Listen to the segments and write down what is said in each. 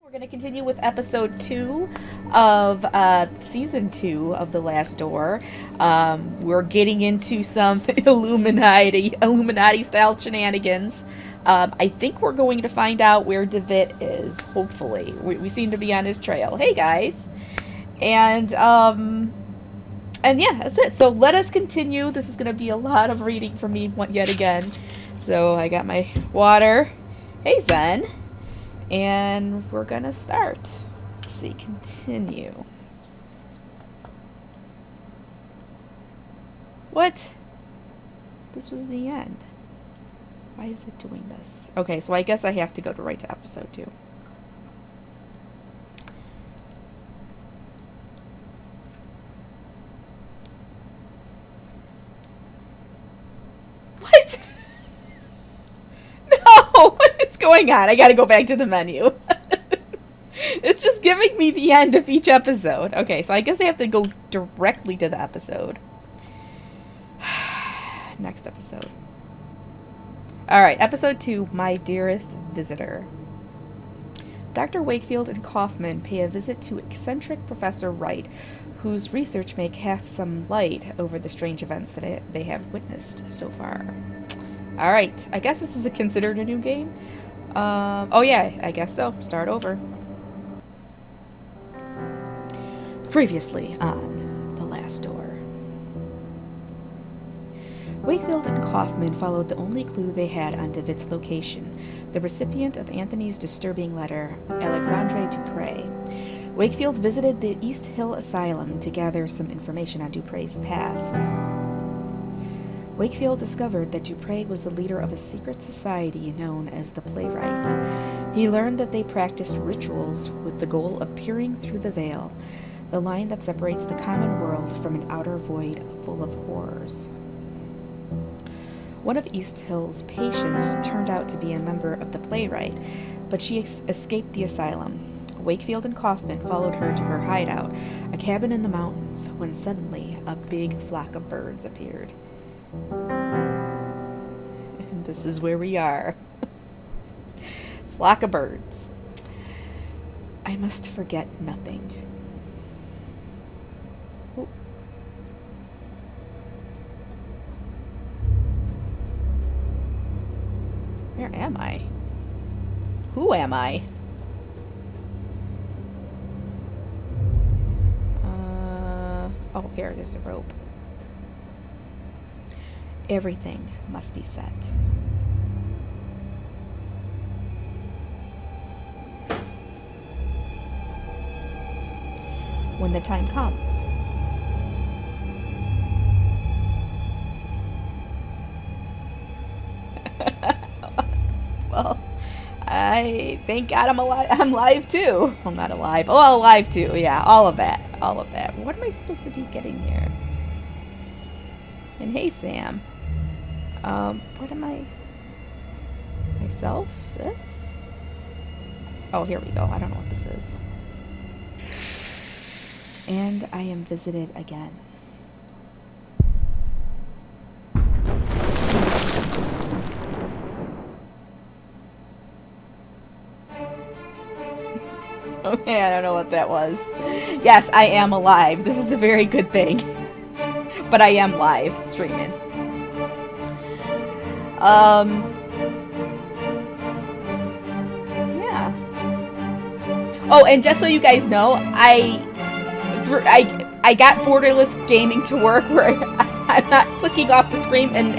We're going to continue with episode 2 of season 2 of The Last Door. We're getting into some Illuminati style shenanigans. I think we're going to find out where DeVitt is, hopefully. We seem to be on his trail. Hey guys. And yeah, that's it. So let us continue. This is going to be a lot of reading for me yet again. So I got my water. Hey Zen. And we're gonna start. Let's see, continue. What? This was the end. Why is it doing this? Okay, so I guess I have to go right to episode 2. What? No! What is going on? I gotta go back to the menu. It's just giving me the end of each episode. Okay, so I guess I have to go directly to the episode. Next episode. Alright, episode 2, My Dearest Visitor. Dr. Wakefield and Kaufman pay a visit to eccentric Professor Wright, whose research may cast some light over the strange events that they have witnessed so far. Alright, I guess this is considered a new game. Oh yeah, I guess so. Start over. Previously on The Last Door. Wakefield and Kaufman followed the only clue they had on DeVitt's location, the recipient of Anthony's disturbing letter, Alexandre Dupre. Wakefield visited the East Hill Asylum to gather some information on Dupre's past. Wakefield discovered that Dupre was the leader of a secret society known as the Playwright. He learned that they practiced rituals with the goal of peering through the veil, the line that separates the common world from an outer void full of horrors. One of East Hill's patients turned out to be a member of the Playwright, but she escaped the asylum. Wakefield and Kaufman followed her to her hideout, a cabin in the mountains, when suddenly a big flock of birds appeared. And this is where we are. Flock of birds. I must forget nothing. Ooh. Where am I? Who am I? Oh, here, there's a rope. Everything must be set. When the time comes. Well, I thank God I'm alive. I'm live too. Well, not alive. Oh, alive too. Yeah, all of that. All of that. What am I supposed to be getting here? And hey, Sam. What am I? Myself? This? Oh, here we go. I don't know what this is. And I am visited again. Okay, I don't know what that was. Yes, I am alive. This is a very good thing. But I am live streaming. Yeah. Oh, and just so you guys know, I got borderless gaming to work where I'm not clicking off the screen and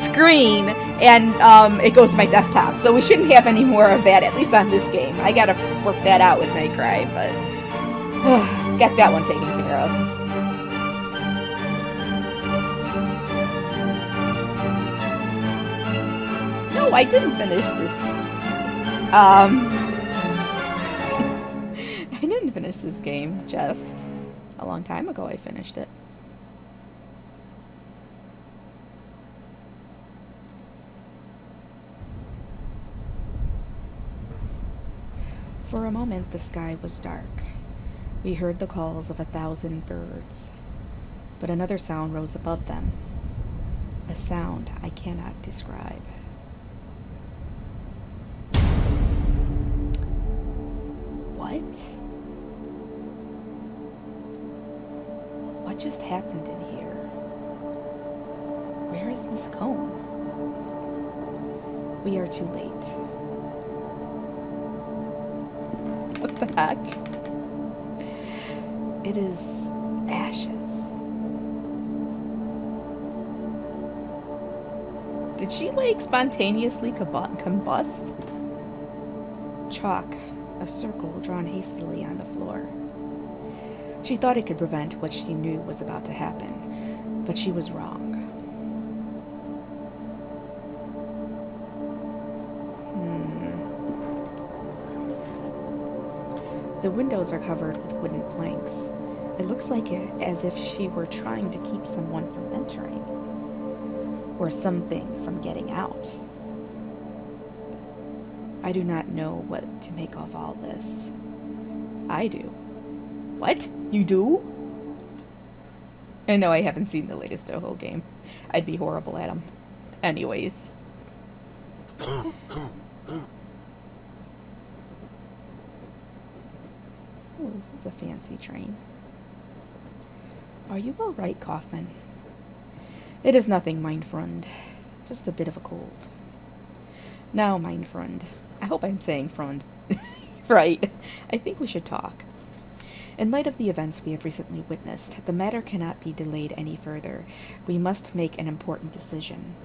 screen and it goes to my desktop. So we shouldn't have any more of that, at least on this game. I gotta work that out with Nightcry, but got that one taken care of. No, I didn't finish this. I didn't finish this game. Just a long time ago I finished it. For a moment the sky was dark. We heard the calls of 1,000 birds, but another sound rose above them. A sound I cannot describe. What? What just happened in here? Where is Miss Cone? We are too late. What the heck? It is ashes. Did she, like, spontaneously combust? Chalk, a circle drawn hastily on the floor. She thought it could prevent what she knew was about to happen, but she was wrong. The windows are covered with wooden planks. It looks like as if she were trying to keep someone from entering, or something from getting out. I do not know what to make of all this. I do. What? You do? And no, I haven't seen the latest Toho game. I'd be horrible at them. Anyways. Oh, this is a fancy train. Are you all right, Kaufman? It is nothing, mein Freund. Just a bit of a cold. Now, mein Freund. I hope I'm saying Freund right. I think we should talk. In light of the events we have recently witnessed, the matter cannot be delayed any further. We must make an important decision.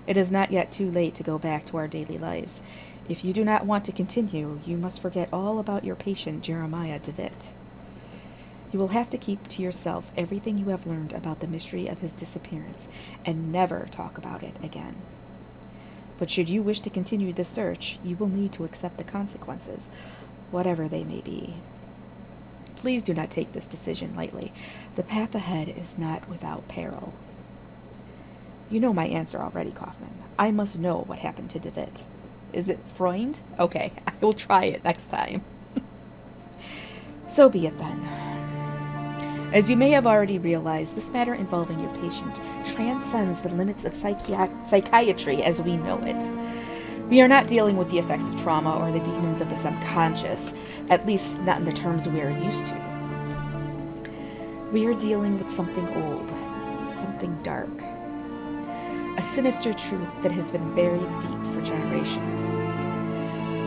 It is not yet too late to go back to our daily lives. If you do not want to continue, you must forget all about your patient, Jeremiah DeWitt. You will have to keep to yourself everything you have learned about the mystery of his disappearance, and never talk about it again. But should you wish to continue the search, you will need to accept the consequences, whatever they may be. Please do not take this decision lightly. The path ahead is not without peril. You know my answer already, Kaufman. I must know what happened to DeWitt. Is it Freund? Okay, I will try it next time. So be it then. As you may have already realized, this matter involving your patient transcends the limits of psychiatry as we know it. We are not dealing with the effects of trauma or the demons of the subconscious, at least not in the terms we are used to. We are dealing with something old, something dark, a sinister truth that has been buried deep for generations.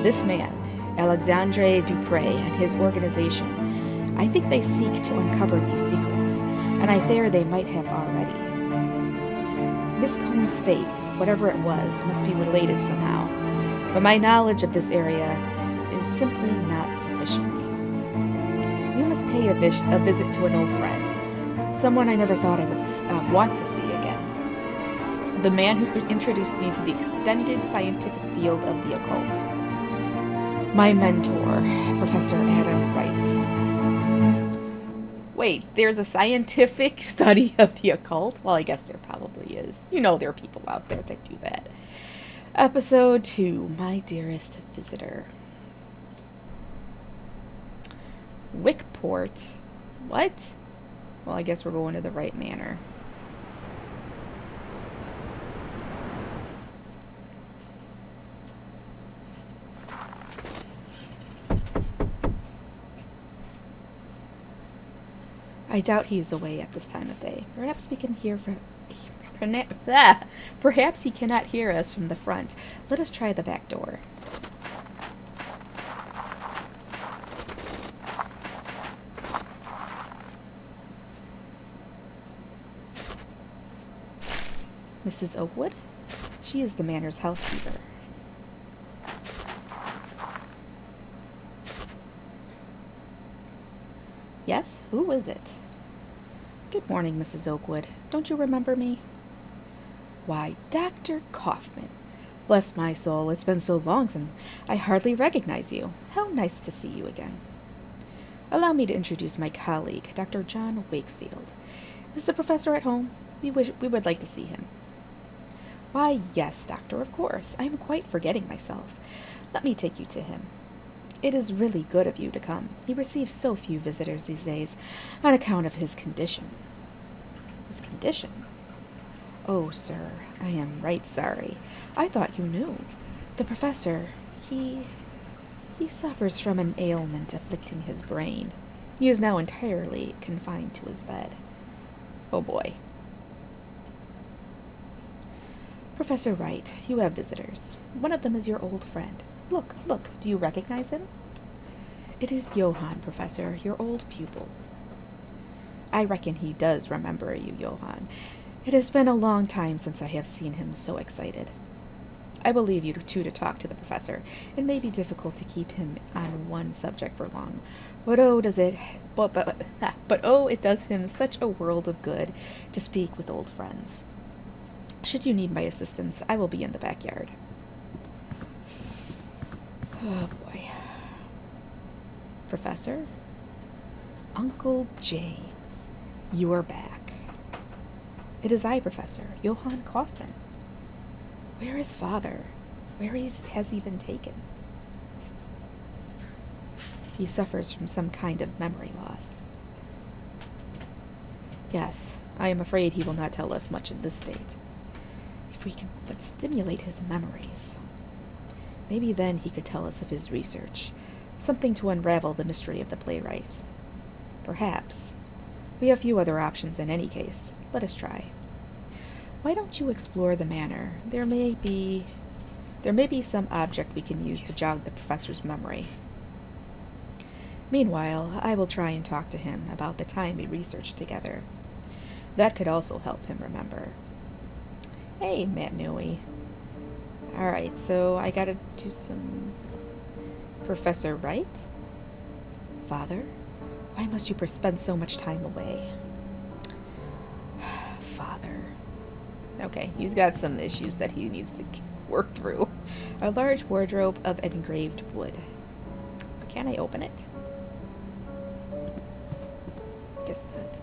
This man, Alexandre Dupre, and his organization, I think they seek to uncover these secrets, and I fear they might have already. Miss Cone's fate, whatever it was, must be related somehow, but my knowledge of this area is simply not sufficient. We must pay a visit to an old friend, someone I never thought I would want to see again. The man who introduced me to the extended scientific field of the occult. My mentor, Professor Adam Wright. Wait, there's a scientific study of the occult? Well, I guess there probably is. You know there are people out there that do that. Episode 2, My Dearest Visitor. Wickport? What? Well, I guess we're going to the right manor. I doubt he is away at this time of day. Perhaps we can hear from... Perhaps he cannot hear us from the front. Let us try the back door. Mrs. Oakwood? She is the manor's housekeeper. Yes, who is it? Good morning, Mrs. Oakwood. Don't you remember me? Why, Dr. Kaufman. Bless my soul, it's been so long since I hardly recognize you. How nice to see you again. Allow me to introduce my colleague, Dr. John Wakefield. Is the professor at home? We would like to see him. Why, yes, doctor, of course. I am quite forgetting myself. Let me take you to him. It is really good of you to come. He receives so few visitors these days on account of his condition. His condition? Oh, sir, I am right sorry. I thought you knew. The professor, he He suffers from an ailment afflicting his brain. He is now entirely confined to his bed. Oh boy. Professor Wright, you have visitors. One of them is your old friend. Look, do you recognize him? It is Johann, Professor, your old pupil. I reckon he does remember you, Johann. It has been a long time since I have seen him so excited. I will leave you two to talk to the professor. It may be difficult to keep him on one subject for long, but oh, it does him such a world of good to speak with old friends. Should you need my assistance, I will be in the backyard. Oh boy. Professor? Uncle James, you are back. It is I, Professor, Johann Kaufmann. Where is father? Where has he been taken? He suffers from some kind of memory loss. Yes, I am afraid he will not tell us much in this state. If we could but stimulate his memories. Maybe then he could tell us of his research, something to unravel the mystery of the playwright. Perhaps. We have few other options in any case. Let us try. Why don't you explore the manor? There may be some object we can use to jog the professor's memory. Meanwhile, I will try and talk to him about the time we researched together. That could also help him remember. Hey, Matt Newey. Alright, so I gotta do some... Professor Wright? Father? Why must you spend so much time away? Father. Okay, he's got some issues that he needs to work through. A large wardrobe of engraved wood. Can I open it? Guess not.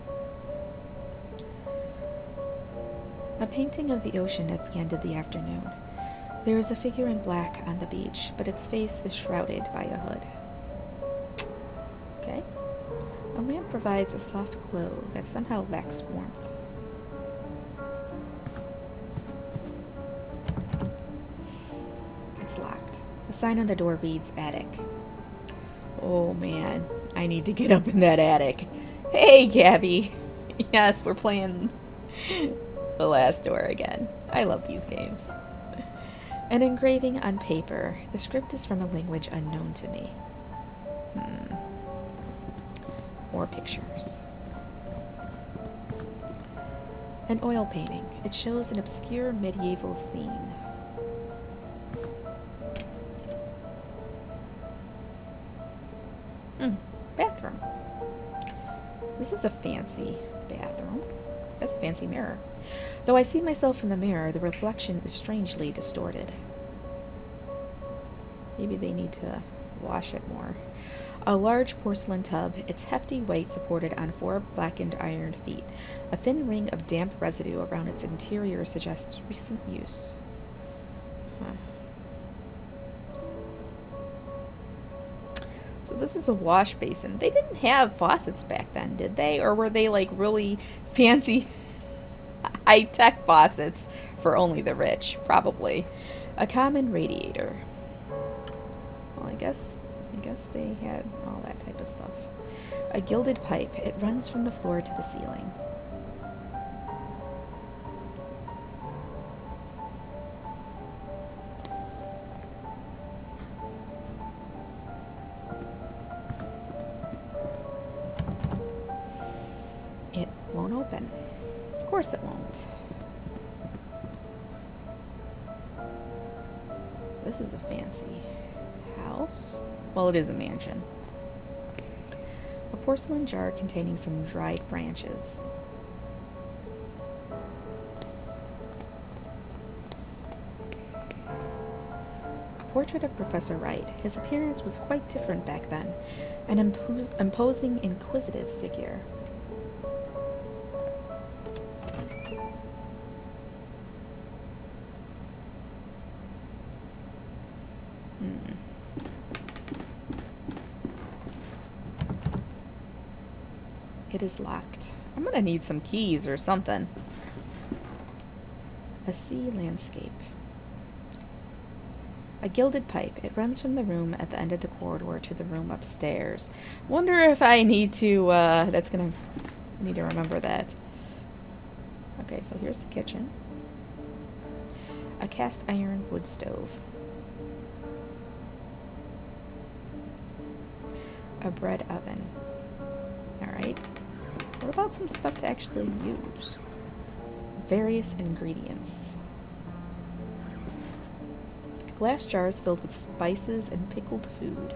A painting of the ocean at the end of the afternoon. There is a figure in black on the beach, but its face is shrouded by a hood. Okay. A lamp provides a soft glow that somehow lacks warmth. It's locked. The sign on the door reads attic. Oh man, I need to get up in that attic. Hey, Gabby. Yes, we're playing The Last Door again. I love these games. An engraving on paper. The script is from a language unknown to me. More pictures. An oil painting. It shows an obscure medieval scene. Bathroom. This is a fancy bathroom. That's a fancy mirror. Though I see myself in the mirror, the reflection is strangely distorted. Maybe they need to wash it more. A large porcelain tub, its hefty weight supported on 4 blackened iron feet. A thin ring of damp residue around its interior suggests recent use. So this is a wash basin. They didn't have faucets back then, did they? Or were they like really fancy high-tech faucets for only the rich? Probably. A common radiator. Well, I guess they had all that type of stuff. A gilded pipe. It runs from the floor to the ceiling. It won't open. Of course it won't. This is a fancy house. Well, it is a mansion. A porcelain jar containing some dried branches. A portrait of Professor Wright. His appearance was quite different back then. An imposing, inquisitive figure. It is locked. I'm gonna need some keys or something. A sea landscape. A A gilded pipe. It runs from the room at the end of the corridor to the room upstairs. Wonder if I need to, that's gonna need to remember that. Okay, so here's the kitchen. A cast iron wood stove. A bread oven. Alright. What about some stuff to actually use? Various ingredients. Glass jars filled with spices and pickled food.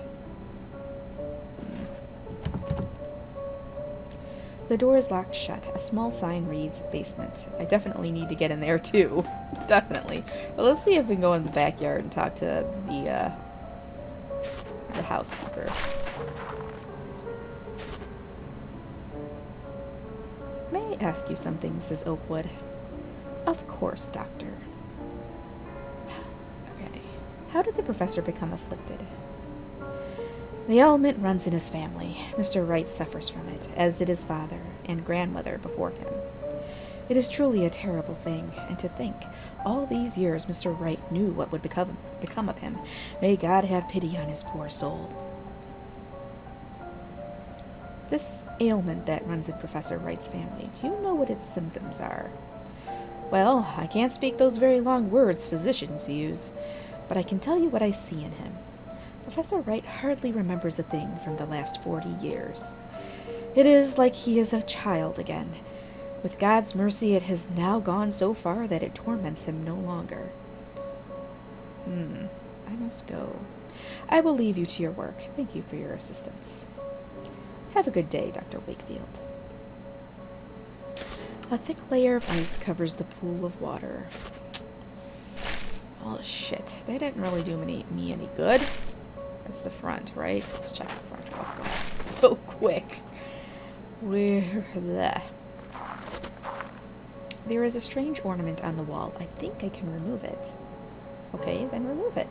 The door is locked shut. A small sign reads, basement. I definitely need to get in there too. Definitely. But let's see if we can go in the backyard and talk to the housekeeper. May I ask you something, Mrs. Oakwood? Of course, Doctor. Okay. How did the professor become afflicted? The ailment runs in his family. Mr. Wright suffers from it, as did his father and grandmother before him. It is truly a terrible thing, and to think, all these years Mr. Wright knew what would become of him. May God have pity on his poor soul. This ailment that runs in Professor Wright's family, do you know what its symptoms are? Well, I can't speak those very long words physicians use, but I can tell you what I see in him. Professor Wright hardly remembers a thing from the last 40 years. It is like he is a child again. With God's mercy, it has now gone so far that it torments him no longer. I must go. I will leave you to your work. Thank you for your assistance. Have a good day, Dr. Wakefield. A thick layer of ice covers the pool of water. Oh, shit. They didn't really do me any good. That's the front, right? Let's check the front real quick. There is a strange ornament on the wall. I think I can remove it. Okay, then remove it.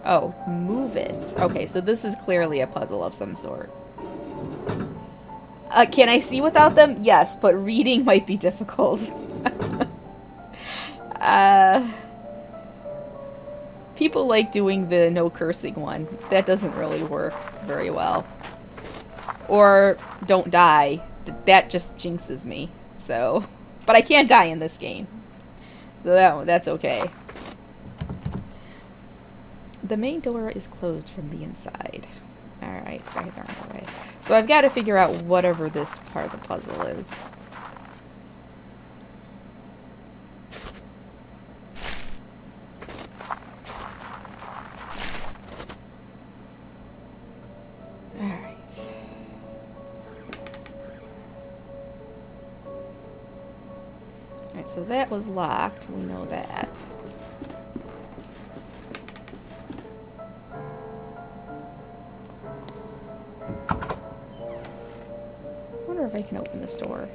Oh, move it. Okay, so this is clearly a puzzle of some sort. Can I see without them? Yes, but reading might be difficult. People like doing the no cursing one. That doesn't really work very well. Or don't die. That just jinxes me. So, but I can't die in this game. So that's okay. The main door is closed from the inside. Alright, okay. So I've got to figure out whatever this part of the puzzle is. Alright. Alright, so that was locked. We know that. I wonder if I can open this door.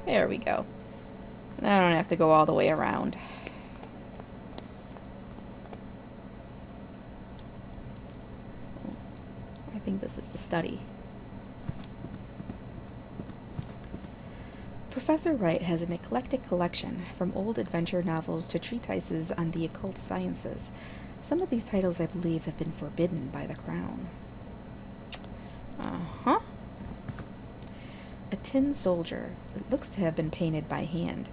There we go. I don't have to go all the way around. I think this is the study. Professor Wright has an eclectic collection, from old adventure novels to treatises on the occult sciences. Some of these titles, I believe, have been forbidden by the Crown. Uh-huh. A tin soldier. It looks to have been painted by hand.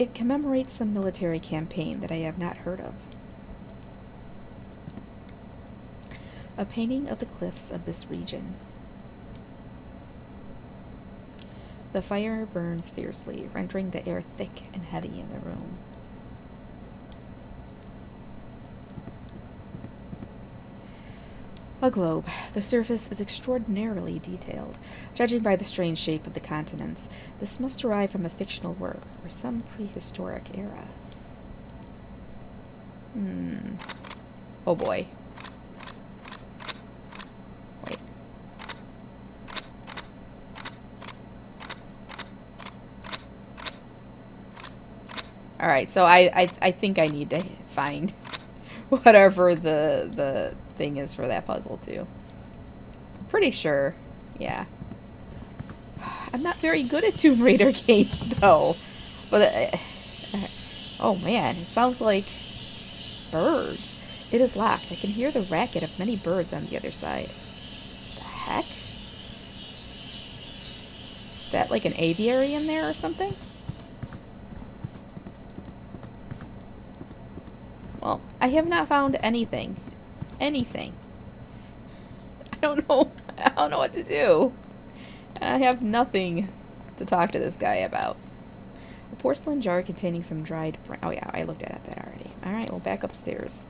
It commemorates some military campaign that I have not heard of. A painting of the cliffs of this region. The fire burns fiercely, rendering the air thick and heavy in the room. A globe. The surface is extraordinarily detailed. Judging by the strange shape of the continents, this must derive from a fictional work or some prehistoric era. Oh boy. Wait. Alright, so I think I need to find whatever the thing is for that puzzle too. I'm pretty sure. Yeah. I'm not very good at Tomb Raider games, though. But, oh man, it sounds like birds. It is locked. I can hear the racket of many birds on the other side. The heck? Is that like an aviary in there or something? Well, I have not found anything. Anything. I don't know. I don't know what to do. I have nothing to talk to this guy about. A porcelain jar containing some dried... Oh yeah, I looked at that already. Alright, well, back upstairs.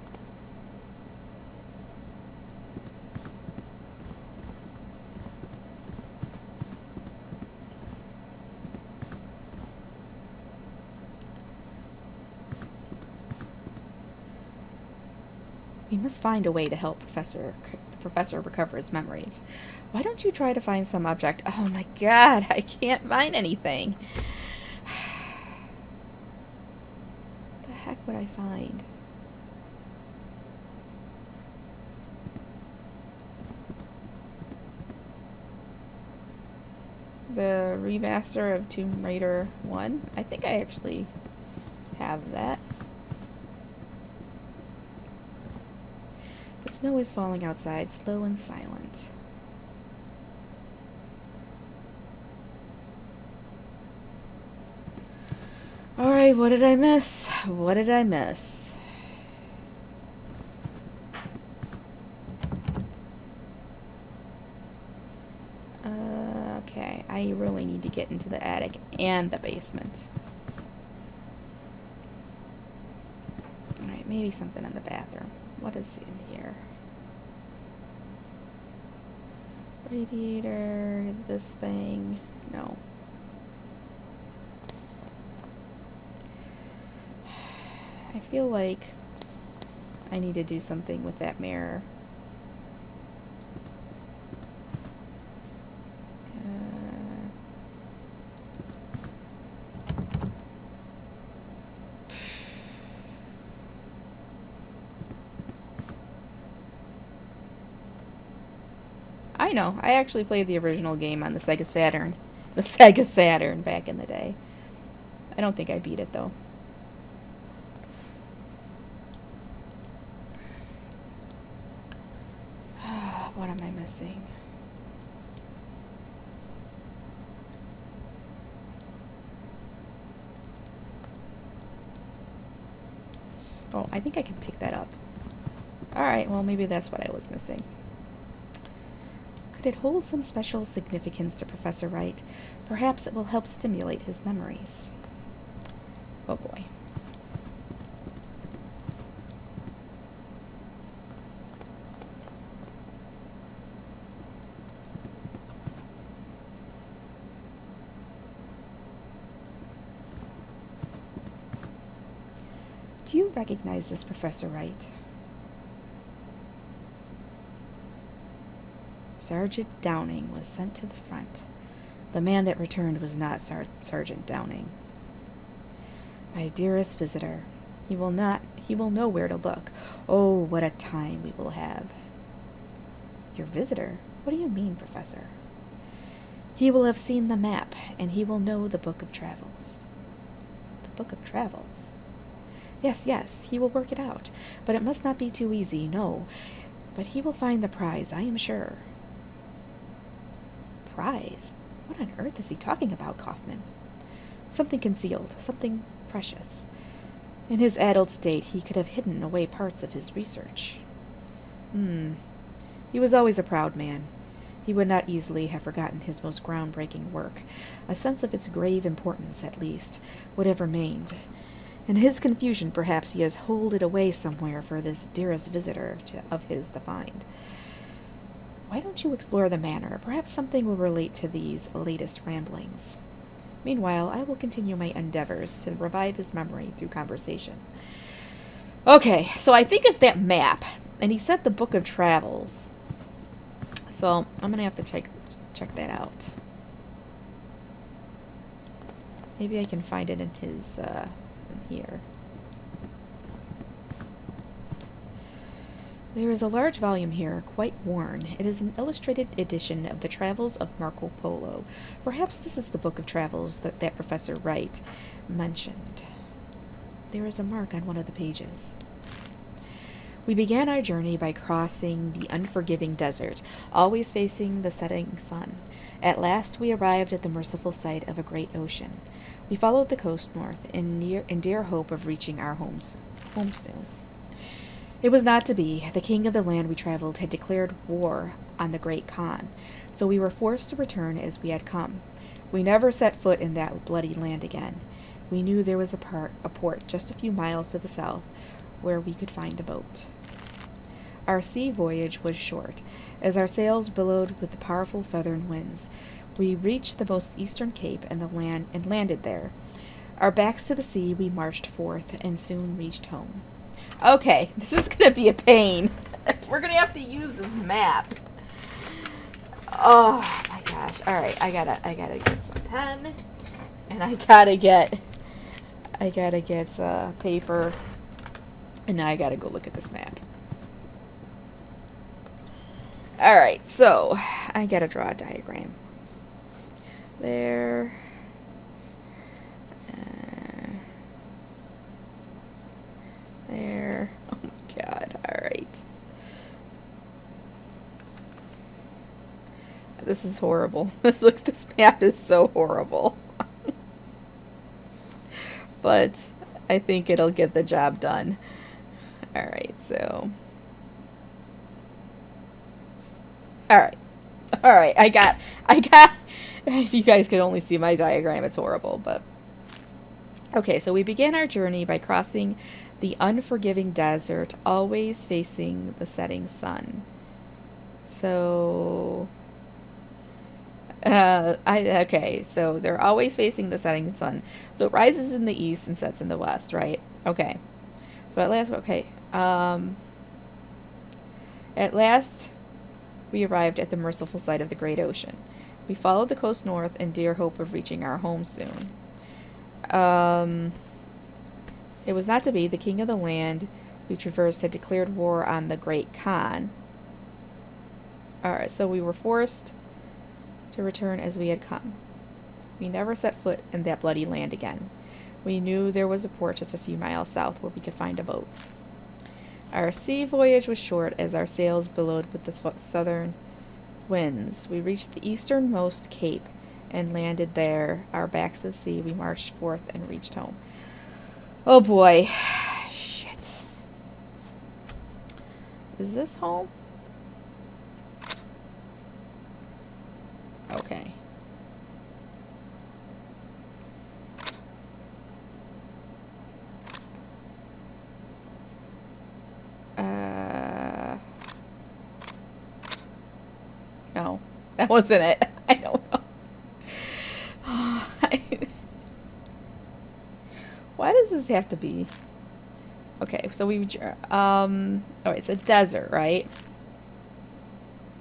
We must find a way to help the professor recover his memories. Why don't you try to find some object? Oh my god, I can't find anything. What the heck would I find? The remaster of Tomb Raider 1? I think I actually have that. The snow is falling outside, slow and silent. Alright, what did I miss? What did I miss? Okay, I really need to get into the attic and the basement. Alright, maybe something in the bathroom. What is in here? Radiator, this thing. No. I feel like I need to do something with that mirror. I know. I actually played the original game on the Sega Saturn. The Sega Saturn back in the day. I don't think I beat it, though. What am I missing? Oh, I think I can pick that up. Alright, well, maybe that's what I was missing. Could it hold some special significance to Professor Wright? Perhaps it will help stimulate his memories. Oh boy. Do you recognize this, Professor Wright? Sergeant Downing was sent to the front. The man that returned was not Sergeant Downing. My dearest visitor, he will know where to look. Oh, what a time we will have. Your visitor? What do you mean, Professor? He will have seen the map, and he will know the Book of Travels. The Book of Travels? Yes, yes, he will work it out, but it must not be too easy, no. But he will find the prize, I am sure. Prize? What on earth is he talking about, Kaufman? Something concealed, something precious. In his addled state, he could have hidden away parts of his research. He was always a proud man. He would not easily have forgotten his most groundbreaking work. A sense of its grave importance, at least, would have remained. In his confusion, perhaps he has holed it away somewhere for this dearest visitor of his to find. Why don't you explore the manor? Perhaps something will relate to these latest ramblings. Meanwhile, I will continue my endeavors to revive his memory through conversation. Okay, so I think it's that map. And he said the Book of Travels. So, I'm going to have to check that out. Maybe I can find it in his, in here. There is a large volume here, quite worn. It is an illustrated edition of the Travels of Marco Polo. Perhaps this is the book of travels that Professor Wright mentioned. There is a mark on one of the pages. We began our journey by crossing the unforgiving desert, always facing the setting sun. At last we arrived at the merciful sight of a great ocean. We followed the coast north in dear hope of reaching our home soon. It was not to be. The king of the land we traveled had declared war on the great Khan, so we were forced to return as we had come. We never set foot in that bloody land again. We knew there was a port just a few miles to the south where we could find a boat. Our sea voyage was short, as our sails billowed with the powerful southern winds. We reached the most eastern cape and landed there. Our backs to the sea, we marched forth and soon reached home. Okay, this is gonna be a pain. We're gonna have to use this map. Oh my gosh! All right, I gotta get some pen, and I gotta get paper, and now I gotta go look at this map. All right, so I gotta draw a diagram. There. There. Oh my god. Alright. This is horrible. This map is so horrible. But I think it'll get the job done. Alright, so. Alright. Alright, I got if you guys could only see my diagram, it's horrible, but okay, so we began our journey by crossing the unforgiving desert, always facing the setting sun. So, okay, so they're always facing the setting sun. So it rises in the east and sets in the west, right? Okay. So at last we arrived at the merciful sight of the great ocean. We followed the coast north in dear hope of reaching our home soon. It was not to be. The king of the land we traversed had declared war on the great Khan. Alright, so we were forced to return as we had come. We never set foot in that bloody land again. We knew there was a port just a few miles south where we could find a boat. Our sea voyage was short as our sails billowed with the southern winds. We reached the easternmost cape and landed there. Our backs to the sea, we marched forth and reached home. Oh boy. Shit. Is this home? Okay. No, that wasn't it. I don't know. Why does this have to be? Okay, so alright, it's a desert, right?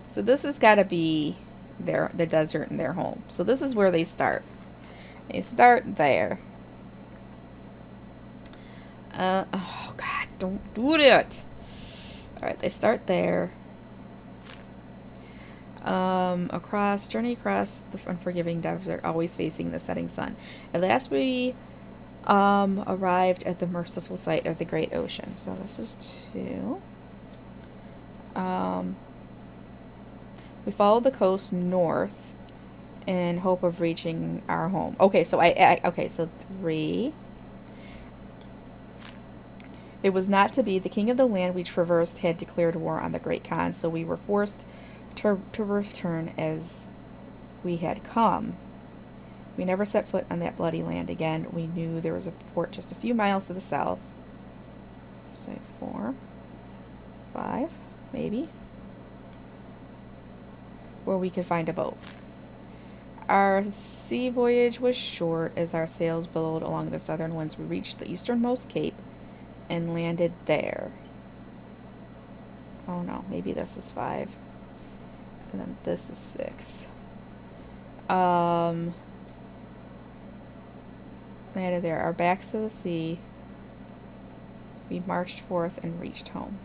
So this has got to be the desert and their home. So this is where they start. They start there. Oh god, don't do that. Alright, they start there. Journey across the unforgiving desert, always facing the setting sun. At last we arrived at the merciful sight of the great ocean. So this is 2. We followed the coast north in hope of reaching our home. Okay, so okay, so 3. It was not to be. The king of the land we traversed had declared war on the great Khan, so we were forced to return as we had come. We never set foot on that bloody land again. We knew there was a port just a few miles to the south. Say 4, 5, maybe, where we could find a boat. Our sea voyage was short as our sails billowed along the southern winds. We reached the easternmost cape and landed there. Oh no, maybe this is 5. And then this is 6. Landed there. Our backs to the sea. We marched forth and reached home.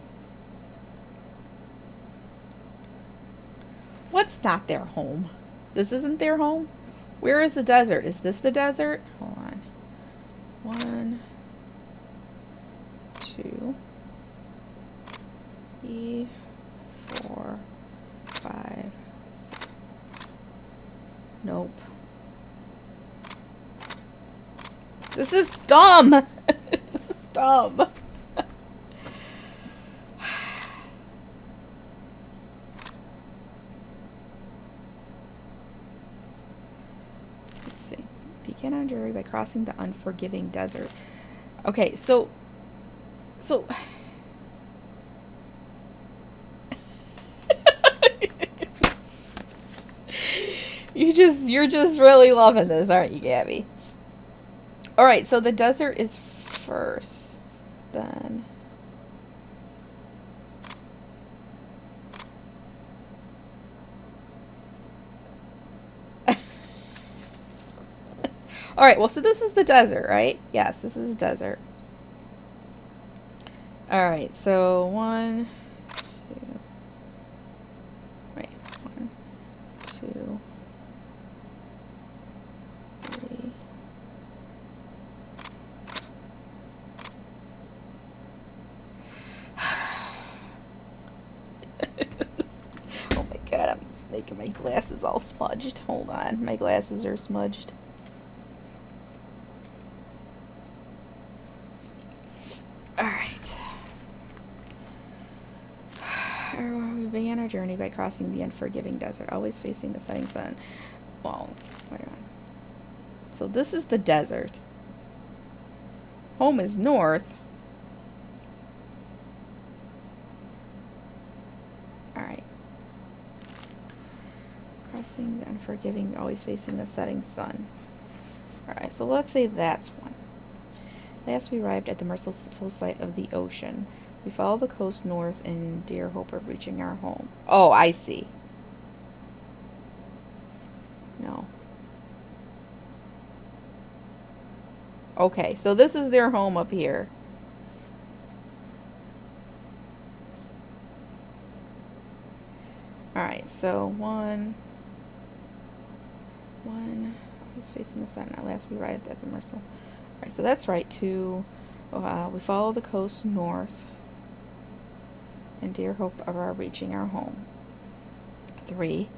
it's not their home. This isn't their home. Where is the desert? Is this the desert? Hold on. 1, 2, 3, 4, 5, 6. Nope. This is dumb. This is dumb. Let's see. Begin our journey by crossing the unforgiving desert. Okay, so you're just really loving this, aren't you, Gabby? All right, so the desert is first, then. All right, well, so this is the desert, right? Yes, this is desert. All right, so 1, 2. Wait, 1, 2, 3. Oh my god, I'm making my glasses all smudged. Hold on, my glasses are smudged. Alright. We began our journey by crossing the unforgiving desert, always facing the setting sun. Well, wait on. So this is the desert. Home is north. Alright. Crossing the unforgiving, always facing the setting sun. Alright, so let's say that's one. Last we arrived at the merciful sight of the ocean. We follow the coast north in dear hope of reaching our home. Oh, I see. No. Okay, so this is their home up here. Alright, so one. He's facing the sun. At last we arrived at the merciful. Alright, so that's right. 2. We follow the coast north in dear hope of our reaching our home. 3.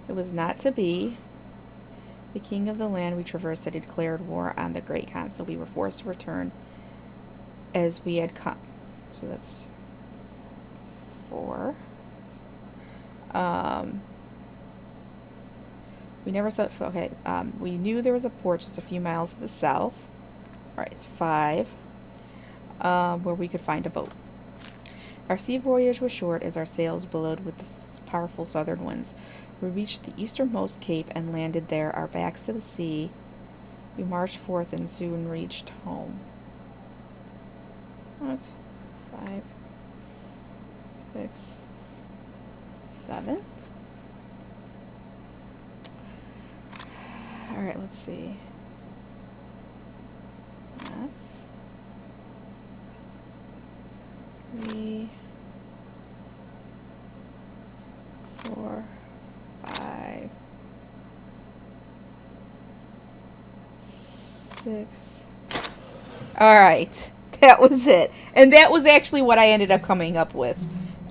It was not to be. The king of the land we traversed had declared war on the great Khan, so we were forced to return as we had come. So that's 4. We never saw. Okay. We knew there was a port just a few miles to the south. All right, it's 5. Where we could find a boat. Our sea voyage was short as our sails billowed with the powerful southern winds. We reached the easternmost cape and landed there, our backs to the sea. We marched forth and soon reached home. What? 5, 6, 7. All right, let's see. F. 3, 4, 5, 6. All right, that was it, and that was actually what I ended up coming up with.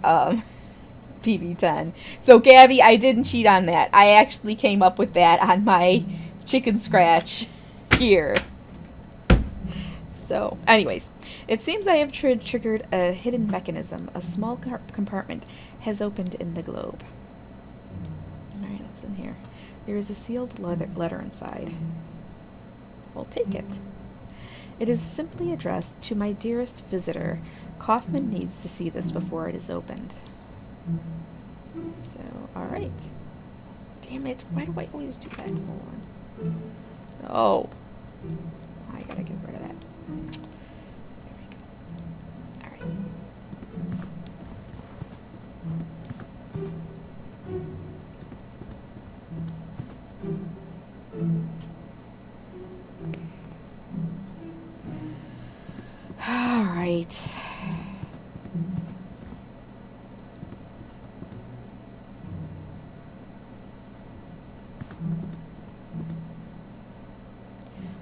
PB10. So Gabby, I didn't cheat on that. I actually came up with that on my chicken scratch here. So, anyways, it seems I have triggered a hidden mechanism. A small compartment has opened in the globe. Alright, that's in here. There is a sealed letter inside. We'll take it. It is simply addressed to my dearest visitor. Kaufman needs to see this before it is opened. So, alright. Damn it, why do I always do that? Hold on. Oh. I gotta get rid of that. There we go. Alright. Alright.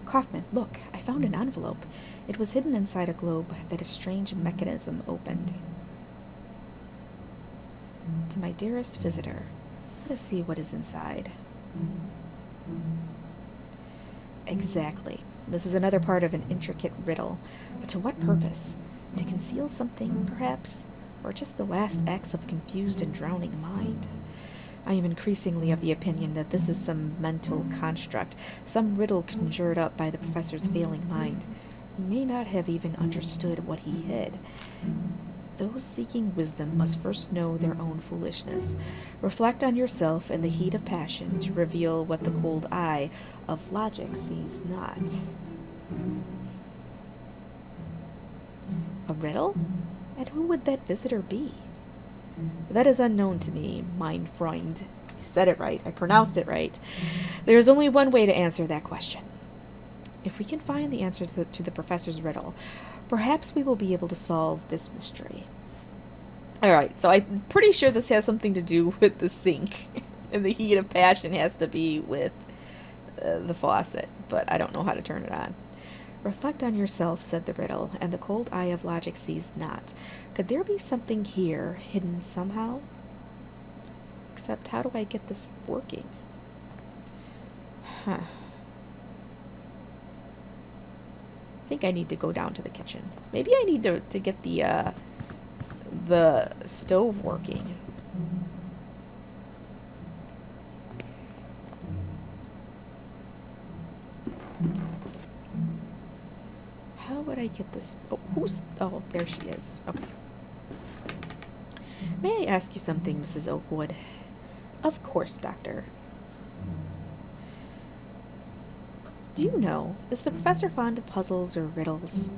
Kaufman, look, I found an envelope. It was hidden inside a globe that a strange mechanism opened. To my dearest visitor, let us see what is inside. Exactly. This is another part of an intricate riddle. But to what purpose? To conceal something, perhaps? Or just the last acts of a confused and drowning mind? I am increasingly of the opinion that this is some mental construct, some riddle conjured up by the professor's failing mind. He may not have even understood what he hid. Those seeking wisdom must first know their own foolishness. Reflect on yourself in the heat of passion to reveal what the cold eye of logic sees not. A riddle? And who would that visitor be? That is unknown to me, mein Freund. I said it right. I pronounced it right. There is only one way to answer that question. If we can find the answer to the professor's riddle, perhaps we will be able to solve this mystery. Alright, so I'm pretty sure this has something to do with the sink. And the heat of passion has to be with the faucet, but I don't know how to turn it on. Reflect on yourself, said the riddle, and the cold eye of logic sees not. Could there be something here, hidden somehow? Except, how do I get this working? I think I need to go down to the kitchen. Maybe I need to get the stove working. How would I get this? Oh, there she is. Okay. May I ask you something, Mrs. Oakwood? Of course, Doctor. Do you know, is the professor fond of puzzles or riddles?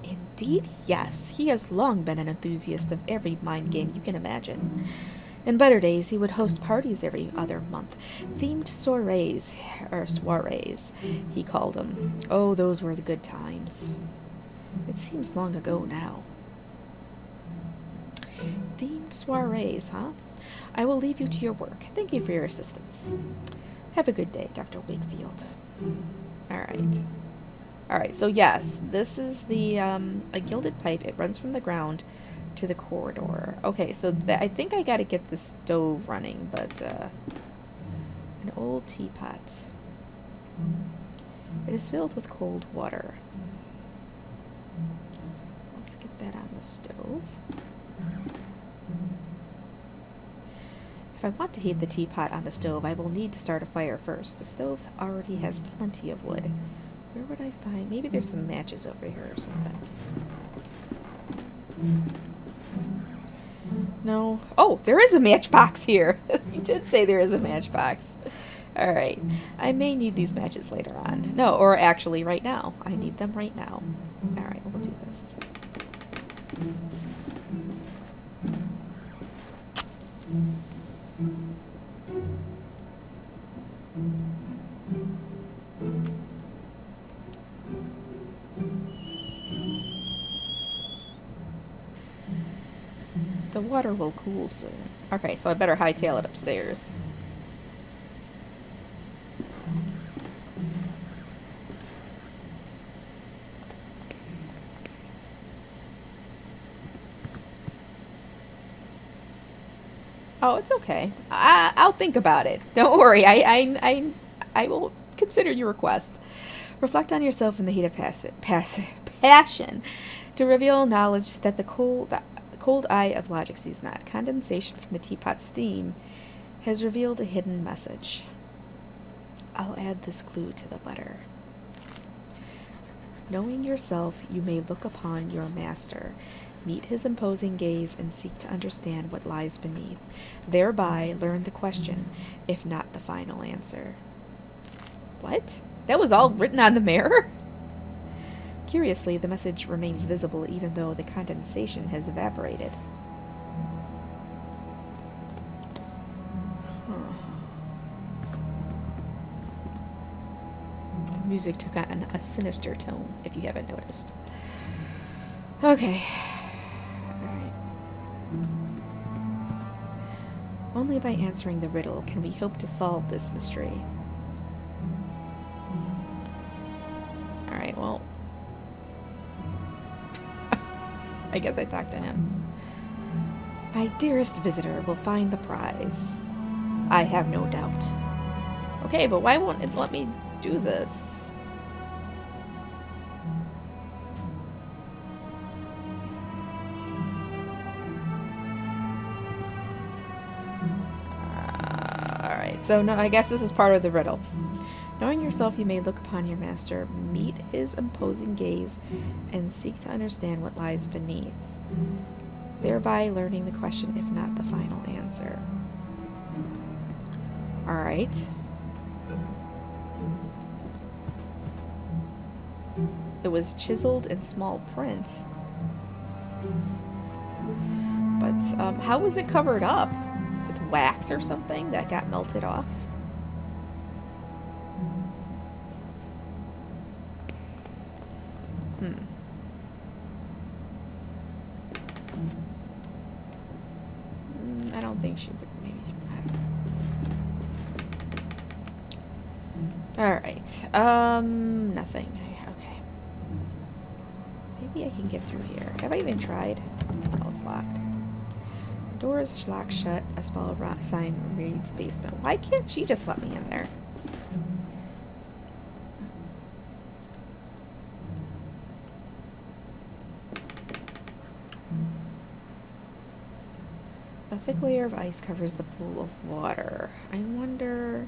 Indeed, yes. He has long been an enthusiast of every mind game you can imagine. In better days, he would host parties every other month. Themed soirees, he called them. Oh, those were the good times. It seems long ago now. Themed soirees, huh? I will leave you to your work. Thank you for your assistance. Have a good day, Dr. Wakefield. Alright, so yes, this is the, a gilded pipe. It runs from the ground to the corridor. Okay, so I think I gotta get the stove running, but, an old teapot. It is filled with cold water. Let's get that on the stove. If I want to heat the teapot on the stove, I will need to start a fire first. The stove already has plenty of wood. Where would I find? Maybe there's some matches over here or something. No. Oh, there is a matchbox here. You did say there is a matchbox. Alright. I may need these matches later on. No, or actually right now. I need them right now. Alright, we'll do this. The water will cool soon. Okay, so I better hightail it upstairs. Oh, it's okay. I'll think about it. Don't worry. I will consider your request. Reflect on yourself in the heat of passion to reveal knowledge that the cold eye of logic sees not. Condensation from the teapot's steam has revealed a hidden message. I'll add this clue to the letter. Knowing yourself, you may look upon your master, meet his imposing gaze, and seek to understand what lies beneath. Thereby, learn the question, if not the final answer. What? That was all written on the mirror? Curiously, the message remains visible even though the condensation has evaporated. The music took on a sinister tone, if you haven't noticed. Okay. Alright. Only by answering the riddle can we hope to solve this mystery. Well, I guess I talked to him. My dearest visitor will find the prize. I have no doubt. Okay, but why won't it let me do this? Alright, so no, I guess this is part of the riddle. Knowing yourself, you may look upon your master, meet his imposing gaze, and seek to understand what lies beneath, thereby learning the question, if not the final answer. Alright. It was chiseled in small print. But how was it covered up? With wax or something that got melted off? I don't think she would. Maybe. Alright. Nothing. Okay. Maybe I can get through here. Have I even tried? Oh, it's locked. The door is locked shut. A small sign reads basement. Why can't she just let me in there? A thick layer of ice covers the pool of water. I wonder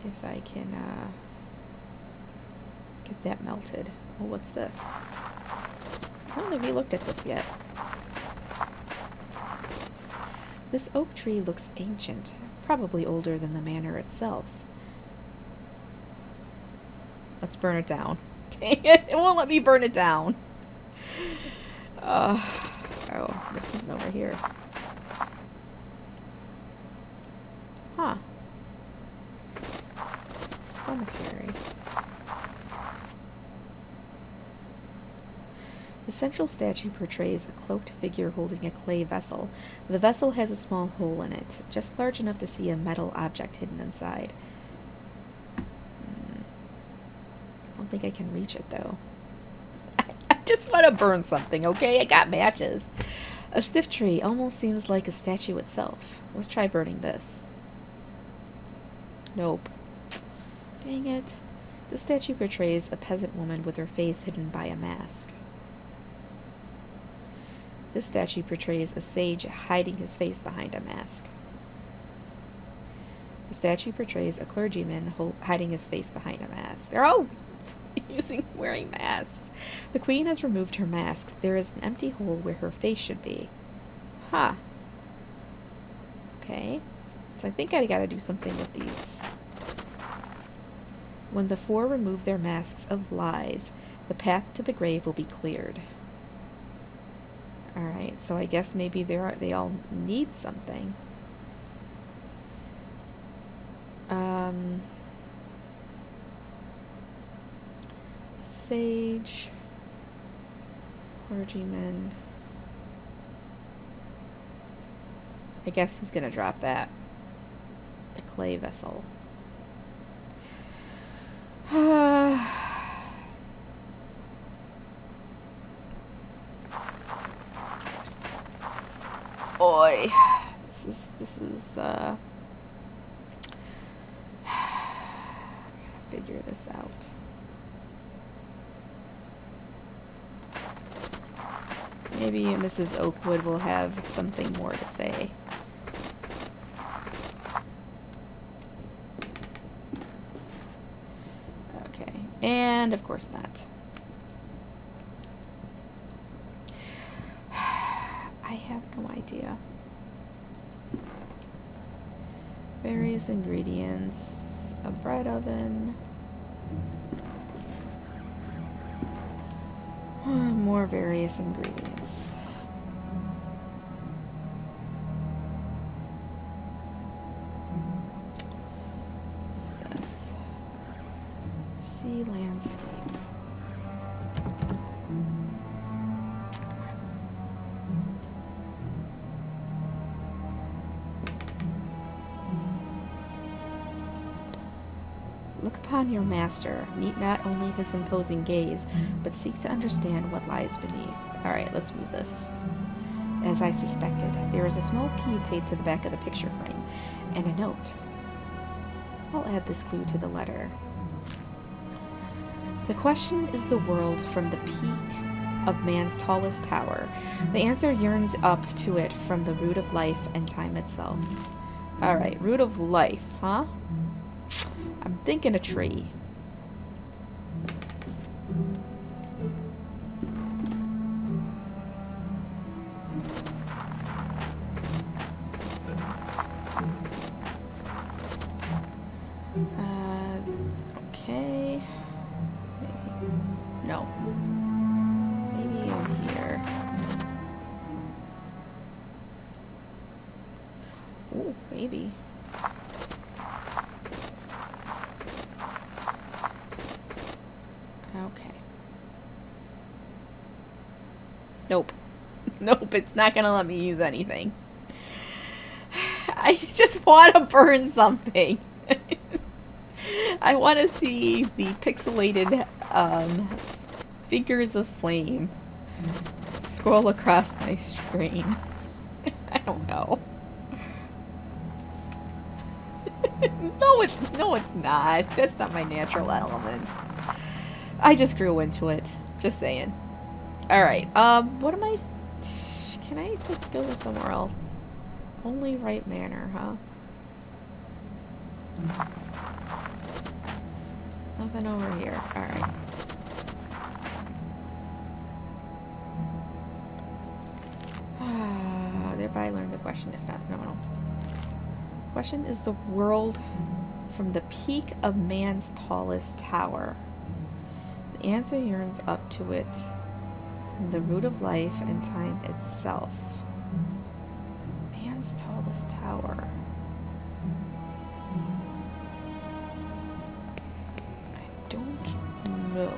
if I can get that melted. Oh, what's this? I don't think we looked at this yet. This oak tree looks ancient, probably older than the manor itself. Let's burn it down. Dang it, it won't let me burn it down. Oh, there's something over here. Huh. Cemetery. The central statue portrays a cloaked figure holding a clay vessel. The vessel has a small hole in it, just large enough to see a metal object hidden inside. I don't think I can reach it, though. I just want to burn something, okay? I got matches. A stiff tree almost seems like a statue itself. Let's try burning this. Nope. Dang it. The statue portrays a peasant woman with her face hidden by a mask. This statue portrays a sage hiding his face behind a mask. The statue portrays a clergyman hiding his face behind a mask. They're all wearing masks. The queen has removed her mask. There is an empty hole where her face should be. Huh. Okay. So I think I gotta do something with these. When the four remove their masks of lies, the path to the grave will be cleared. Alright, so I guess maybe they all need something. Sage, clergyman. I guess he's gonna drop that. The clay vessel. Oi. This is gotta figure this out. Maybe Mrs. Oakwood will have something more to say. Okay, and of course not. I have no idea. Various ingredients. A bread oven. More various ingredients. What's this? Sea landscape. Look upon your master. Meet not only his imposing gaze, but seek to understand what lies beneath. Alright, let's move this. As I suspected, there is a small key taped to the back of the picture frame, and a note. I'll add this clue to the letter. The question is the world from the peak of man's tallest tower. The answer yearns up to it from the root of life and time itself. Alright, root of life, huh? I'm thinking a tree. Okay. Maybe. No. Maybe in here. Ooh, maybe. Okay. Nope. Nope, it's not gonna let me use anything. I just want to burn something. I want to see the pixelated figures of flame scroll across my screen. I don't know. No, it's not. That's not my natural element. I just grew into it. Just saying. Alright, what am I... Can I just go somewhere else? Only right manner, huh? Nothing over here. Alright. Thereby learn the question, if not... No. Question is the world from the peak of man's tallest tower. The answer yearns up to it from the root of life and time itself. Man's tallest tower. I don't know.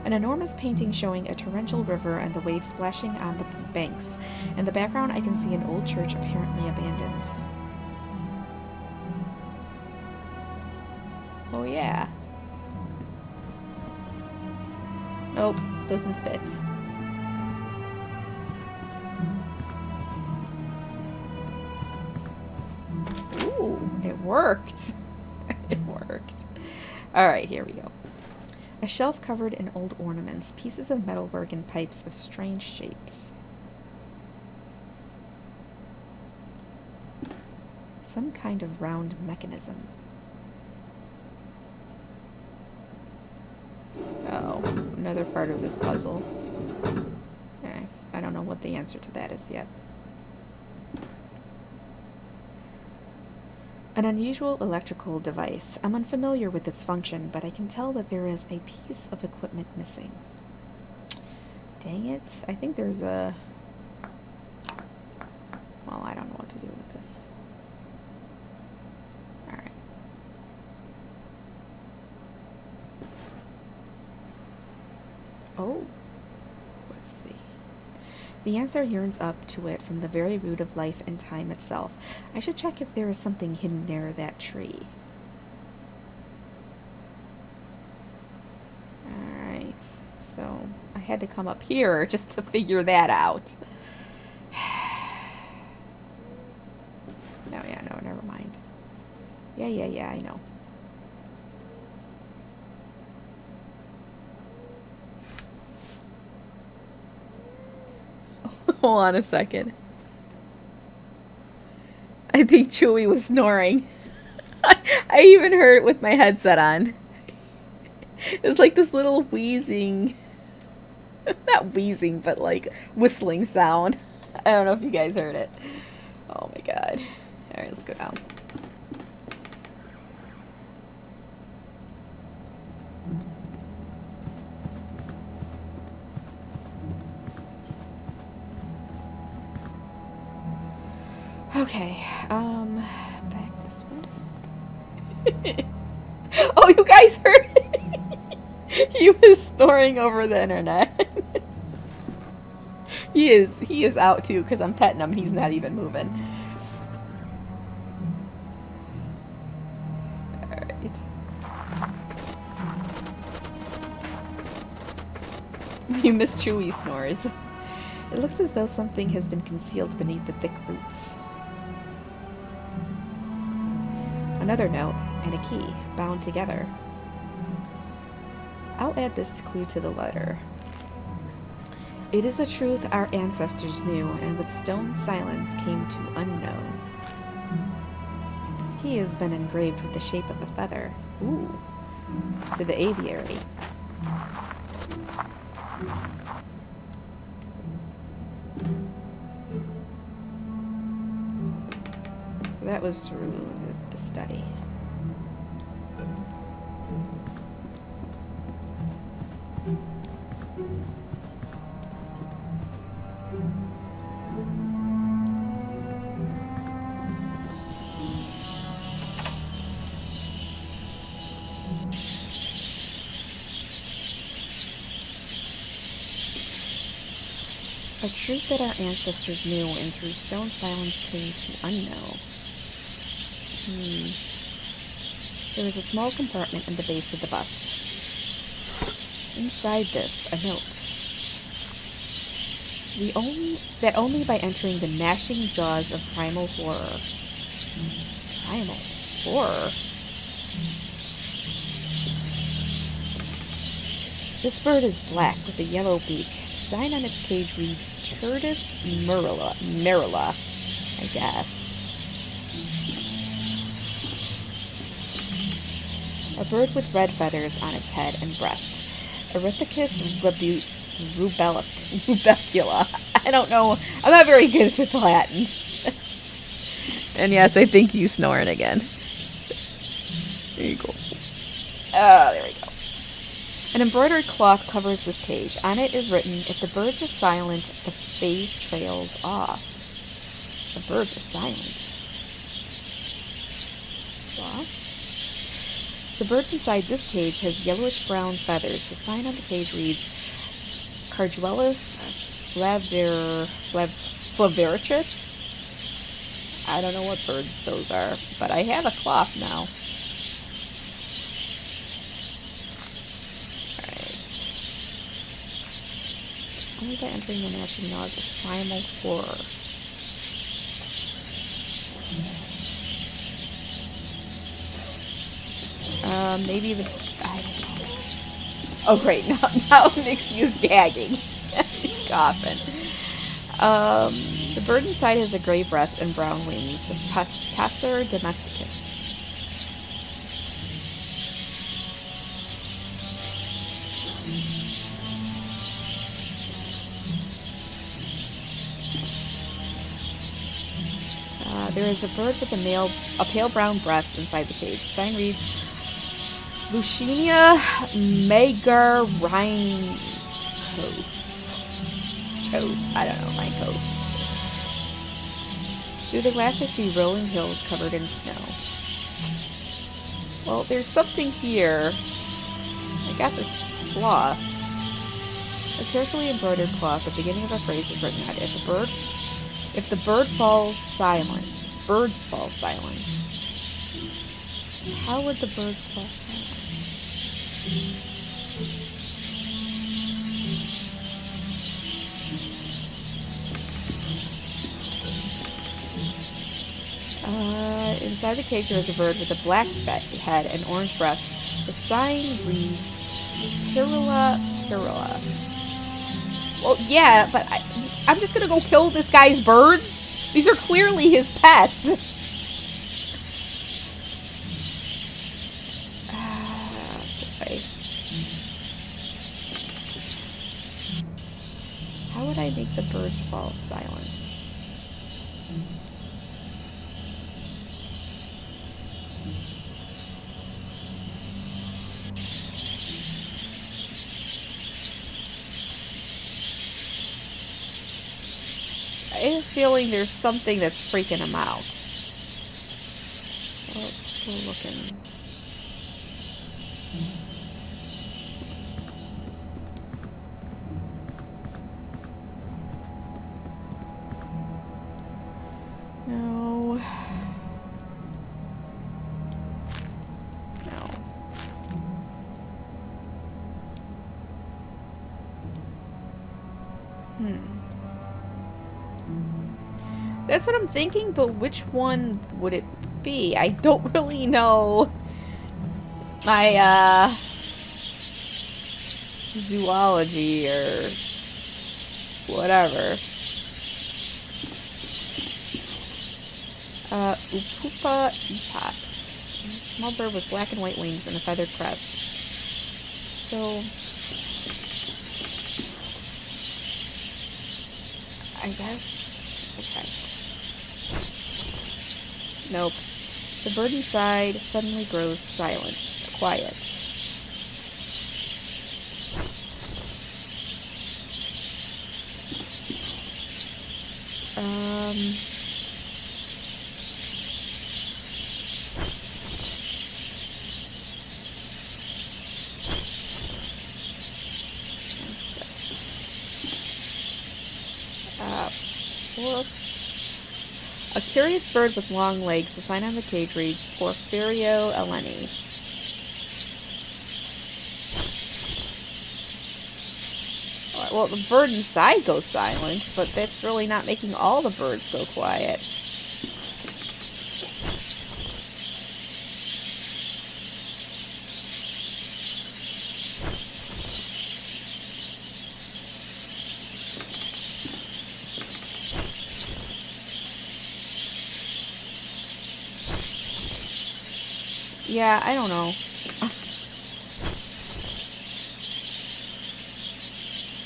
An enormous painting showing a torrential river and the waves splashing on the banks. In the background, I can see an old church apparently abandoned. Oh yeah. Nope, doesn't fit. Ooh, it worked. It worked. Alright, here we go. A shelf covered in old ornaments, pieces of metalwork and pipes of strange shapes. Some kind of round mechanism. Oh, another part of this puzzle. I don't know what the answer to that is yet. An unusual electrical device. I'm unfamiliar with its function, but I can tell that there is a piece of equipment missing. Dang it. I think there's a... Well, I don't know what to do with this. Alright. Oh. Let's see. The answer yearns up to it from the very root of life and time itself. I should check if there is something hidden near that tree. Alright, so I had to come up here just to figure that out. No, yeah, no, never mind. Yeah, I know. Hold on a second. I think Chewie was snoring. I even heard it with my headset on. It was like this little wheezing, not wheezing, but like whistling sound. I don't know if you guys heard it. Oh my god. Alright, let's go down. Okay, back this way. Oh, you guys heard it? He was snoring over the internet. He is out too, because I'm petting him. He's not even moving. Alright. You miss Chewy snores. It looks as though something has been concealed beneath the thick roots. Another note and a key, bound together. I'll add this clue to the letter. It is a truth our ancestors knew, and with stone silence came to unknow. This key has been engraved with the shape of a feather. Ooh. To the aviary. That was through the study. A truth that our ancestors knew, and through stone silence came to unknow. There was a small compartment in the base of the bust. Inside this, a note. That only by entering the gnashing jaws of primal horror. Primal horror? This bird is black with a yellow beak. The sign on its cage reads Turdus merula, I guess. A bird with red feathers on its head and breast. Erythicus rubecula. I don't know. I'm not very good with Latin. And yes, I think he's snoring again. There you go. Oh, there we go. An embroidered cloth covers this cage. On it is written, if the birds are silent, the phase trails off. The birds are silent. What? The bird inside this cage has yellowish-brown feathers. The sign on the cage reads, Carduelis flaviarius? I don't know what birds those are, but I have a cloth now. Only by entering the gnashing jaws of primal horror. Maybe the... I don't know. Oh, great. Now Nixie's gagging. He's coughing. The bird inside has a gray breast and brown wings. Passer domesticus. There is a bird with a pale brown breast inside the cage. The sign reads, Lucinia Chose. I don't know, Rhincos. Through the glass I see rolling hills covered in snow. Well, there's something here. I got this cloth. A carefully embroidered cloth. The beginning of a phrase is written out. If the bird falls silent, birds fall silent. How would the birds fall silent? Inside the cage there is a bird with a black head and orange breast. The sign reads Pirula. Well, yeah, but I'm just gonna go kill this guy's birds? These are clearly his pets. Boy. How would I make the birds fall silent? I have a feeling there's something that's freaking him out. Well, it's still looking. No. No. That's what I'm thinking, but which one would it be? I don't really know my, zoology or whatever. Upupa epops. Small bird with black and white wings and a feathered crest. So, I guess... Okay. Nope. The bird inside suddenly grows silent, quiet. A curious bird with long legs. The sign on the cage reads Porphyrio eleni. Well, the bird inside goes silent, but that's really not making all the birds go quiet. Yeah, I don't know.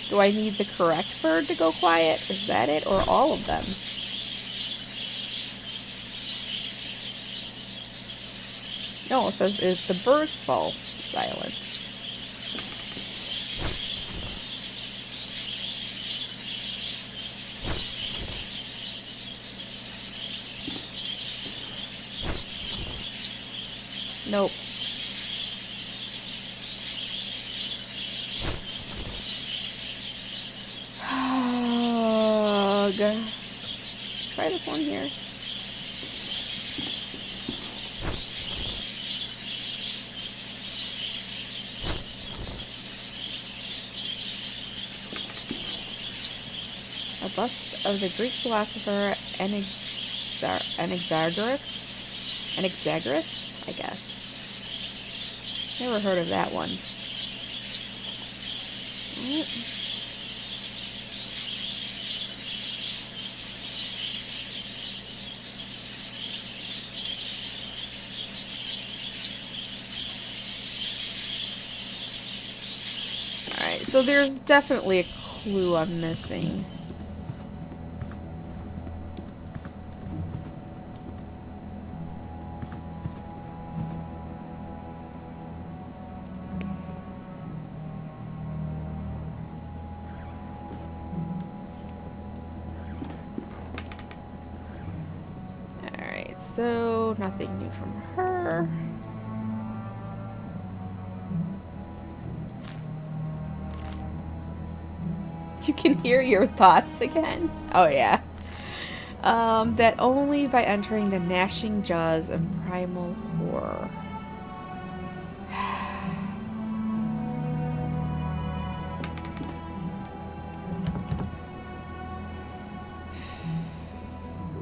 Do I need the correct bird to go quiet? Is that it? Or all of them? No, it says if the birds fall silent. Nope. Try this one here. A bust of the Greek philosopher Anaxagoras, I guess. Never heard of that one. Alright, so there's definitely a clue I'm missing. So, nothing new from her. You can hear your thoughts again. Oh, yeah. That only by entering the gnashing jaws of primal horror.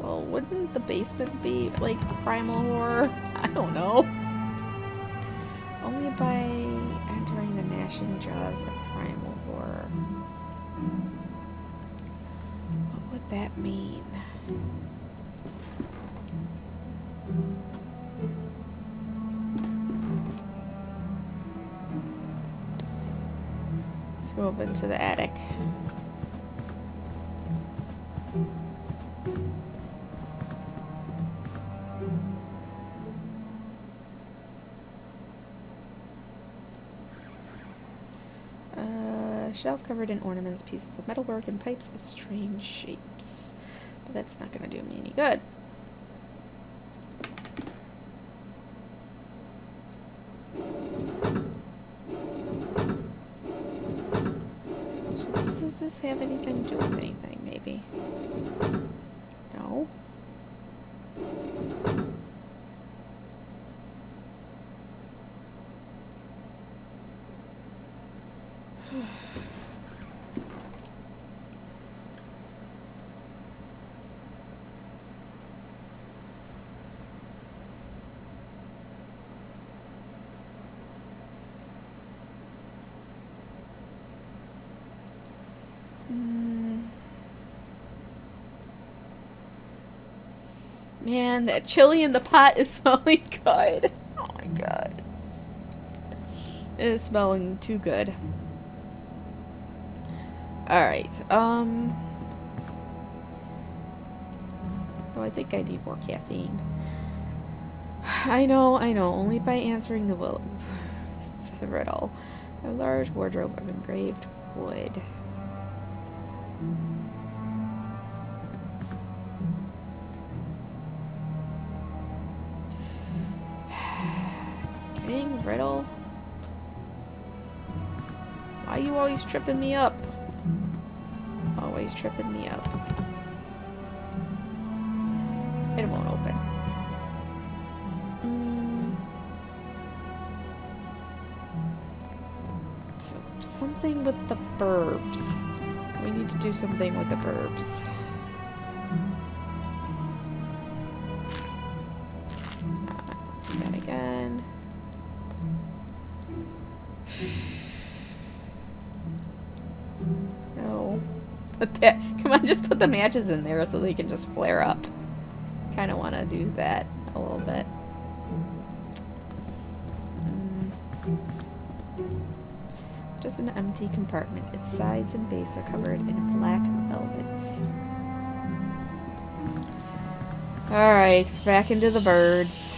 Well, wouldn't the basement be, like, primal horror? I don't know. Only by entering the gnashing jaws of primal horror. What would that mean? Let's go up into the attic. Shelf covered in ornaments, pieces of metalwork, and pipes of strange shapes. But that's not going to do me any good. So does this have anything to do with anything, maybe? No? Man, that chili in the pot is smelling good. Oh my god. It is smelling too good. Alright, oh, I think I need more caffeine. I know, only by answering the riddle. A large wardrobe of engraved wood. Dang, riddle. Why are you always tripping me up? Always tripping me up. It won't open. So, something with the burbs. We need to do something with the burbs. Do that again. No. Put that. Come on, just put the matches in there so they can just flare up. Kind of want to do that a little bit. Just an empty compartment. Its sides and base are covered in black velvet. Alright, back into the birds.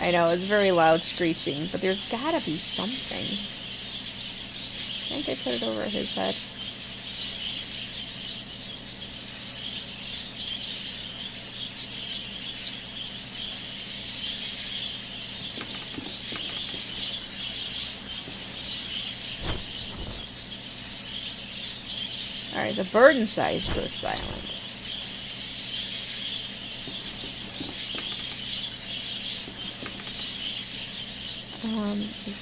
I know, it's very loud screeching, but there's gotta be something. I think I put it over his head. Alright, the bird inside goes silent.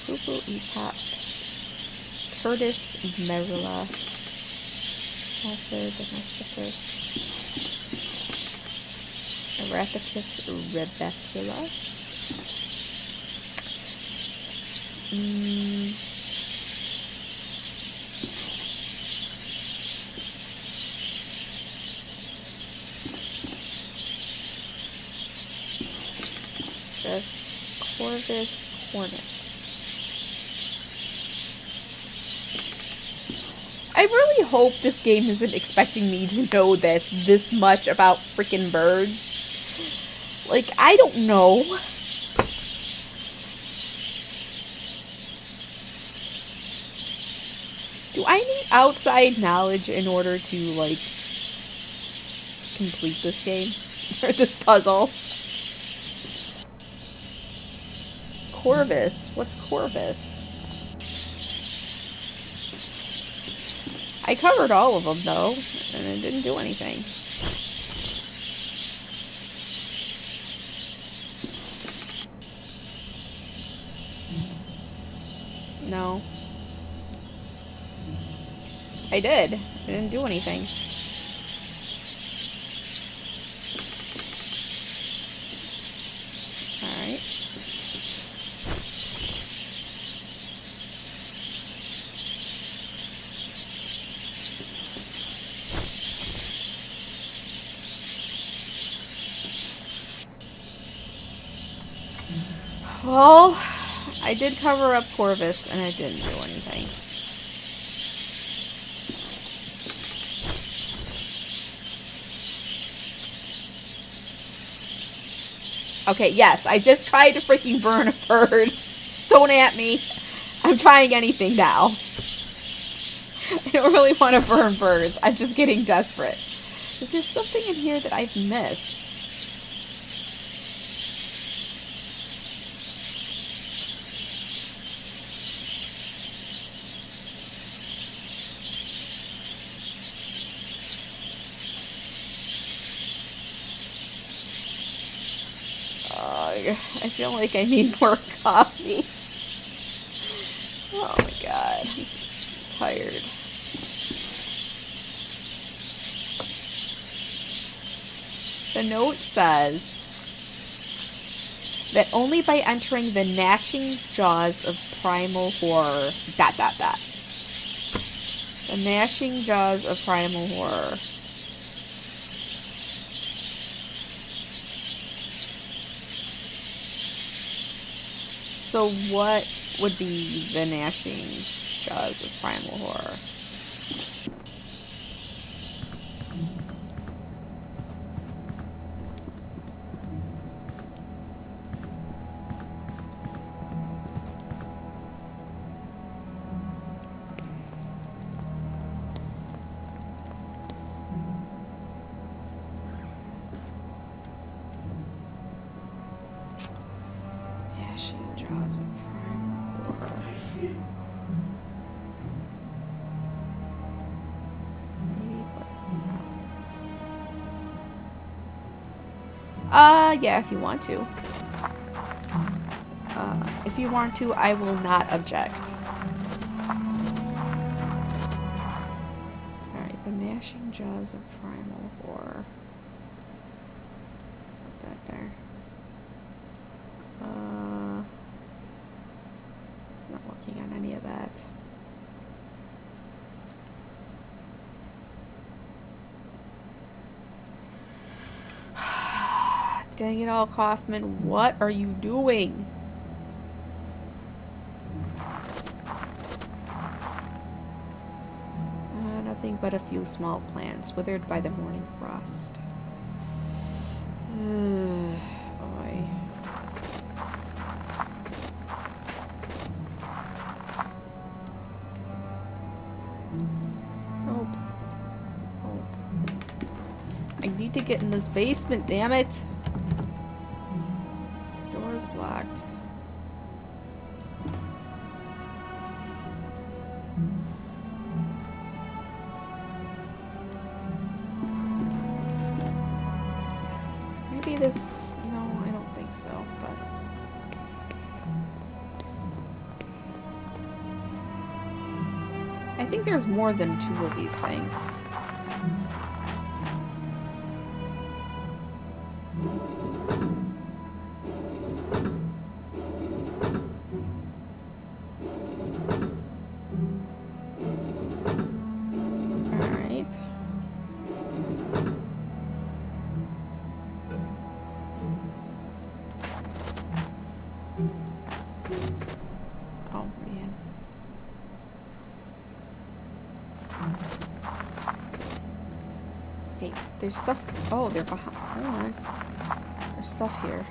Fufu Epops, Curtis Merula, Passer Domesticus, Arathicus rebecula, just Corvus Hornet. I really hope this game isn't expecting me to know this much about freaking birds. Like, I don't know. Do I need outside knowledge in order to, like, complete this game? Or this puzzle? Corvus? What's Corvus? I covered all of them, though, and it didn't do anything. No. I did. It didn't do anything. Alright. Well, I did cover up Corvus, and it didn't do anything. Okay, yes, I just tried to freaking burn a bird. Don't at me. I'm trying anything now. I don't really want to burn birds. I'm just getting desperate. Is there something in here that I've missed? I feel like I need more coffee. Oh my god, I'm so tired. The note says that only by entering the gnashing jaws of primal horror... ... The gnashing jaws of primal horror. So what would be the gnashing jaws of primal horror? Gnashing jaws of primal horror. Yeah, if you want to. If you want to, I will not object. Alright, the gnashing jaws of primal horror. Put that there. It's not working on any of that. Dang it all, Kaufman. What are you doing? Nothing but a few small plants withered by the morning frost. Boy. Nope. Oh. I need to get in this basement, damn it. Door's locked. Maybe this... No, I don't think so, but... I think there's more than 2 of these things. Oh, man. Wait, there's stuff... Oh, they're behind... Hold on. There's stuff here.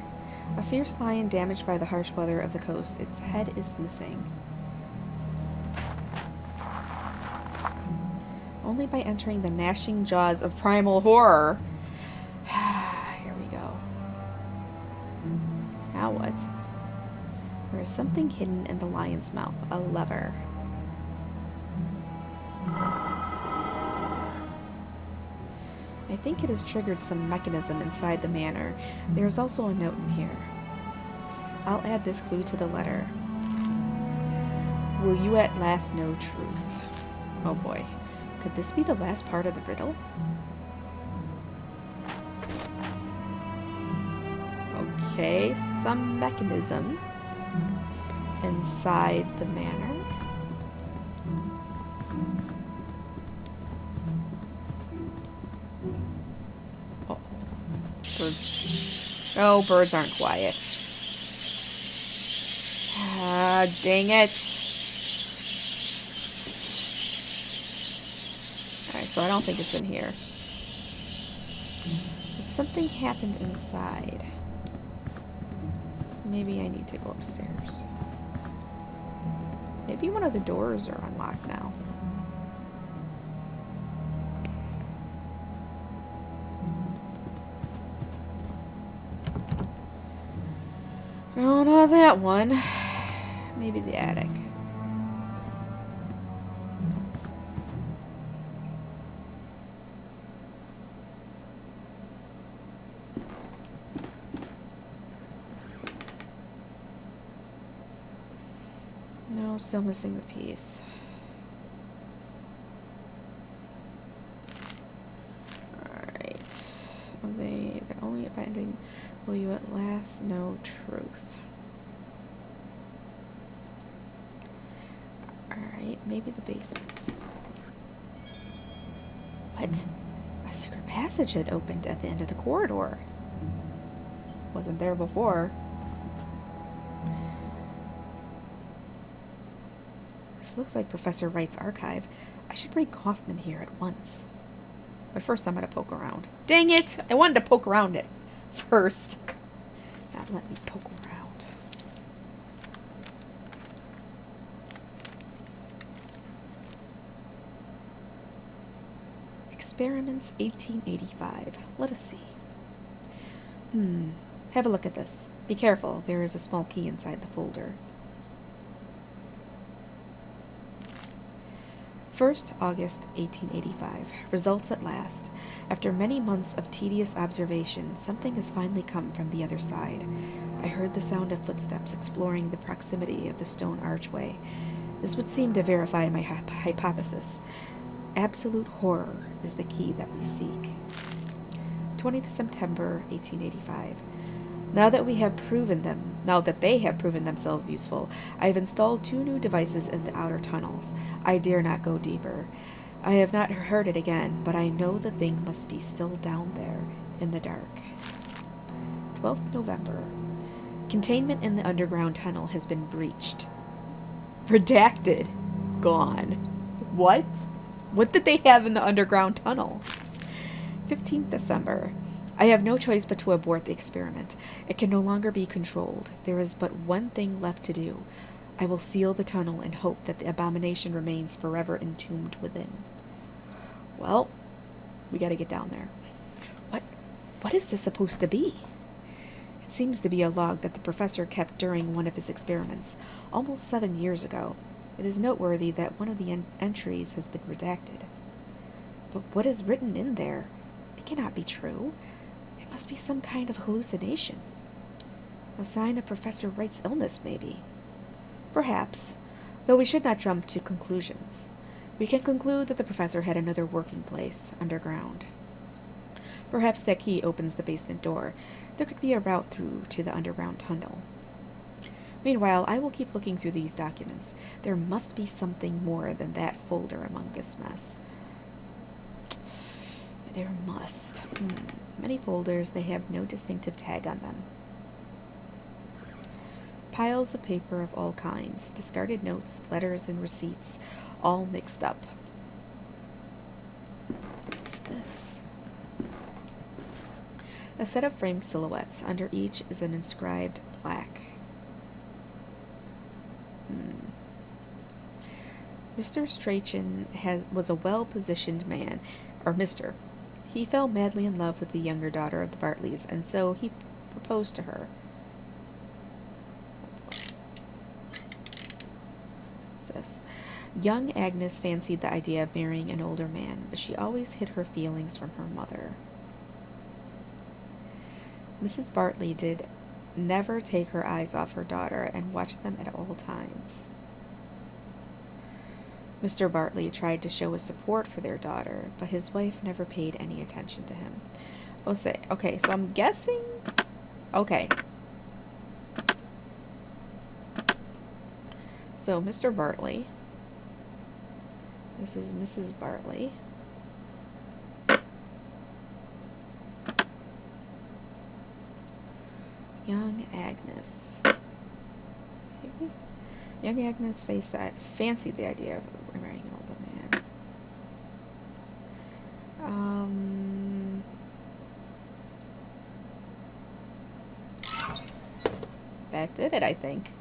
A fierce lion damaged by the harsh weather of the coast. Its head is missing. Only by entering the gnashing jaws of primal horror. Here we go. Now what? There is something hidden in the lion's mouth. A lever. I think it has triggered some mechanism inside the manor. There is also a note in here. I'll add this clue to the letter. Will you at last know truth? Oh boy. Could this be the last part of the riddle? Okay, some mechanism inside the manor. Oh, birds. Oh, birds aren't quiet. Ah, dang it. Alright, so I don't think it's in here. But something happened inside. Maybe I need to go upstairs. Maybe one of the doors are unlocked now. No, not that one. Maybe the attic. No, still missing the piece. Alright. They're only abandoning. Will you at last know truth? Alright, maybe the basement. What? A secret passage had opened at the end of the corridor. Wasn't there before. This looks like Professor Wright's archive. I should bring Kaufman here at once. But first I'm going to poke around. Dang it! I wanted to poke around it first. Not let me poke around. Experiments 1885. Let us see. Have a look at this. Be careful, there is a small key inside the folder. 1st August 1885. Results at last. After many months of tedious observation, something has finally come from the other side. I heard the sound of footsteps exploring the proximity of the stone archway. This would seem to verify my hypothesis. Absolute horror is the key that we seek. 20th September 1885. Now that they have proven themselves useful, I have installed 2 new devices in the outer tunnels. I dare not go deeper. I have not heard it again, but I know the thing must be still down there in the dark. 12th November. Containment in the underground tunnel has been breached. Redacted. Gone. What? What did they have in the underground tunnel? 15th December. I have no choice but to abort the experiment. It can no longer be controlled. There is but one thing left to do. I will seal the tunnel and hope that the abomination remains forever entombed within. Well, we gotta get down there. What is this supposed to be? It seems to be a log that the professor kept during one of his experiments, almost 7 years ago. It is noteworthy that one of the entries has been redacted. But what is written in there? It cannot be true. It must be some kind of hallucination. A sign of Professor Wright's illness, maybe. Perhaps, though we should not jump to conclusions. We can conclude that the professor had another working place underground. Perhaps that key opens the basement door. There could be a route through to the underground tunnel. Meanwhile, I will keep looking through these documents. There must be something more than that folder among this mess. There must. Many folders, they have no distinctive tag on them. Piles of paper of all kinds, discarded notes, letters, and receipts, all mixed up. What's this? A set of framed silhouettes. Under each is an inscribed plaque. Mr. Strachan was a well-positioned man, or Mr. He fell madly in love with the younger daughter of the Bartleys, and so he proposed to her. What's this? Young Agnes fancied the idea of marrying an older man, but she always hid her feelings from her mother. Mrs. Bartley did never take her eyes off her daughter and watched them at all times. Mr. Bartley tried to show his support for their daughter, but his wife never paid any attention to him. Okay, so I'm guessing... Okay. So, Mr. Bartley. This is Mrs. Bartley. Young Agnes. Maybe? Young Agnes fancied the idea of marrying an older man. That did it, I think.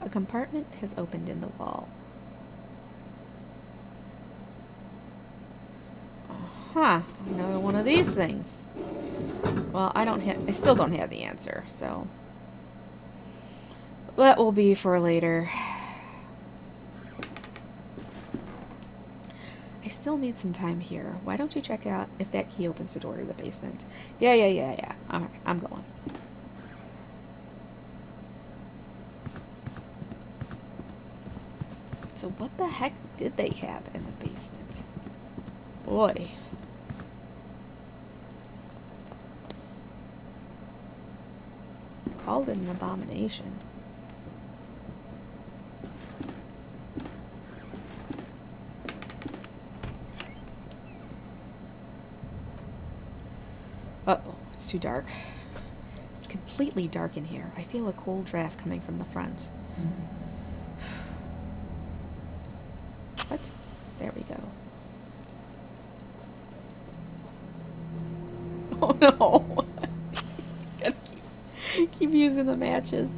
A compartment has opened in the wall. Another one of these things. Well, I still don't have the answer, so that will be for later. I still need some time here. Why don't you check out if that key opens the door to the basement? Yeah. Alright, I'm going. So what the heck did they have in the basement? Boy. Called it an abomination. Uh-oh, it's too dark. It's completely dark in here. I feel a cold draft coming from the front. What? There we go. Oh no! Gotta keep using the matches.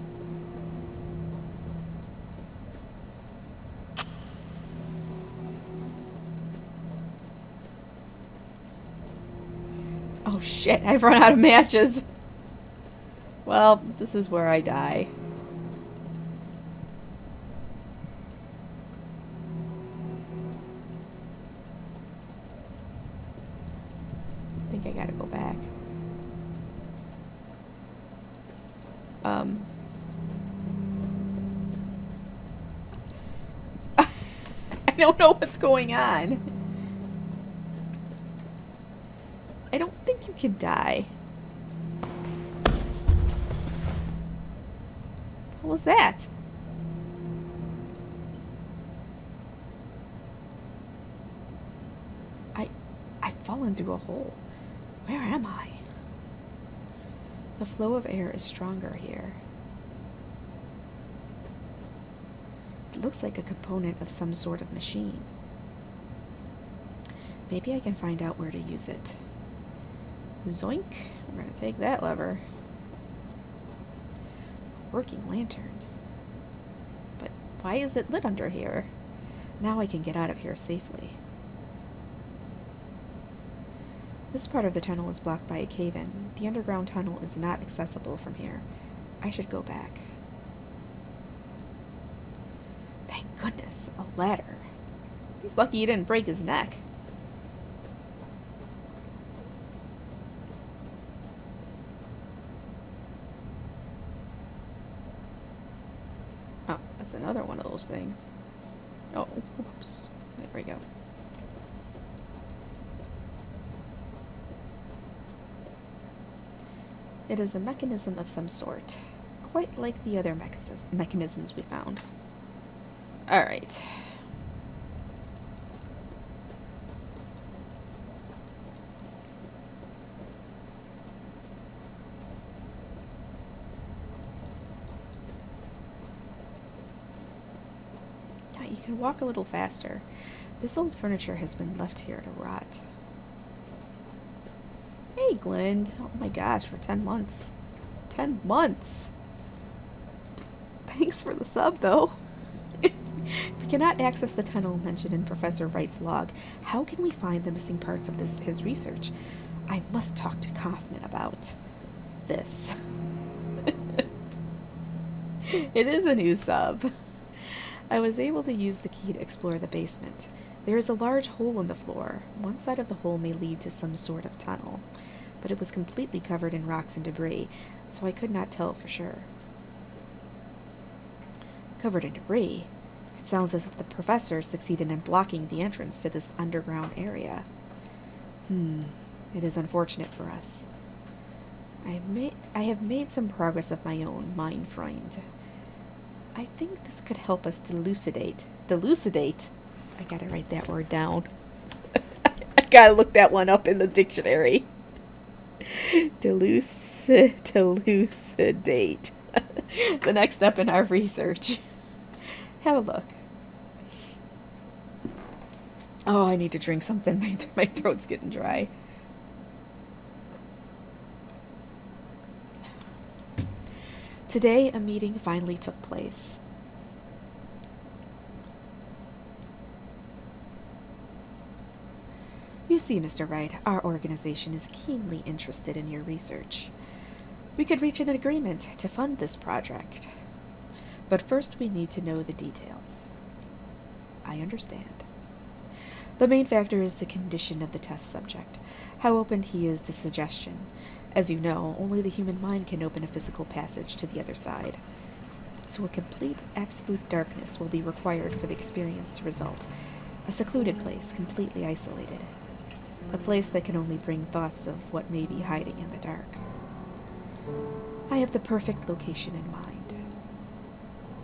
Oh shit, I've run out of matches. Well, this is where I die. I think I gotta go back. I don't know what's going on. I don't think you can die. What was that? I've fallen through a hole. Where am I? The flow of air is stronger here. It looks like a component of some sort of machine. Maybe I can find out where to use it. Zoink. We're gonna take that lever. Working lantern. But why is it lit under here? Now I can get out of here safely. This part of the tunnel is blocked by a cave-in. The underground tunnel is not accessible from here. I should go back. Thank goodness, a ladder. He's lucky he didn't break his neck. Oh, that's another one of those things. Oh, oops. There we go. It is a mechanism of some sort, quite like the other mechanisms we found. Alright. Now you can walk a little faster. This old furniture has been left here to rot. Hey, Glenn. Oh my gosh, for 10 months. 10 months! Thanks for the sub, though. If we cannot access the tunnel mentioned in Professor Wright's log, how can we find the missing parts of his research? I must talk to Kaufman about this. It is a new sub. I was able to use the key to explore the basement. There is a large hole in the floor. One side of the hole may lead to some sort of tunnel, but it was completely covered in rocks and debris, so I could not tell for sure. Covered in debris? It sounds as if the professor succeeded in blocking the entrance to this underground area. It is unfortunate for us. I have made some progress of my own, mein Freund. I think this could help us delucidate. Delucidate? I gotta write that word down. I gotta look that one up in the dictionary. Delucidate. The next step in our research. Have a look. Oh, I need to drink something. My throat's getting dry. Today, a meeting finally took place. You see, Mr. Wright, our organization is keenly interested in your research. We could reach an agreement to fund this project. But first we need to know the details. I understand. The main factor is the condition of the test subject, how open he is to suggestion. As you know, only the human mind can open a physical passage to the other side. So a complete, absolute darkness will be required for the experience to result. A secluded place, completely isolated. A place that can only bring thoughts of what may be hiding in the dark. I have the perfect location in mind.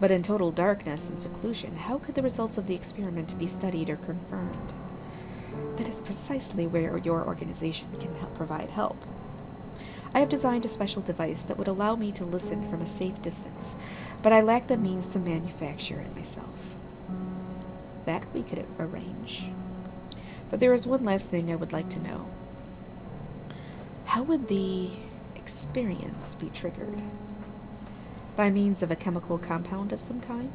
But in total darkness and seclusion, how could the results of the experiment be studied or confirmed? That is precisely where your organization can provide help. I have designed a special device that would allow me to listen from a safe distance, but I lack the means to manufacture it myself. That we could arrange. But there is one last thing I would like to know. How would the experience be triggered? By means of a chemical compound of some kind?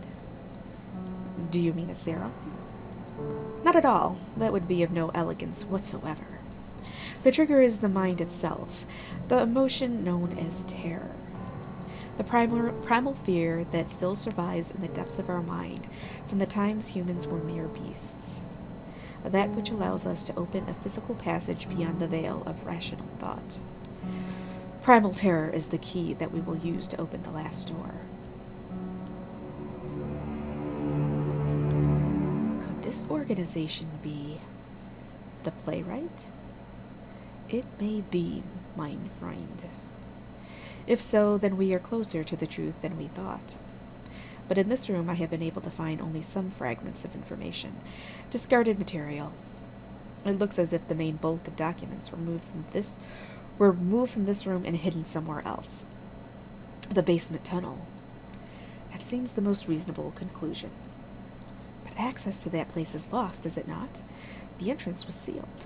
Do you mean a serum? Not at all. That would be of no elegance whatsoever. The trigger is the mind itself, the emotion known as terror. The primal fear that still survives in the depths of our mind from the times humans were mere beasts. That which allows us to open a physical passage beyond the veil of rational thought. Primal terror is the key that we will use to open the last door. Could this organization be the playwright? It may be, mein Freund. If so, then we are closer to the truth than we thought. But in this room I have been able to find only some fragments of information, discarded material. It looks as if the main bulk of documents were moved from this room and hidden somewhere else. The basement tunnel. That seems the most reasonable conclusion. But access to that place is lost, is it not? The entrance was sealed.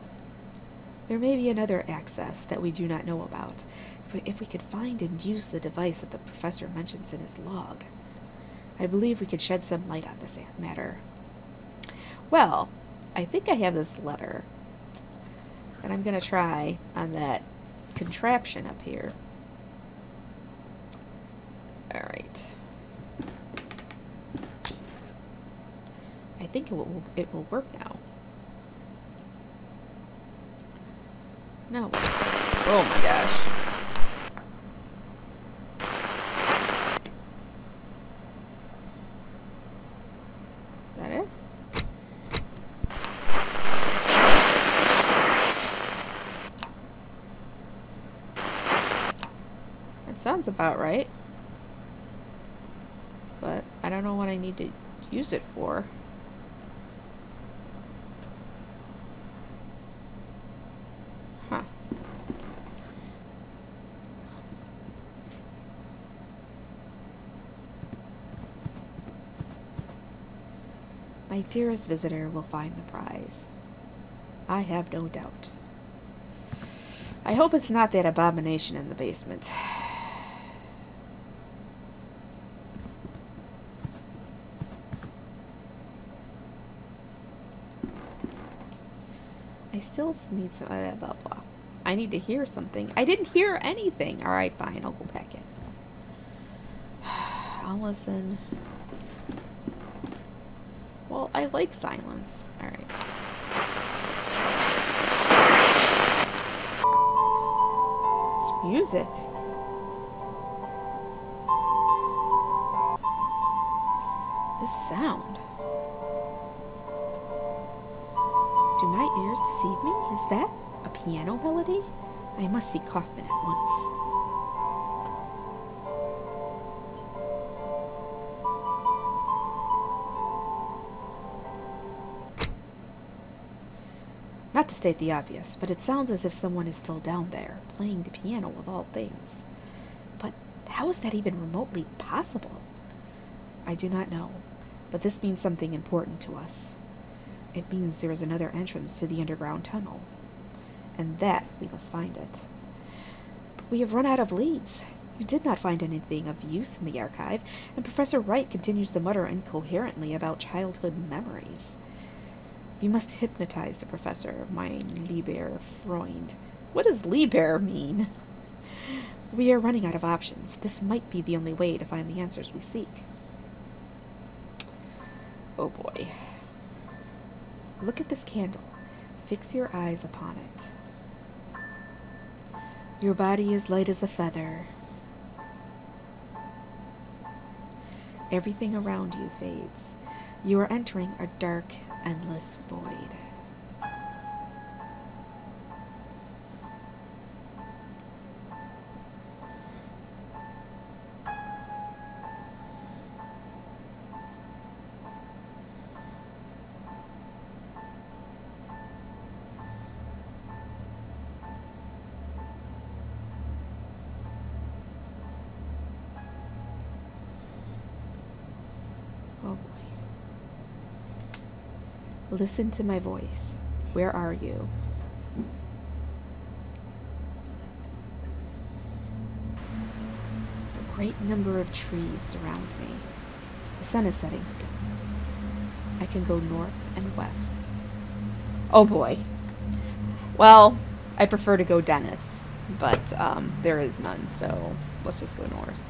There may be another access that we do not know about, if we could find and use the device that the professor mentions in his log. I believe we could shed some light on this matter. Well, I think I have this lever, and I'm going to try on that contraption up here. Alright. I think it will work now. No. Oh my gosh. Is that it? That sounds about right. But I don't know what I need to use it for. Huh. My dearest visitor will find the prize. I have no doubt. I hope it's not that abomination in the basement. I still need some blah blah blah. I need to hear something. I didn't hear anything. Alright, fine, I'll go back in. I'll listen. Well, I like silence. Alright. It's music. This sound. Do my ears deceive me? Is that a piano melody? I must see Kaufman at once. Not to state the obvious, but it sounds as if someone is still down there, playing the piano of all things. But how is that even remotely possible? I do not know, but this means something important to us. It means there is another entrance to the underground tunnel, and that we must find it. But we have run out of leads. You did not find anything of use in the archive, and Professor Wright continues to mutter incoherently about childhood memories. You must hypnotize the professor, mein lieber Freund. What does lieber mean? We are running out of options. This might be the only way to find the answers we seek. Oh boy. Look at this candle. Fix your eyes upon it. Your body is light as a feather. Everything around you fades. You are entering a dark, endless void. Listen to my voice. Where are you? A great number of trees surround me. The sun is setting soon. I can go north and west. Oh boy. Well, I prefer to go Dennis, but there is none, so let's just go north.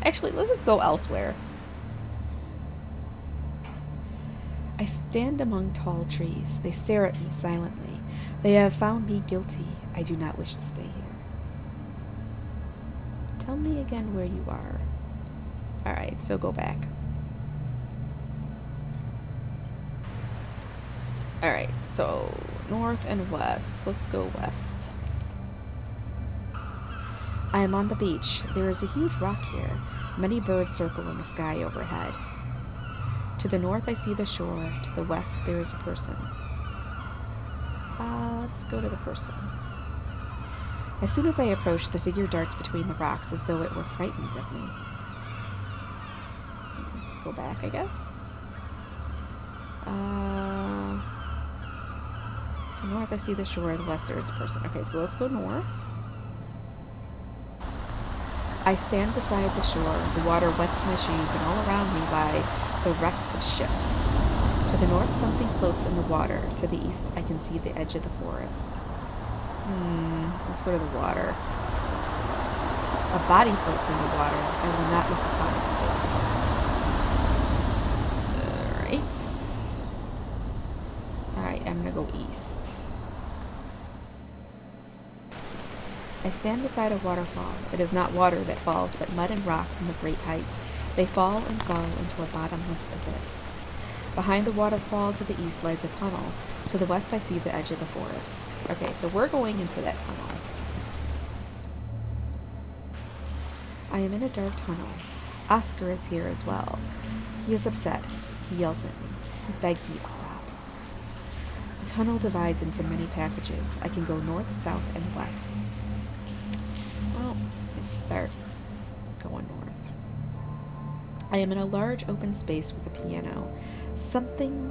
Actually, let's just go elsewhere. I stand among tall trees. They stare at me silently. They have found me guilty. I do not wish to stay here. Tell me again where you are. Alright, so go back. Alright, so north and west. Let's go west. I am on the beach. There is a huge rock here. Many birds circle in the sky overhead. To the north, I see the shore. To the west, there is a person. Let's go to the person. As soon as I approach, the figure darts between the rocks as though it were frightened of me. Go back, I guess. To the north, I see the shore. To the west, there is a person. Okay, so let's go north. I stand beside the shore. The water wets my shoes, and all around me lie the wrecks of ships. To the north, something floats in the water. To the east, I can see the edge of the forest. Let's go to the water. A body floats in the water. I will not look upon its face. Alright, I'm gonna go east. I stand beside a waterfall. It is not water that falls, but mud and rock from a great height. They fall and fall into a bottomless abyss. Behind the waterfall to the east lies a tunnel. To the west I see the edge of the forest. Okay, so we're going into that tunnel. I am in a dark tunnel. Oscar is here as well. He is upset. He yells at me. He begs me to stop. The tunnel divides into many passages. I can go north, south, and west. Well, let's start going north. I am in a large open space with a piano. Something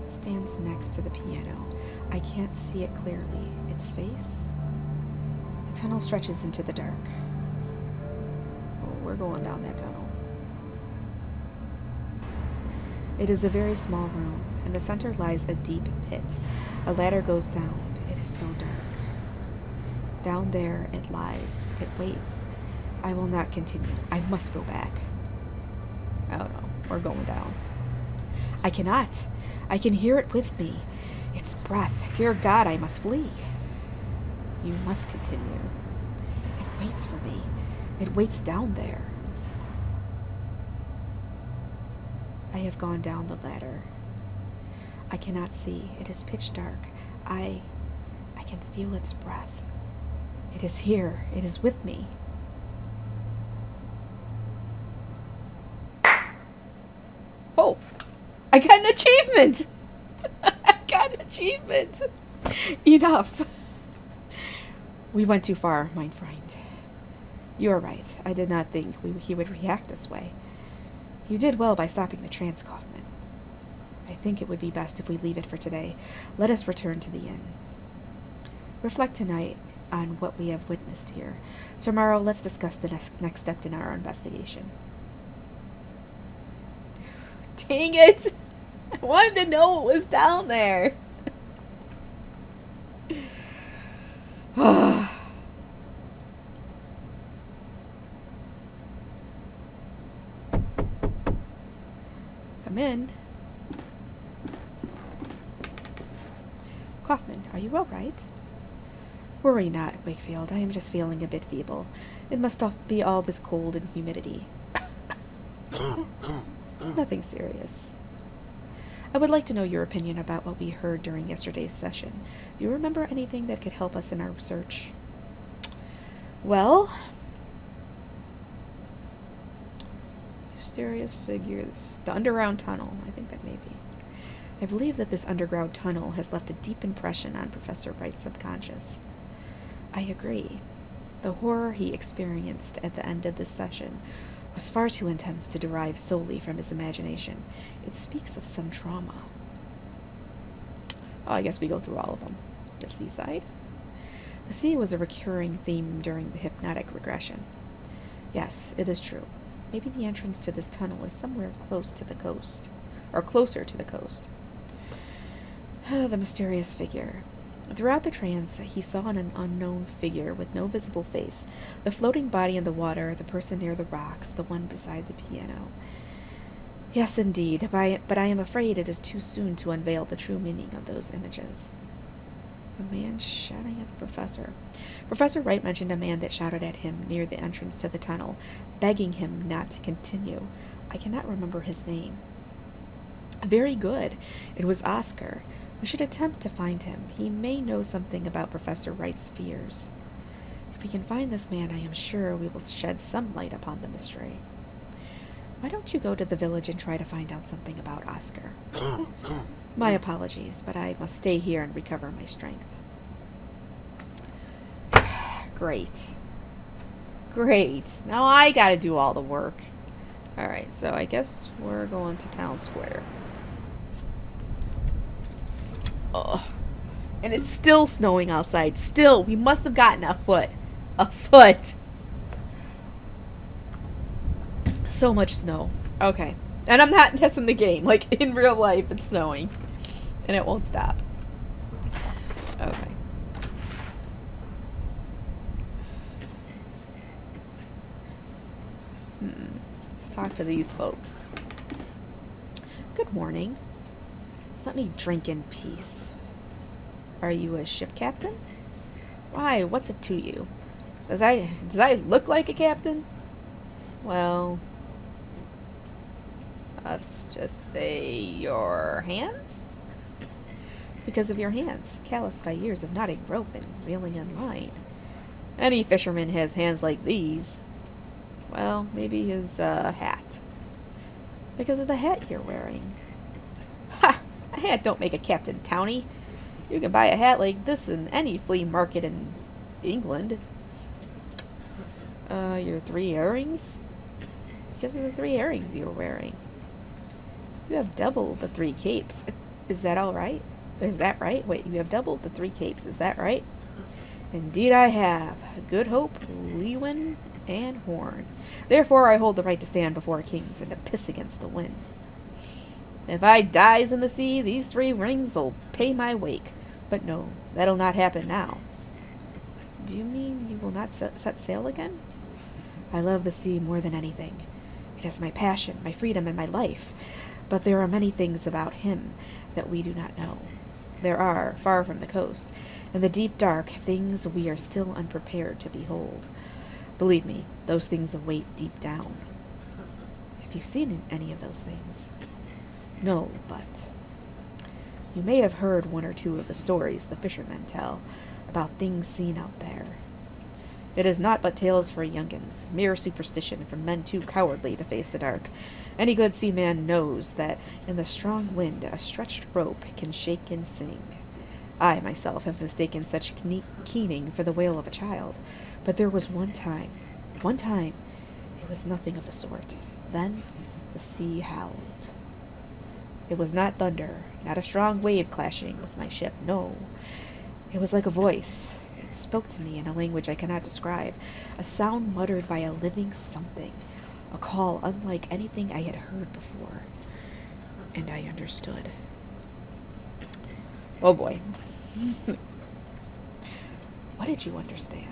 stands next to the piano. I can't see it clearly. Its face? The tunnel stretches into the dark. Oh, we're going down that tunnel. It is a very small room. In the center lies a deep pit. A ladder goes down. It is so dark. Down there it lies. It waits. I will not continue. I must go back. Oh no, we're going down. I cannot. I can hear it with me. Its breath. Dear God, I must flee. You must continue. It waits for me. It waits down there. I have gone down the ladder. I cannot see. It is pitch dark. I can feel its breath. It is here. It is with me. Oh, I got an achievement. I got an achievement. Enough. We went too far, mein Freund. You are right. I did not think he would react this way. You did well by stopping the trance, Kaufman. I think it would be best if we leave it for today. Let us return to the inn. Reflect tonight on what we have witnessed here. Tomorrow, let's discuss the next step in our investigation. Dang it! I wanted to know what was down there. Come in. Kaufman, are you all right? Worry not, Wakefield. I am just feeling a bit feeble. It must be all this cold and humidity. Nothing serious. I would like to know your opinion about what we heard during yesterday's session. Do you remember anything that could help us in our research? Well, mysterious figures. The underground tunnel. I think that may be. I believe that this underground tunnel has left a deep impression on Professor Wright's subconscious. I agree. The horror he experienced at the end of this session was far too intense to derive solely from his imagination. It speaks of some trauma. Oh, I guess we go through all of them. The seaside. The sea was a recurring theme during the hypnotic regression. Yes, it is true. Maybe the entrance to this tunnel is somewhere close to the coast. Or closer to the coast. The mysterious figure. Throughout the trance, he saw an unknown figure with no visible face, the floating body in the water, the person near the rocks, the one beside the piano. Yes, indeed, but I am afraid it is too soon to unveil the true meaning of those images. A man shouting at the professor. Professor Wright mentioned a man that shouted at him near the entrance to the tunnel, begging him not to continue. I cannot remember his name. Very good. It was Oscar. We should attempt to find him. He may know something about Professor Wright's fears. If we can find this man, I am sure we will shed some light upon the mystery. Why don't you go to the village and try to find out something about Oscar? My apologies, but I must stay here and recover my strength. Great. Great. Now I gotta do all the work. Alright, so I guess we're going to Town Square. Oh. And it's still snowing outside. Still, we must have gotten a foot. A foot. So much snow. Okay. And I'm not testing the game. Like, in real life, it's snowing. And it won't stop. Okay. Let's talk to these folks. Good morning. Let me drink in peace. Are you a ship captain? Why, what's it to you? Does I look like a captain? Well, let's just say your hands? Because of your hands, calloused by years of knotting rope and reeling in line. Any fisherman has hands like these. Well, maybe his hat. Because of the hat you're wearing. Ha! A hat don't make a captain, townie. You can buy a hat like this in any flea market in England. Your 3 earrings? Because of the 3 earrings you're wearing. You have double the 3 capes. Is that all right? Is that right? Wait, you have doubled the 3 capes. Is that right? Indeed I have. Good Hope, Lewin, and Horn. Therefore I hold the right to stand before kings and to piss against the wind. If I dies in the sea, these 3 rings'll pay my wake. But no, that'll not happen now. Do you mean you will not set sail again? I love the sea more than anything. It is my passion, my freedom, and my life. But there are many things about him that we do not know. There are, far from the coast, in the deep dark, things we are still unprepared to behold. Believe me, those things await deep down. Have you seen any of those things? No, but you may have heard 1 or 2 of the stories the fishermen tell about things seen out there. It is naught but tales for youngins, mere superstition from men too cowardly to face the dark. Any good seaman knows that in the strong wind a stretched rope can shake and sing. I myself have mistaken such keening for the wail of a child, but there was one time, it was nothing of the sort. Then the sea howled. It was not thunder, not a strong wave clashing with my ship, no. It was like a voice. It spoke to me in a language I cannot describe, a sound muttered by a living something, a call unlike anything I had heard before. And I understood. Oh boy. What did you understand?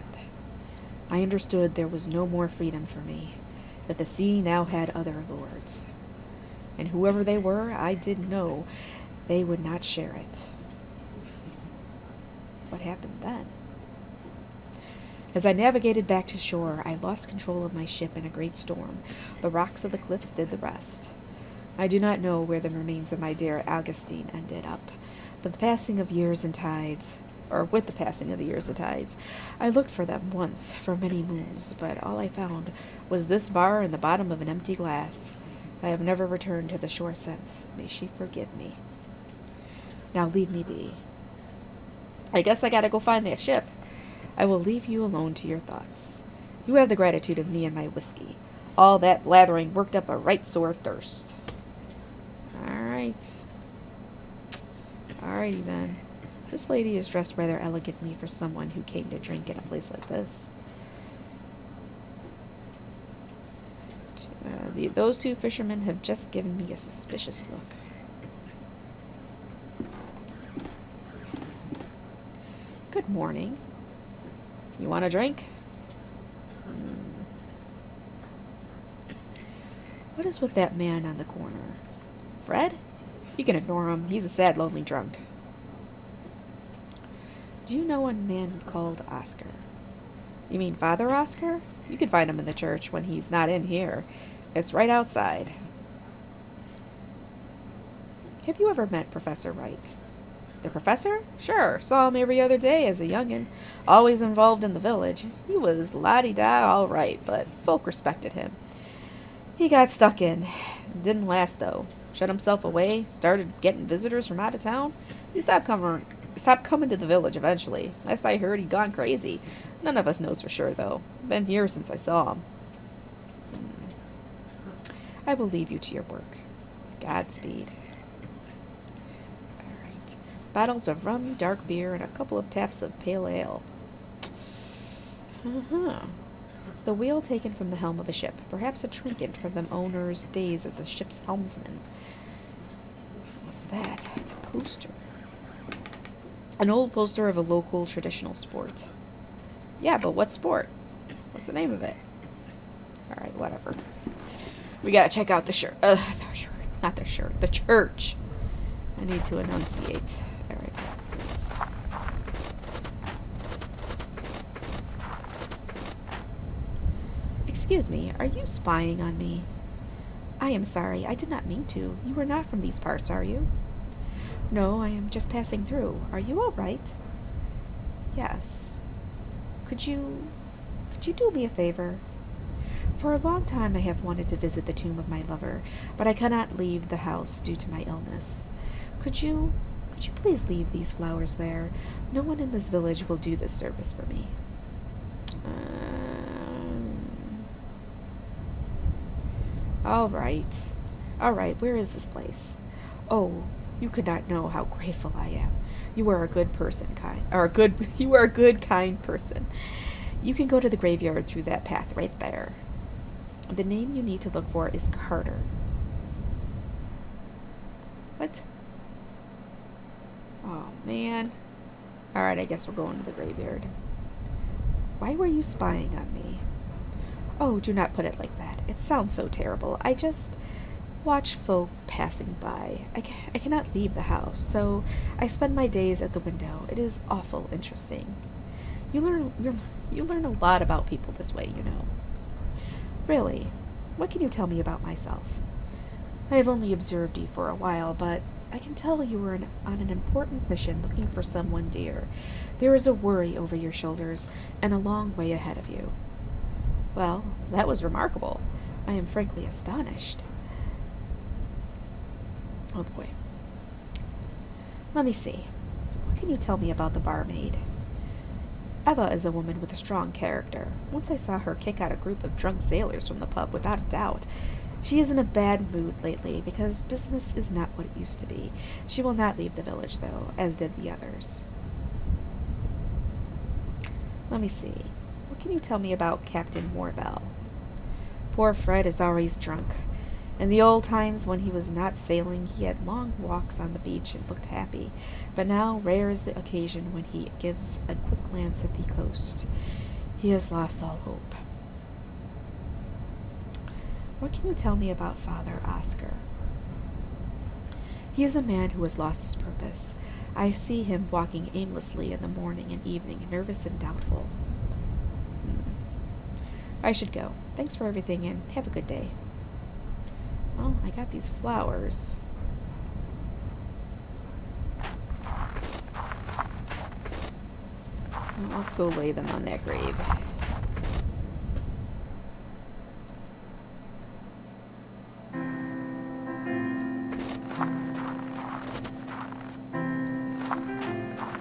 I understood there was no more freedom for me, that the sea now had other lords. And whoever they were, I did know they would not share it. What happened then? As I navigated back to shore, I lost control of my ship in a great storm. The rocks of the cliffs did the rest. I do not know where the remains of my dear Augustine ended up, but with the passing of the years and tides, I looked for them once for many moons, but all I found was this bar in the bottom of an empty glass. I have never returned to the shore since. May she forgive me. Now leave me be. I guess I gotta go find that ship. I will leave you alone to your thoughts. You have the gratitude of me and my whiskey. All that blathering worked up a right sore thirst. Alright. Alrighty then. This lady is dressed rather elegantly for someone who came to drink in a place like this. Those two fishermen have just given me a suspicious look. Good morning. You want a drink? What is with that man on the corner? Fred? You can ignore him. He's a sad, lonely drunk. Do you know a man called Oscar? You mean Father Oscar? You can find him in the church when he's not in here. It's right outside. Have you ever met Professor Wright? The professor? Sure. Saw him every other day as a youngin'. Always involved in the village. He was la-di-da all right, but folk respected him. He got stuck in. Didn't last, though. Shut himself away, started getting visitors from out of town. He stopped coming to the village eventually. Last I heard, he'd gone crazy. None of us knows for sure, though. Been years since I saw him. I will leave you to your work. Godspeed. Alright. Bottles of rum, dark beer, and a couple of taps of pale ale. The wheel taken from the helm of a ship. Perhaps a trinket from the owner's days as a ship's helmsman. What's that? It's a poster. An old poster of a local traditional sport. Yeah, but what sport? What's the name of it? Alright, whatever. We gotta check out the shirt. Not the shirt. The church. I need to enunciate. Alright, what's this? Excuse me, are you spying on me? I am sorry, I did not mean to. You are not from these parts, are you? No, I am just passing through. Are you all right? Yes. Could you do me a favor? For a long time I have wanted to visit the tomb of my lover, but I cannot leave the house due to my illness. Could you please leave these flowers there? No one in this village will do this service for me. All right, where is this place? Oh, you could not know how grateful I am. You are a good person, you are a good, kind person. You can go to the graveyard through that path right there. The name you need to look for is Carter. What? Oh, man. Alright, I guess we're going to the graveyard. Why were you spying on me? Oh, do not put it like that. It sounds so terrible. I just watch folk passing by. I cannot leave the house, so I spend my days at the window. It is awful interesting. You learn a lot about people this way, you know. Really, what can you tell me about myself? I have only observed you for a while, but I can tell you were on an important mission looking for someone dear. There is a worry over your shoulders and a long way ahead of you. Well, that was remarkable. I am frankly astonished. Oh boy. Let me see. What can you tell me about the barmaid? Eva is a woman with a strong character. Once I saw her kick out a group of drunk sailors from the pub without a doubt. She is in a bad mood lately because business is not what it used to be. She will not leave the village, though, as did the others. Let me see. What can you tell me about Captain Morbell? Poor Fred is always drunk. In the old times when he was not sailing, he had long walks on the beach and looked happy. But now, rare is the occasion when he gives a quick glance at the coast. He has lost all hope. What can you tell me about Father Oscar? He is a man who has lost his purpose. I see him walking aimlessly in the morning and evening, nervous and doubtful. I should go. Thanks for everything and have a good day. Well, I got these flowers. Well, let's go lay them on that grave.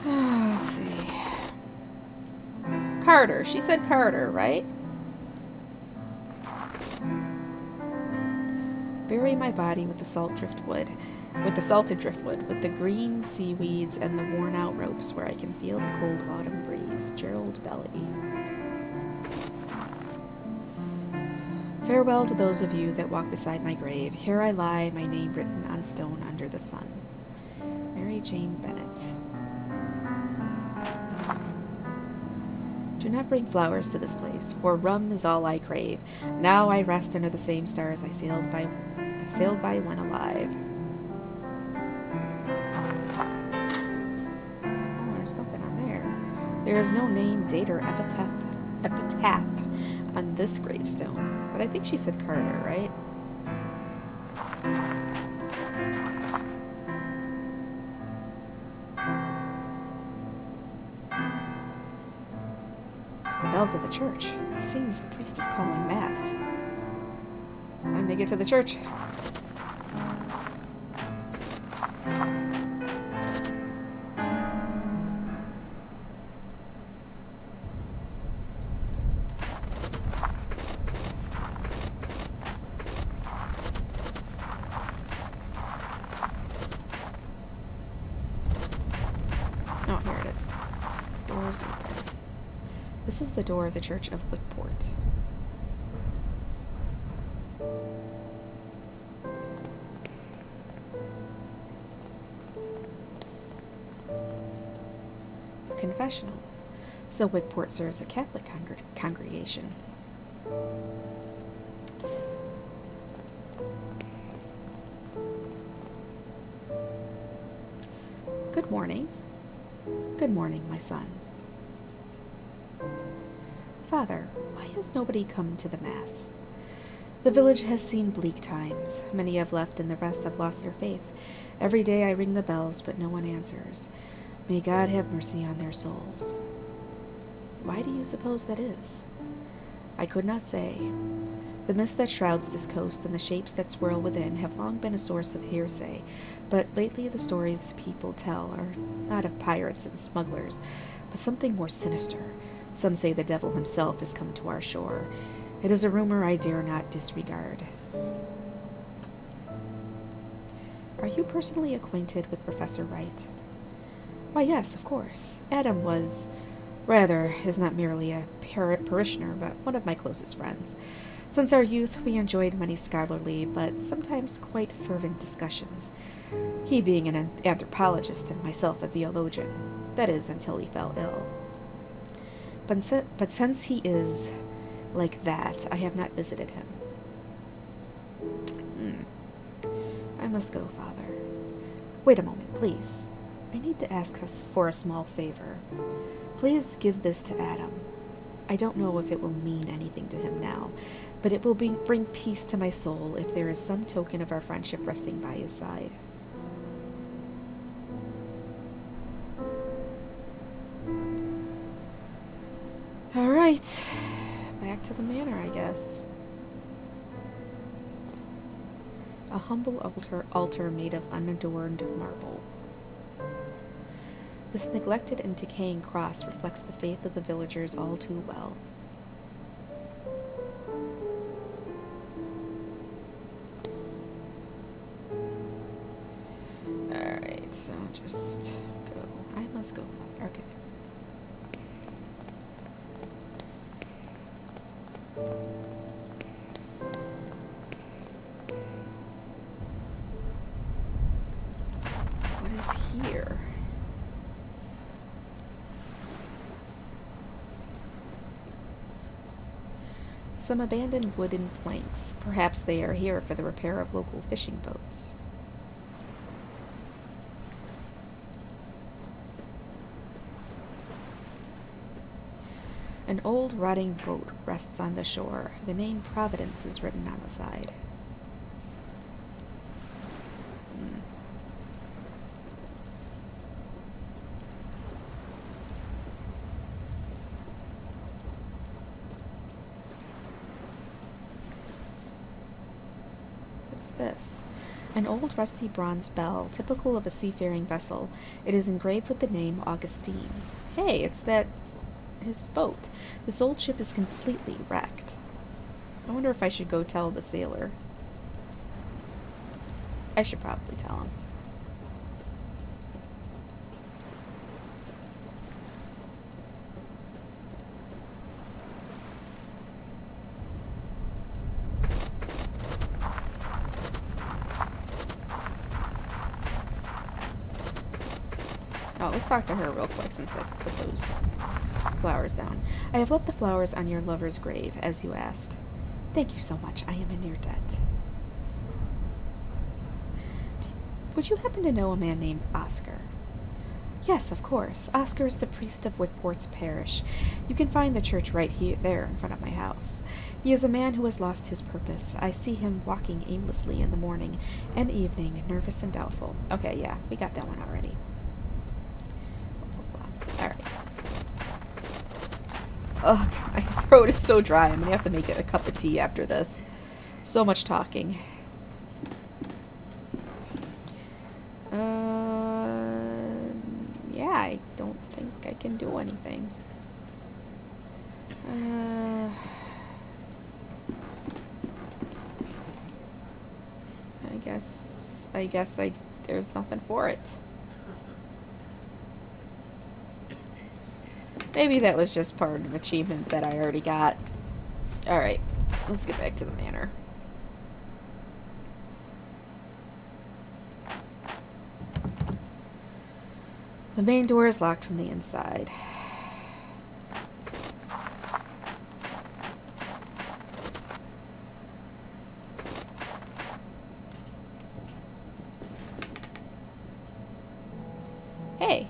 Let's see. Carter. She said Carter, right? Bury my body with the salt driftwood. with the salted driftwood, with the green seaweeds and the worn-out ropes where I can feel the cold autumn breeze. Gerald Belly. Farewell to those of you that walk beside my grave. Here I lie, my name written on stone under the sun. Mary Jane Bennett. Do not bring flowers to this place, for rum is all I crave. Now I rest under the same stars I sailed by when alive. Oh, there's nothing on there. There is no name, date, or epitaph on this gravestone. But I think she said Carter, right? The bells of the church. It seems the priest is calling mass. Time to get to the church. Oh, here it is. Doors open. This is the door of the Church of Wickport. The confessional. So Wickport serves a Catholic congregation. Good morning. Good morning, my son. Father, why has nobody come to the Mass? The village has seen bleak times. Many have left and the rest have lost their faith. Every day I ring the bells, but no one answers. May God have mercy on their souls. Why do you suppose that is? I could not say. The mist that shrouds this coast and the shapes that swirl within have long been a source of hearsay, but lately the stories people tell are not of pirates and smugglers, but something more sinister. Some say the devil himself has come to our shore. It is a rumor I dare not disregard. Are you personally acquainted with Professor Wright? Why, yes, of course. Adam is not merely a parishioner, but one of my closest friends. Since our youth, we enjoyed many scholarly, but sometimes quite fervent discussions. He being an anthropologist and myself a theologian. That is, until he fell ill. But since he is like that, I have not visited him. I must go, Father. Wait a moment, please. I need to ask us for a small favor. Please give this to Adam. I don't know if it will mean anything to him now, but it will bring peace to my soul if there is some token of our friendship resting by his side. Alright, back to the manor, I guess. A humble altar made of unadorned marble. This neglected and decaying cross reflects the faith of the villagers all too well. Alright, so just go. I must go. Okay. What is here? Some abandoned wooden planks. Perhaps they are here for the repair of local fishing boats. An old rotting boat rests on the shore. The name Providence is written on the side. What's this? An old rusty bronze bell, typical of a seafaring vessel. It is engraved with the name Augustine. Hey, it's his boat. This old ship is completely wrecked. I wonder if I should go tell the sailor. I should probably tell him. Oh, let's talk to her real quick since I put those flowers down. I have left the flowers on your lover's grave, as you asked. Thank you so much. I am in your debt. Would you happen to know a man named Oscar? Yes, of course. Oscar is the priest of Wickport's parish. You can find the church right there in front of my house. He is a man who has lost his purpose. I see him walking aimlessly in the morning and evening, nervous and doubtful. Okay, yeah, we got that one already. Alright. Ugh, my throat is so dry. I'm gonna have to make it a cup of tea after this. So much talking. Yeah, I don't think I can do anything. I guess there's nothing for it. Maybe that was just part of an achievement that I already got. Alright, let's get back to the manor. The main door is locked from the inside. Hey,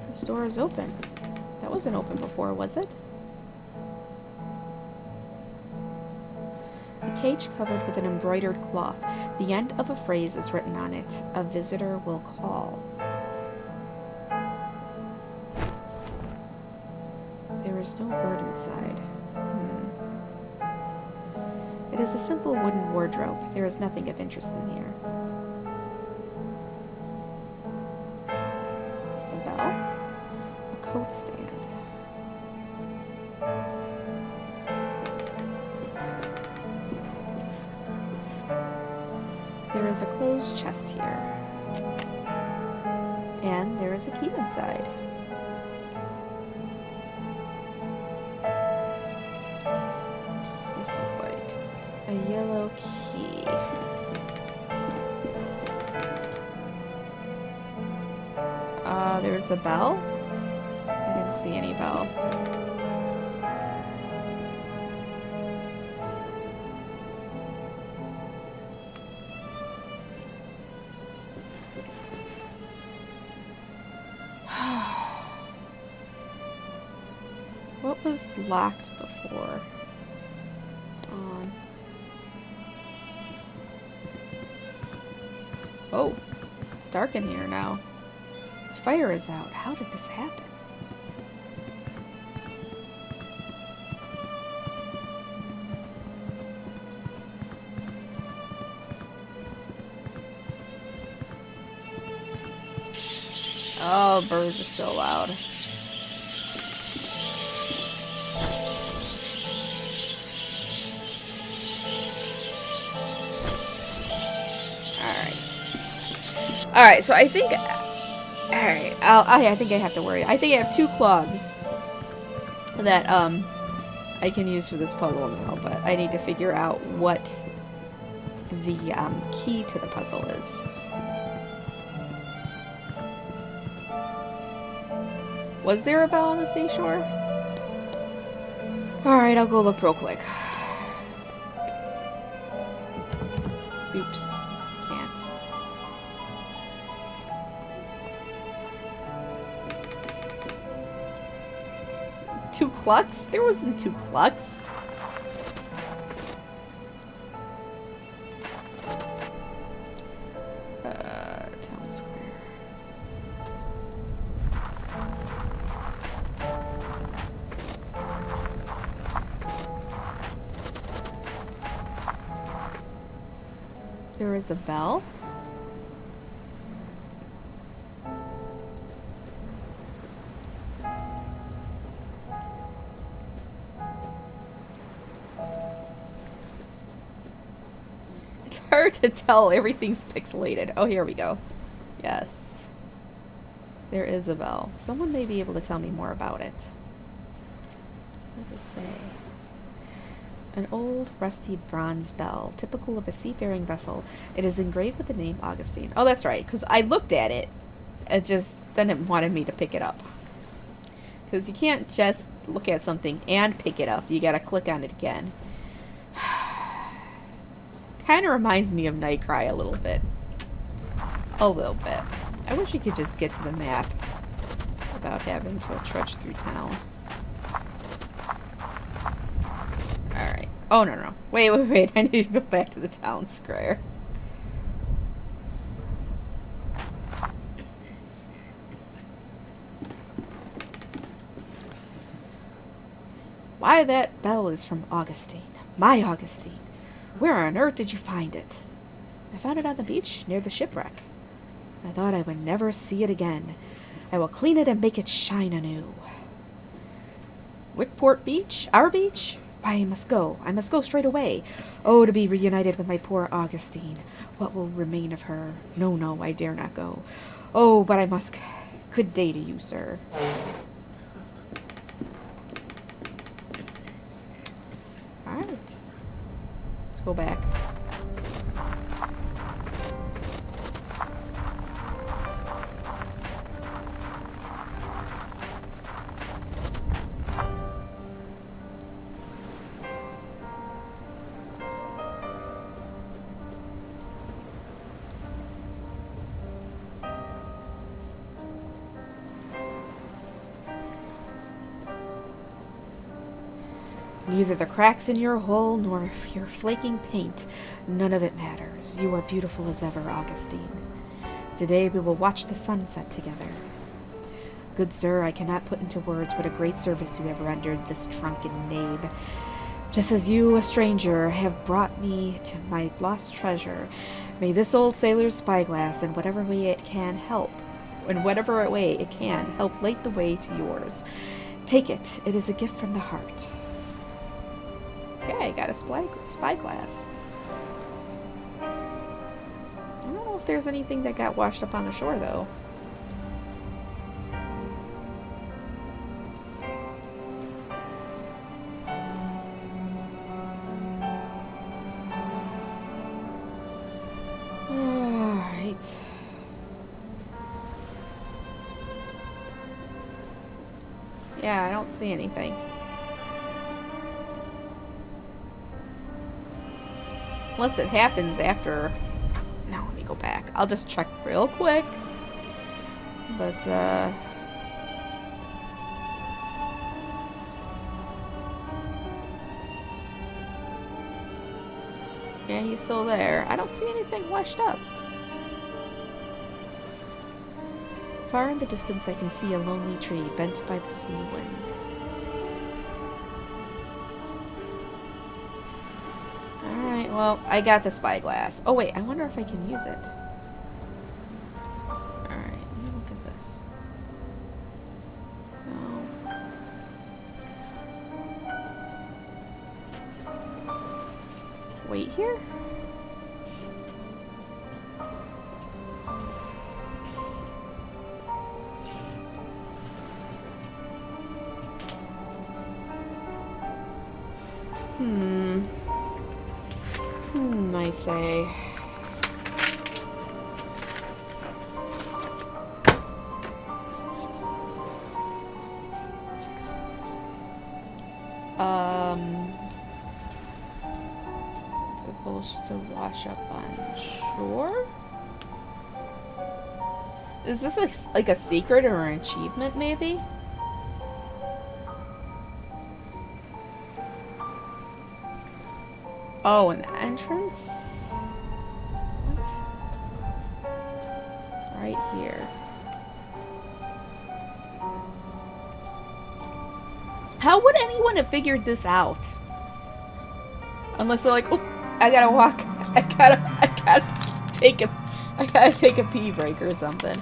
this door is open. That wasn't open before, was it? A cage covered with an embroidered cloth. The end of a phrase is written on it. A visitor will call. There is no bird inside. It is a simple wooden wardrobe. There is nothing of interest in here. The bell? A coat stand. There is a closed chest here. And there is a key inside. What does this look like? A yellow key. There's a bell? I didn't see any bell. What was locked before? Oh, it's dark in here now. The fire is out. How did this happen? Oh, birds are so loud. Alright, so I think... Alright, I think I have to worry. I think I have 2 cloths that, I can use for this puzzle now, but I need to figure out what the, key to the puzzle is. Was there a bell on the seashore? Alright, I'll go look real quick. Oops. Can't. Two clucks? There wasn't 2 clucks. Town square. There is a bell. hard to tell. Everything's pixelated. Oh, here we go. Yes. There is a bell. Someone may be able to tell me more about it. What does it say? An old, rusty bronze bell, typical of a seafaring vessel. It is engraved with the name Augustine. Oh, that's right, because I looked at it. Then it wanted me to pick it up. Because you can't just look at something and pick it up. You gotta click on it again. Kind of reminds me of Nightcry a little bit. A little bit. I wish you could just get to the map without having to trudge through town. Alright. Oh, no. Wait. I need to go back to the town square. Why, that bell is from Augustine. My Augustine. Where on earth did you find it? I found it on the beach near the shipwreck. I thought I would never see it again. I will clean it and make it shine anew. Wickport Beach? Our beach? Why, I must go. I must go straight away. Oh, to be reunited with my poor Augustine. What will remain of her? No, I dare not go. Oh, but I must. Good day to you, sir. Alright. Let's go back. Neither the cracks in your hull nor your flaking paint, none of it matters. You are beautiful as ever, Augustine. Today we will watch the sunset together. Good sir, I cannot put into words what a great service you have rendered this drunken knave. Just as you, a stranger, have brought me to my lost treasure, may this old sailor's spyglass, in whatever way it can, help light the way to yours. Take it. It is a gift from the heart. Okay, got a spyglass. I don't know if there's anything that got washed up on the shore, though. Alright. Yeah, I don't see anything. Unless it happens after... Now let me go back. I'll just check real quick. But, yeah, he's still there. I don't see anything washed up. Far in the distance I can see a lonely tree bent by the sea wind. Well, I got the spyglass. Oh, wait. I wonder if I can use it. Alright. Let me look at this. No. Wait here? I say. Supposed to wash up on shore? Is this like a secret or an achievement, maybe? Oh, an entrance? What? Right here. How would anyone have figured this out? Unless they're like, oh, I gotta walk. I gotta take a pee break or something.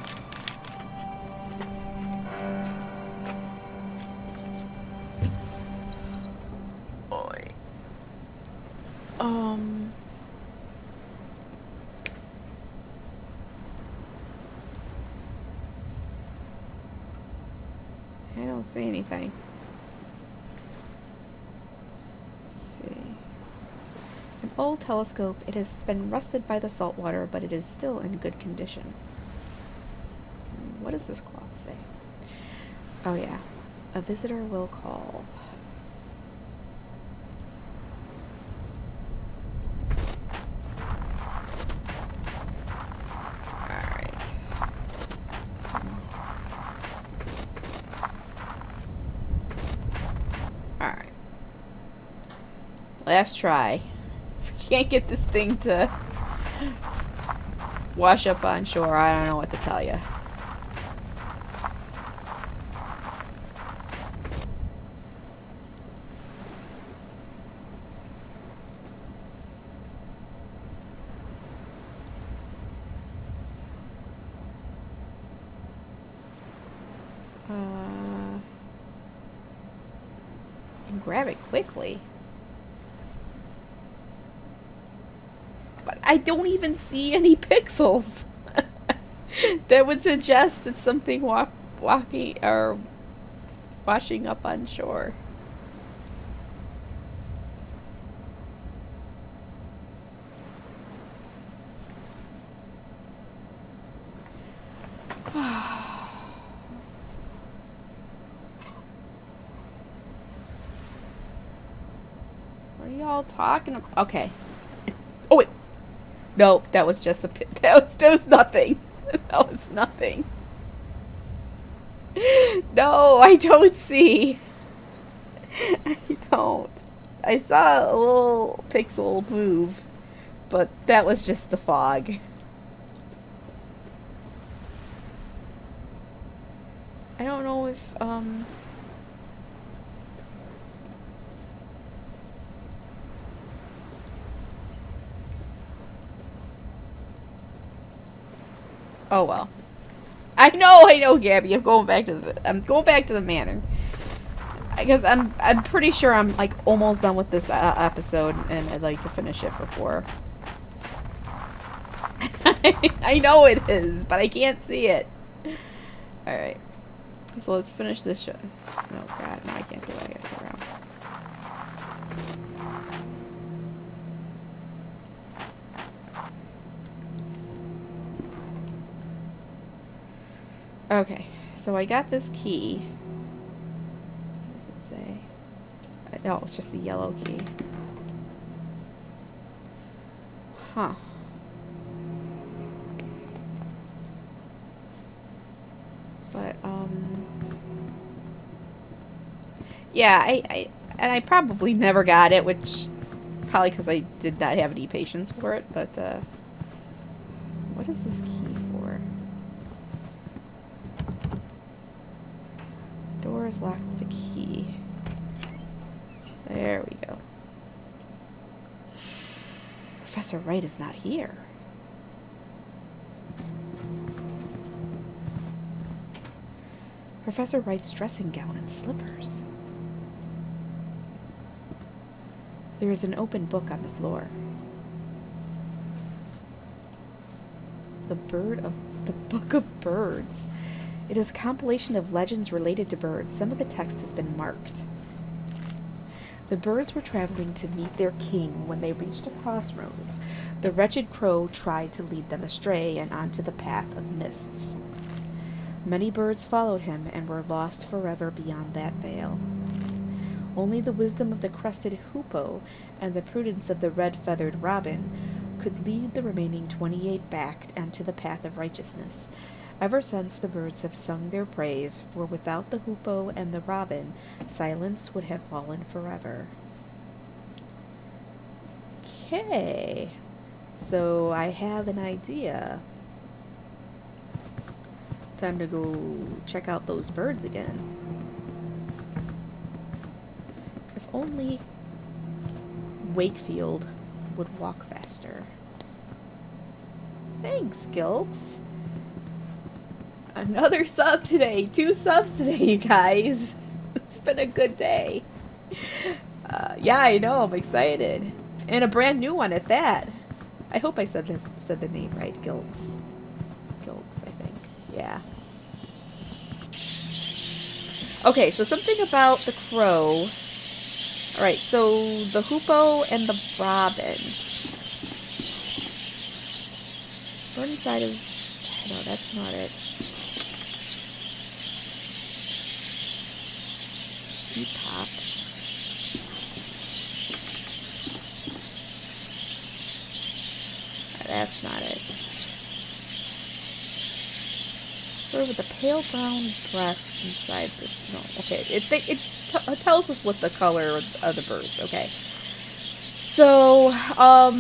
don't see anything. Let's see. An old telescope. It has been rusted by the salt water, but it is still in good condition. What does this cloth say? Oh yeah. A visitor will call. Alright. Alright. Last try. If we can't get this thing to wash up on shore, I don't know what to tell you. And grab it quickly. But I don't even see any pixels. That would suggest it's something walking or washing up on shore. What are y'all talking about? Okay. Oh wait. No, that was just a pit. That was nothing. That was nothing. No, I don't see. I don't. I saw a little pixel move, but that was just the fog. I don't know if, oh well. I know, Gabby. I'm going back to the manor. Because I'm pretty sure I'm like almost done with this episode, and I'd like to finish it before. I know it is, but I can't see it. All right, so let's finish this show. No, God, no, I can't do it. I gotta go around. Okay, so I got this key. What does it say? No, it's just a yellow key. Huh. But, yeah, I probably never got it, which, probably because I did not have any patience for it, but, what is this key for? Door is locked with a key. There we go. Professor Wright is not here. Professor Wright's dressing gown and slippers. There is an open book on the floor. The Book of Birds. It is a compilation of legends related to birds. Some of the text has been marked. The birds were traveling to meet their king when they reached a crossroads. The wretched crow tried to lead them astray and onto the path of mists. Many birds followed him and were lost forever beyond that veil. Only the wisdom of the crested hoopoe and the prudence of the red-feathered robin could lead the remaining 28 back onto the path of righteousness. Ever since, the birds have sung their praise, for without the hoopoe and the robin, silence would have fallen forever. Okay, so I have an idea. Time to go check out those birds again. If only Wakefield would walk faster. Thanks, Gilks. Another sub today. 2 subs today, you guys. It's been a good day. Yeah, I know. I'm excited. And a brand new one at that. I hope I said the name right. Gilks. Gilks, I think. Yeah. Okay, so something about the crow. Alright, so the hoopoe and the robin. What inside is... No, that's not it. He pops. That's not it. Bird with a pale brown breast inside this. No, okay. It tells us what the color of the birds. Okay. So, of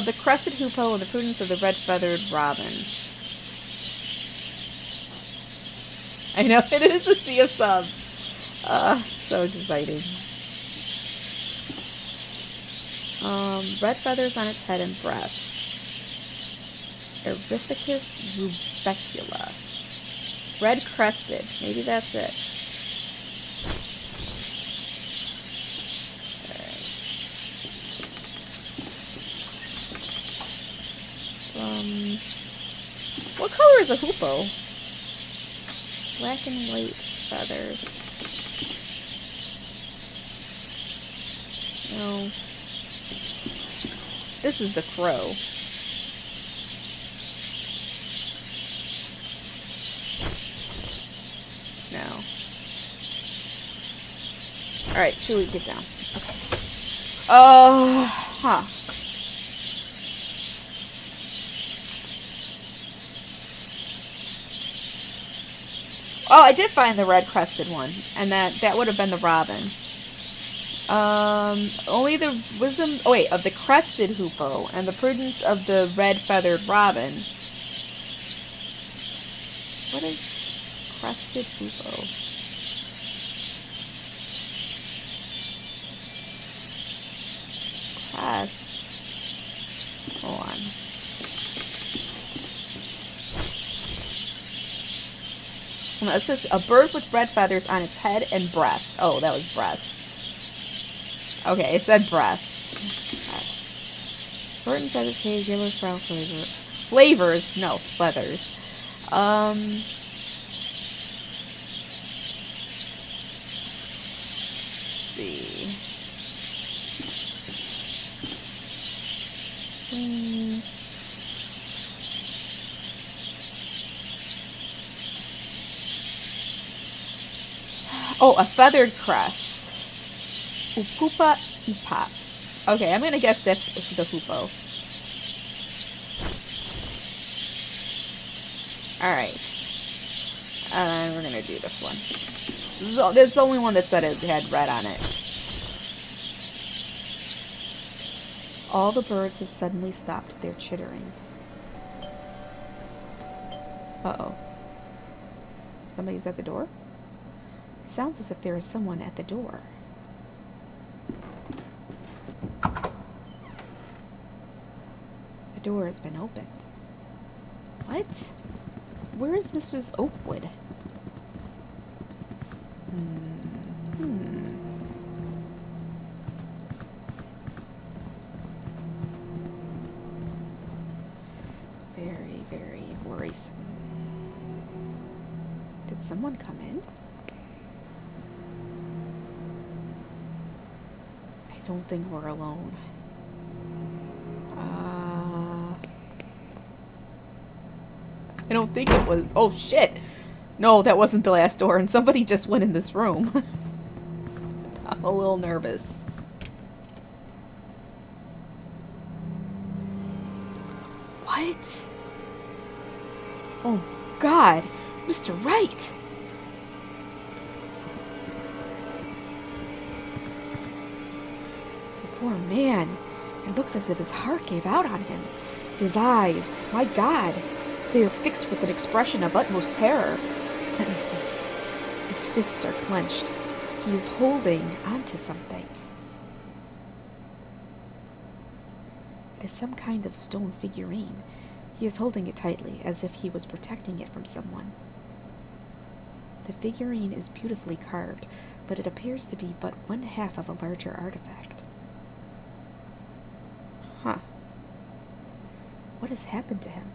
the crested hoopoe and the prudence of the red-feathered robin. I know, it is a sea of subs. So exciting. Red feathers on its head and breast. Erythicus rubecula. Red crested. Maybe that's it. Alright. What color is a hoopoe? Black and white feathers. No. This is the crow. No. Alright, Chewie, get down. Okay. Huh. Oh, I did find the red-crested one, and that would have been the robin. Only the wisdom... Oh, wait, of the crested hoopoe and the prudence of the red-feathered robin. What is crested hoopoe? Crest. Hold on. It says a bird with red feathers on its head and breast. Oh, that was breast. Okay, it said breast. Bird inside its cage, yellowish brown flavors. No, feathers. Let's see. Wings. Oh, a feathered crest. Upupa epops. Okay, I'm gonna guess that's the hoopoe. Alright. We're gonna do this one. This is the only one that said it had red on it. All the birds have suddenly stopped their chittering. Uh-oh. Somebody's at the door? It sounds as if there is someone at the door. The door has been opened. What? Where is Mrs. Oakwood? Very, very worrisome. Did someone come in? I don't think we're alone. I don't think it was... Oh, shit! No, that wasn't the last door, and somebody just went in this room. I'm a little nervous. What? Oh, God! Mr. Wright! The poor man. It looks as if his heart gave out on him. His eyes, my God! They are fixed with an expression of utmost terror. Let me see. His fists are clenched. He is holding onto something. It is some kind of stone figurine. He is holding it tightly, as if he was protecting it from someone. The figurine is beautifully carved, but it appears to be but one half of a larger artifact. Huh. What has happened to him?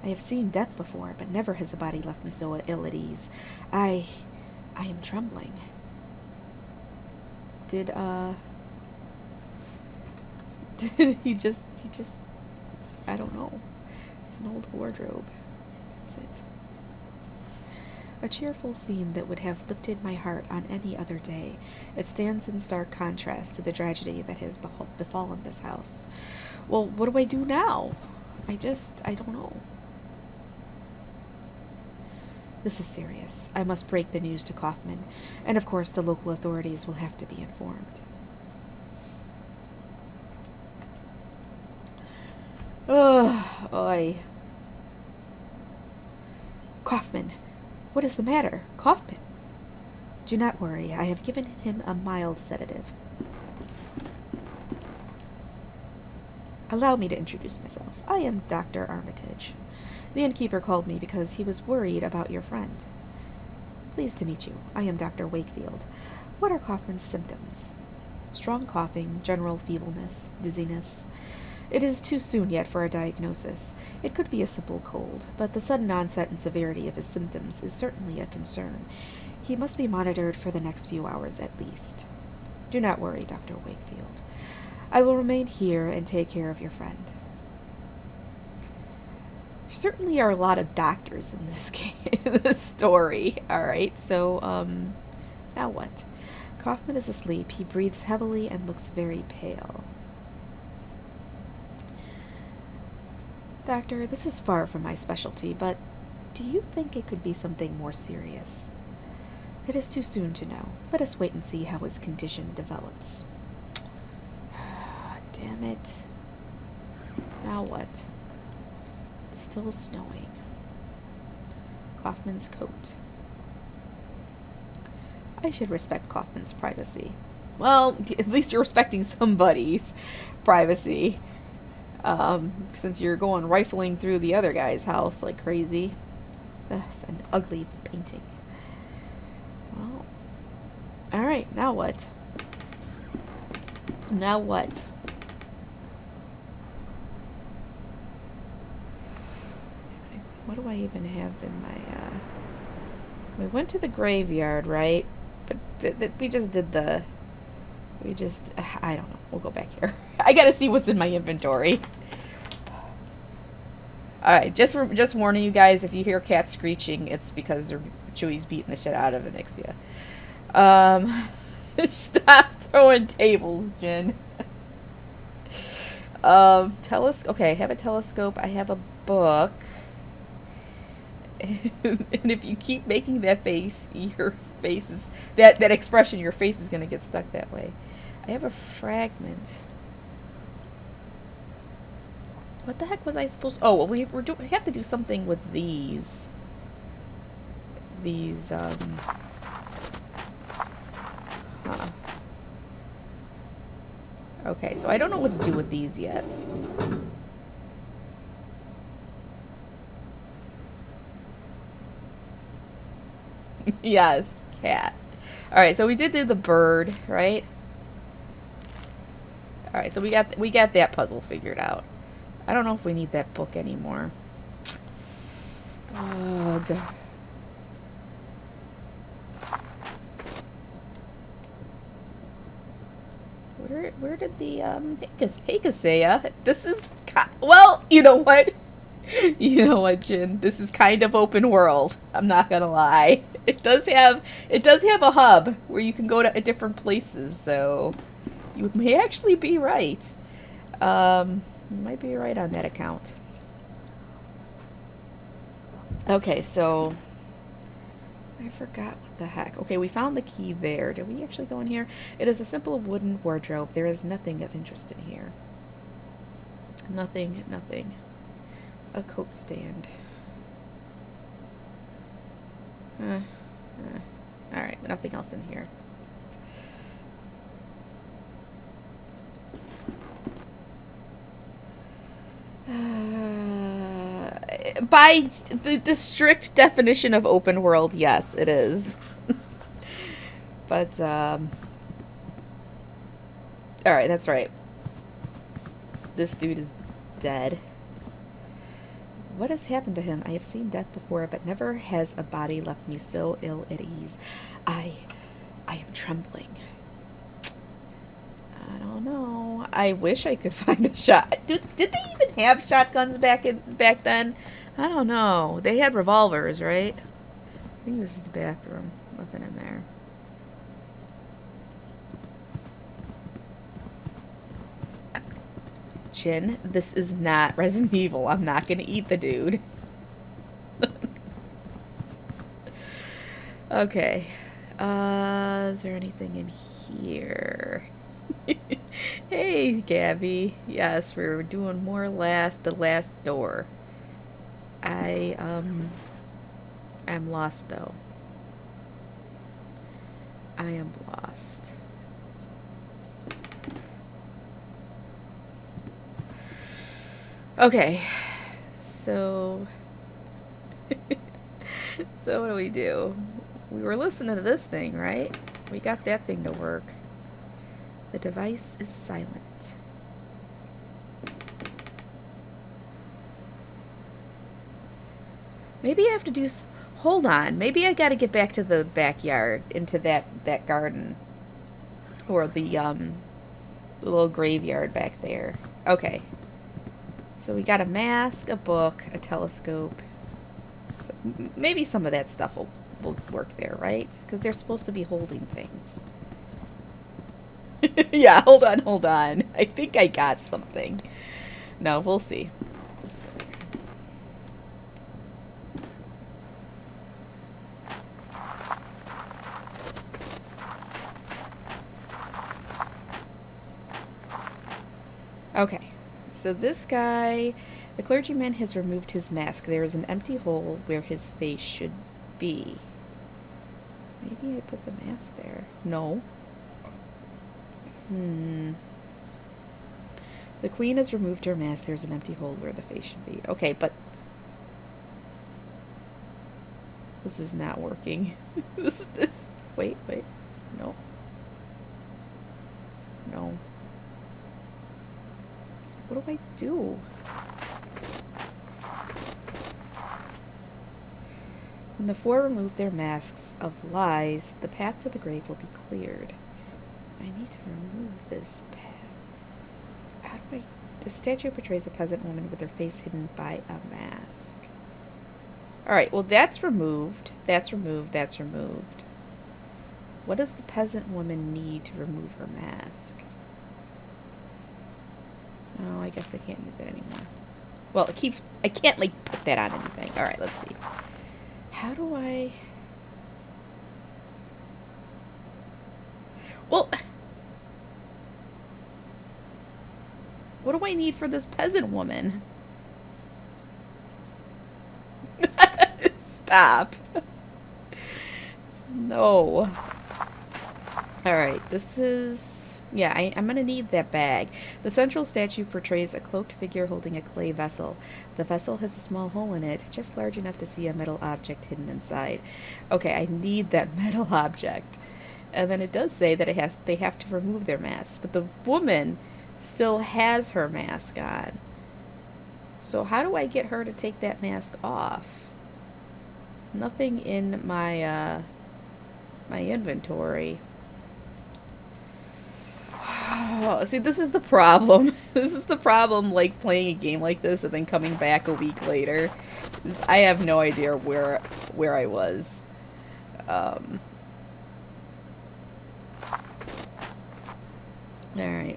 I have seen death before, but never has a body left me so ill at ease. I I am trembling. Did he just, I don't know. It's an old wardrobe. That's it. A cheerful scene that would have lifted my heart on any other day. It stands in stark contrast to the tragedy that has befallen this house. Well, what do I do now? I don't know. This is serious. I must break the news to Kaufman, and of course the local authorities will have to be informed. Oh, oi. Kaufman. What is the matter? Kaufman. Do not worry. I have given him a mild sedative. Allow me to introduce myself. I am Dr. Armitage. The innkeeper called me because he was worried about your friend. Pleased to meet you. I am Dr. Wakefield. What are Kaufman's symptoms? Strong coughing, general feebleness, dizziness. It is too soon yet for a diagnosis. It could be a simple cold, but the sudden onset and severity of his symptoms is certainly a concern. He must be monitored for the next few hours at least. Do not worry, Dr. Wakefield. I will remain here and take care of your friend. There certainly are a lot of doctors in this this story. Alright, so, now what? Kaufman is asleep. He breathes heavily and looks very pale. Doctor, this is far from my specialty, but do you think it could be something more serious? It is too soon to know. Let us wait and see how his condition develops. Damn it. Now what? It's still snowing. Kaufman's coat. I should respect Kaufman's privacy. Well, at least you're respecting somebody's privacy. Since you're going rifling through the other guy's house like crazy. That's an ugly painting. Well, alright, now what? Now what? What do I even have in my, we went to the graveyard, right? But we just did the... I don't know. We'll go back here. I gotta see what's in my inventory. Alright, just warning you guys, if you hear cats screeching, it's because Chewy's beating the shit out of Anixia. Stop throwing tables, Jen. Okay, I have a telescope. I have a book. And if you keep making that face, your face is... That expression, your face is gonna get stuck that way. I have a fragment. What the heck was I supposed to... Oh, well, we have to do something with these. Huh. Okay, so I don't know what to do with these yet. Yes, cat. Alright, so we did do the bird, right? Alright, so we got that puzzle figured out. I don't know if we need that book anymore. Ugh. Where did the Hekasea? This is well, you know what? You know what, Jin? This is kind of open world. I'm not gonna lie. It does have a hub where you can go to different places, so you may actually be right. You might be right on that account. Okay, so I forgot what the heck. Okay, we found the key there. Did we actually go in here? It is a simple wooden wardrobe. There is nothing of interest in here. Nothing. A coat stand. Alright, nothing else in here. By the strict definition of open world, yes, it is. But, alright, that's right. This dude is dead. what has happened to him? I have seen death before, but never has a body left me so ill at ease. I am trembling. I don't know. I wish I could find a shot. Did they even have shotguns back then? I don't know. They had revolvers, right? I think this is the bathroom. Nothing in there. Chin, this is not Resident Evil. I'm not gonna eat the dude. Okay. Is there anything in here? Hey, Gabby. Yes, we're doing more the last door. I'm lost, though. I am lost. Okay. So... so what do we do? We were listening to this thing, right? We got that thing to work. The device is silent. Maybe I have to do... Hold on. Maybe I gotta get back to the backyard, into that garden. Or the little graveyard back there. Okay. So we got a mask, a book, a telescope. So maybe some of that stuff will work there, right? Because they're supposed to be holding things. Yeah, hold on. I think I got something. No, we'll see. Let's go there. Okay, so this guy, the clergyman has removed his mask. There is an empty hole where his face should be. Maybe I put the mask there. No. The queen has removed her mask. There's an empty hole where the face should be. Okay, but this is not working. this. Wait. No. No. What do I do? When the four remove their masks of lies, the path to the grave will be cleared. I need to remove this path. How do I... The statue portrays a peasant woman with her face hidden by a mask. Alright, well that's removed. That's removed. What does the peasant woman need to remove her mask? Oh, I guess I can't use it anymore. Well, it keeps... I can't, like, put that on anything. Alright, let's see. How do I... Well... What do I need for this peasant woman? Stop. No. Alright, this is... Yeah, I'm gonna need that bag. The central statue portrays a cloaked figure holding a clay vessel. The vessel has a small hole in it, just large enough to see a metal object hidden inside. Okay, I need that metal object. And then it does say that they have to remove their masks, but the woman still has her mask on. So how do I get her to take that mask off? Nothing in my my inventory. Oh, see, this is the problem. This is the problem, like, playing a game like this and then coming back a week later. I have no idea where I was. Alright,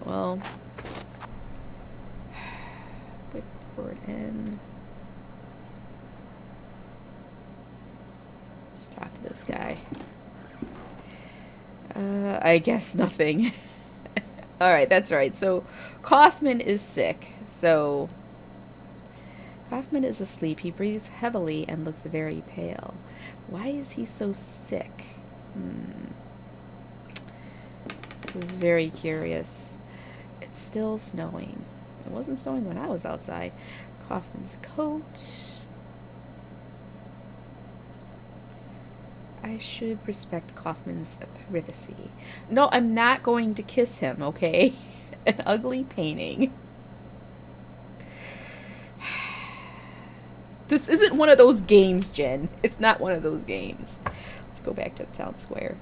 well... Whipboard in. Let's talk to this guy. I guess nothing. Alright, that's right. So, Kaufman is sick. So, Kaufman is asleep. He breathes heavily and looks very pale. Why is he so sick? This is very curious. It's still snowing. It wasn't snowing when I was outside. Kaufman's coat. I should respect Kaufman's privacy. No, I'm not going to kiss him, okay? An ugly painting. This isn't one of those games, Jen. It's not one of those games. Let's go back to the town square.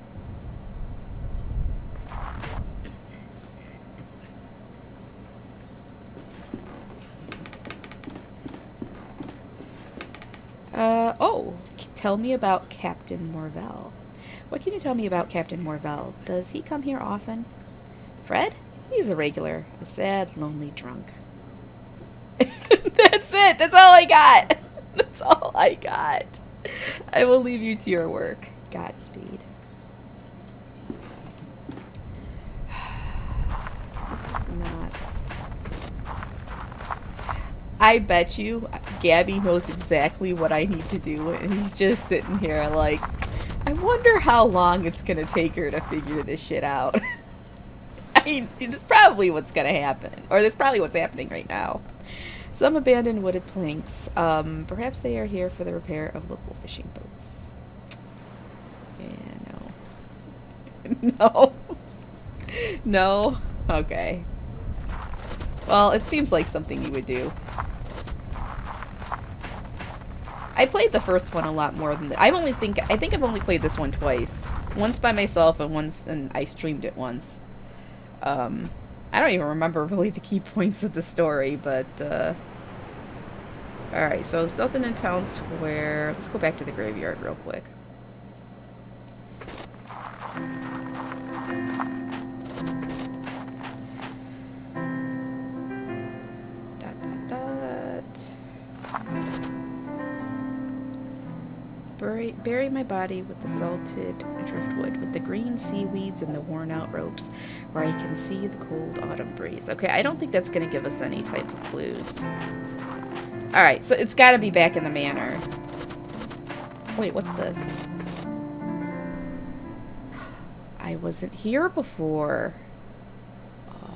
Oh, tell me about Captain Morvell. What can you tell me about Captain Morvell? Does he come here often? Fred? He's a regular. A sad, lonely drunk. That's it. That's all I got. That's all I got. I will leave you to your work. Godspeed. This is not... I bet you Gabby knows exactly what I need to do, and he's just sitting here like, I wonder how long it's going to take her to figure this shit out. I mean, it's probably what's going to happen, or that's probably what's happening right now. Some abandoned wooded planks. Perhaps they are here for the repair of local fishing boats. Yeah, no. No. No? Okay. Well, it seems like something you would do. I played the first one a lot more than I think I've only played this one twice. Once by myself and I streamed it once. I don't even remember really the key points of the story, but alright, so there's nothing in town square. Let's go back to the graveyard real quick. Bury my body with the salted driftwood, with the green seaweeds and the worn-out ropes, where I can see the cold autumn breeze. Okay, I don't think that's going to give us any type of clues. Alright, so it's got to be back in the manor. Wait, what's this? I wasn't here before.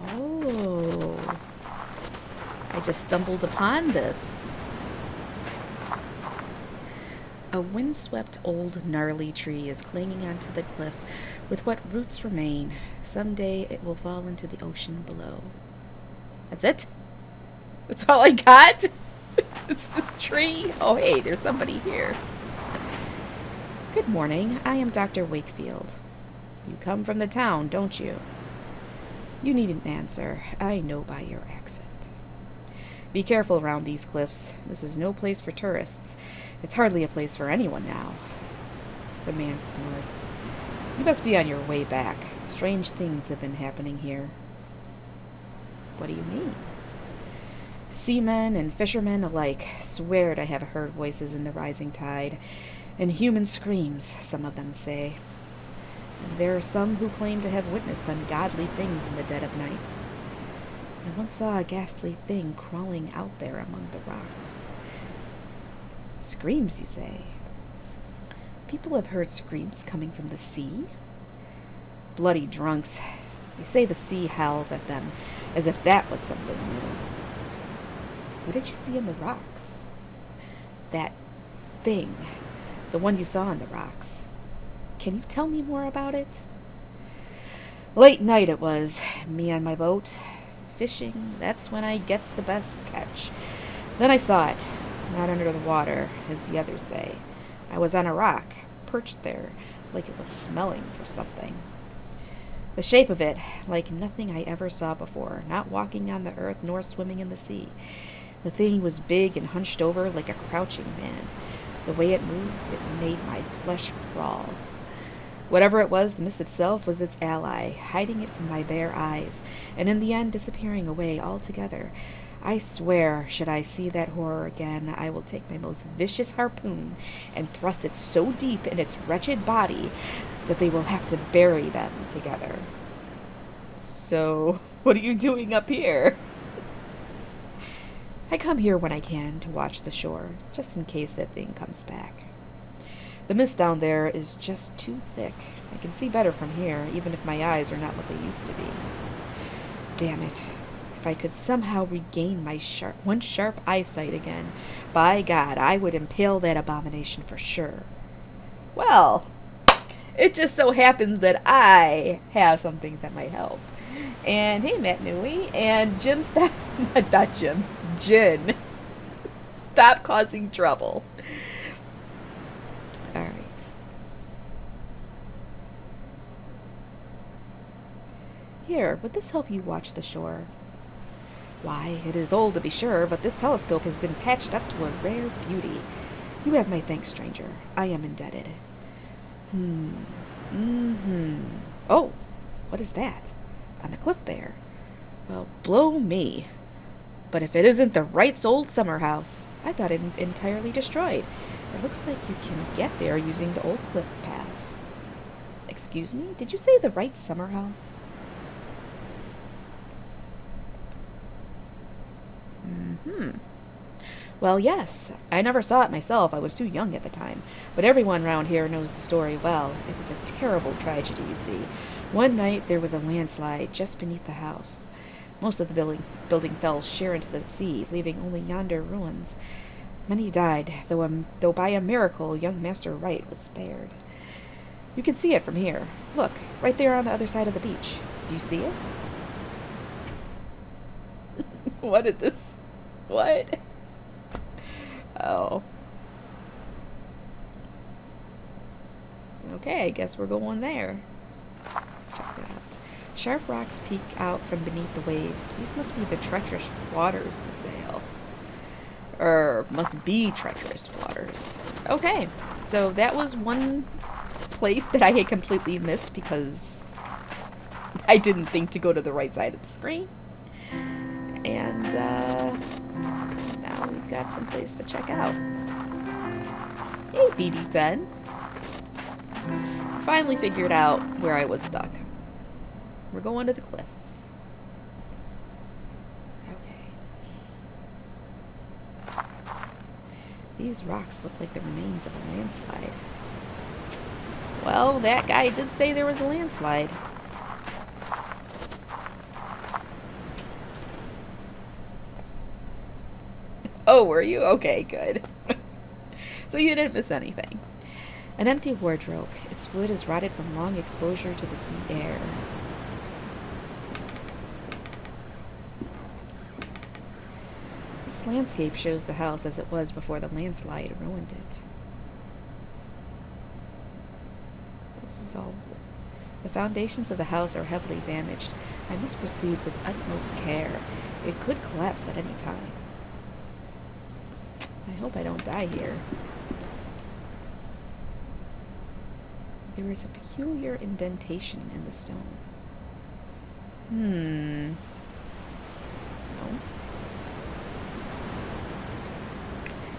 Oh. I just stumbled upon this. A windswept old gnarly tree is clinging onto the cliff with what roots remain. Someday it will fall into the ocean below. That's it? That's all I got? It's this tree? Oh, hey, there's somebody here. Good morning. I am Dr. Wakefield. You come from the town, don't you? You needn't answer. I know by your accent. Be careful around these cliffs. This is no place for tourists. It's hardly a place for anyone now. The man snorts. You must be on your way back. Strange things have been happening here. What do you mean? Seamen and fishermen alike swear to have heard voices in the rising tide, and human screams, some of them say. And there are some who claim to have witnessed ungodly things in the dead of night. I once saw a ghastly thing crawling out there among the rocks. Screams, you say? People have heard screams coming from the sea? Bloody drunks. They say the sea howls at them, as if that was something new. What did you see in the rocks? That thing. The one you saw in the rocks. Can you tell me more about it? Late night it was. Me on my boat. Fishing, that's when I gets the best catch. Then I saw it. Not under the water, as the others say. I was on a rock, perched there, like it was smelling for something. The shape of it, like nothing I ever saw before, not walking on the earth nor swimming in the sea. The thing was big and hunched over like a crouching man. The way it moved, it made my flesh crawl. Whatever it was, the mist itself was its ally, hiding it from my bare eyes, and in the end disappearing away altogether. I swear, should I see that horror again, I will take my most vicious harpoon and thrust it so deep in its wretched body that they will have to bury them together. So, what are you doing up here? I come here when I can to watch the shore, just in case that thing comes back. The mist down there is just too thick. I can see better from here, even if my eyes are not what they used to be. Damn it. If I could somehow regain my sharp eyesight again, by God, I would impale that abomination for sure. Well, it just so happens that I have something that might help. And hey, Matt Newey, and Jim, not Jim, Jen. Stop causing trouble. Alright. Here, would this help you watch the shore? Why, it is old to be sure, but this telescope has been patched up to a rare beauty. You have my thanks, stranger. I am indebted. Oh, what is that? On the cliff there. Well, blow me. But if it isn't the Wright's old summer house, I thought it entirely destroyed. It looks like you can get there using the old cliff path. Excuse me? Did you say the Wright's summer house? Well, yes. I never saw it myself. I was too young at the time. But everyone round here knows the story well. It was a terrible tragedy, you see. One night there was a landslide just beneath the house. Most of the building fell sheer into the sea, leaving only yonder ruins. Many died, though by a miracle young Master Wright was spared. You can see it from here. Look, right there on the other side of the beach. Do you see it? What did this... What? Oh. Okay, I guess we're going there. Let's check it out. Sharp rocks peek out from beneath the waves. These must be the treacherous waters to sail. Must be treacherous waters. Okay, so that was one place that I had completely missed because I didn't think to go to the right side of the screen. And, now we've got some place to check out. Hey, BD10. Finally figured out where I was stuck. We're going to the cliff. Okay. These rocks look like the remains of a landslide. Well, that guy did say there was a landslide. Oh, were you? Okay, good. So you didn't miss anything. An empty wardrobe. Its wood is rotted from long exposure to the sea air. This landscape shows the house as it was before the landslide ruined it. This is all... The foundations of the house are heavily damaged. I must proceed with utmost care. It could collapse at any time. I hope I don't die here. There is a peculiar indentation in the stone. No.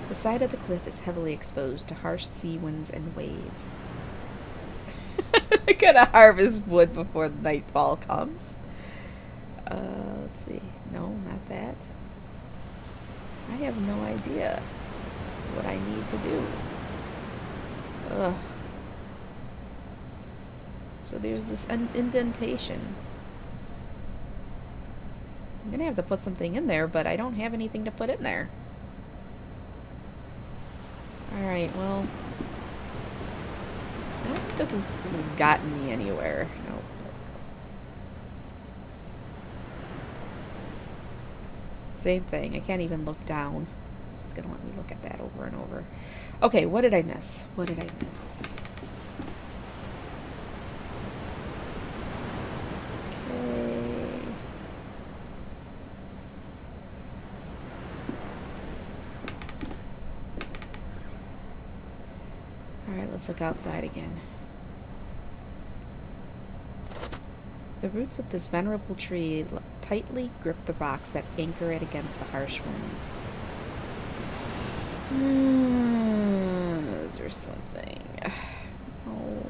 The side of the cliff is heavily exposed to harsh sea winds and waves. I gotta harvest wood before nightfall comes. Let's see. No, not that. I have no idea what I need to do. Ugh. So there's this indentation. I'm gonna have to put something in there, but I don't have anything to put in there. Alright, well... I don't think this has gotten me anywhere. Nope. Same thing. I can't even look down. It's just gonna let me look at that over and over. Okay, what did I miss? What did I miss? Okay. Alright, let's look outside again. The roots of this venerable tree tightly grip the rocks that anchor it against the harsh winds. Is there something? Oh.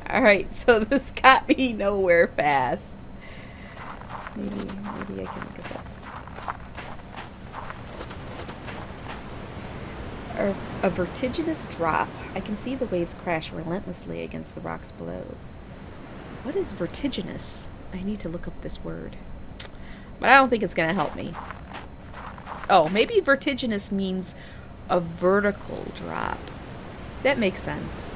Alright, so this got me nowhere fast. Maybe I can look at this. A vertiginous drop. I can see the waves crash relentlessly against the rocks below. What is vertiginous? I need to look up this word. But I don't think it's going to help me. Oh, maybe vertiginous means a vertical drop. That makes sense.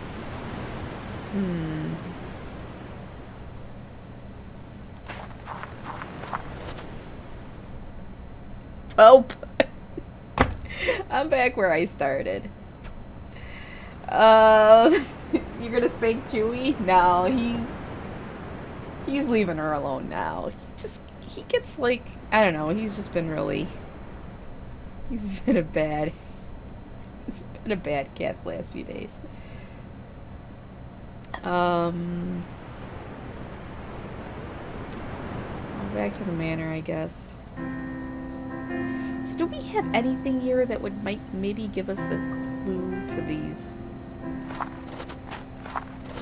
Welp. I'm back where I started. You're gonna spank Chewie? No, he's leaving her alone now. He gets like, I don't know, he's been a bad cat the last few days. Back to the manor, I guess. So do we have anything here that might maybe give us the clue to these?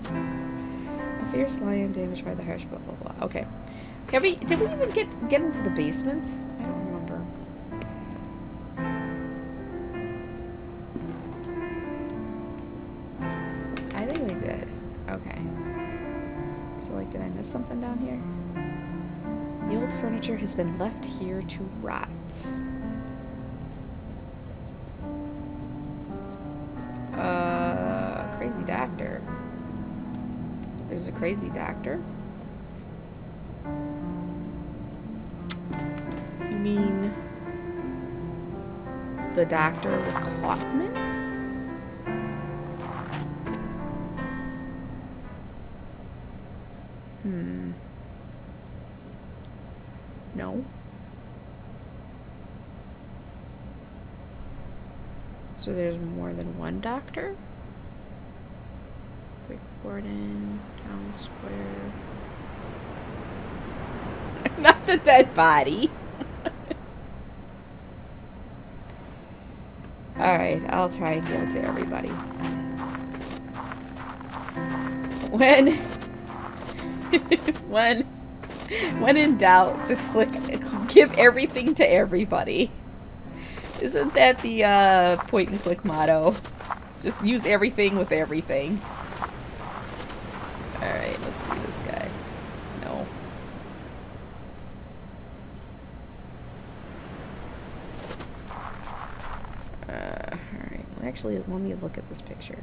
A fierce lion damaged by the harsh blah blah blah. Okay. Did we even get into the basement? I don't remember. I think we did. Okay. So like, did I miss something down here? The old furniture has been left here to rot. Crazy doctor. There's a crazy doctor? You mean the doctor with Kaufman? No. So there's more than one doctor? Quick Gordon, Town Square. Not the dead body. Alright, I'll try and give it to everybody. When in doubt, just give everything to everybody. Isn't that the point and click motto? Just use everything with everything. Alright, let's see this guy. No. Alright, actually, let me look at this picture.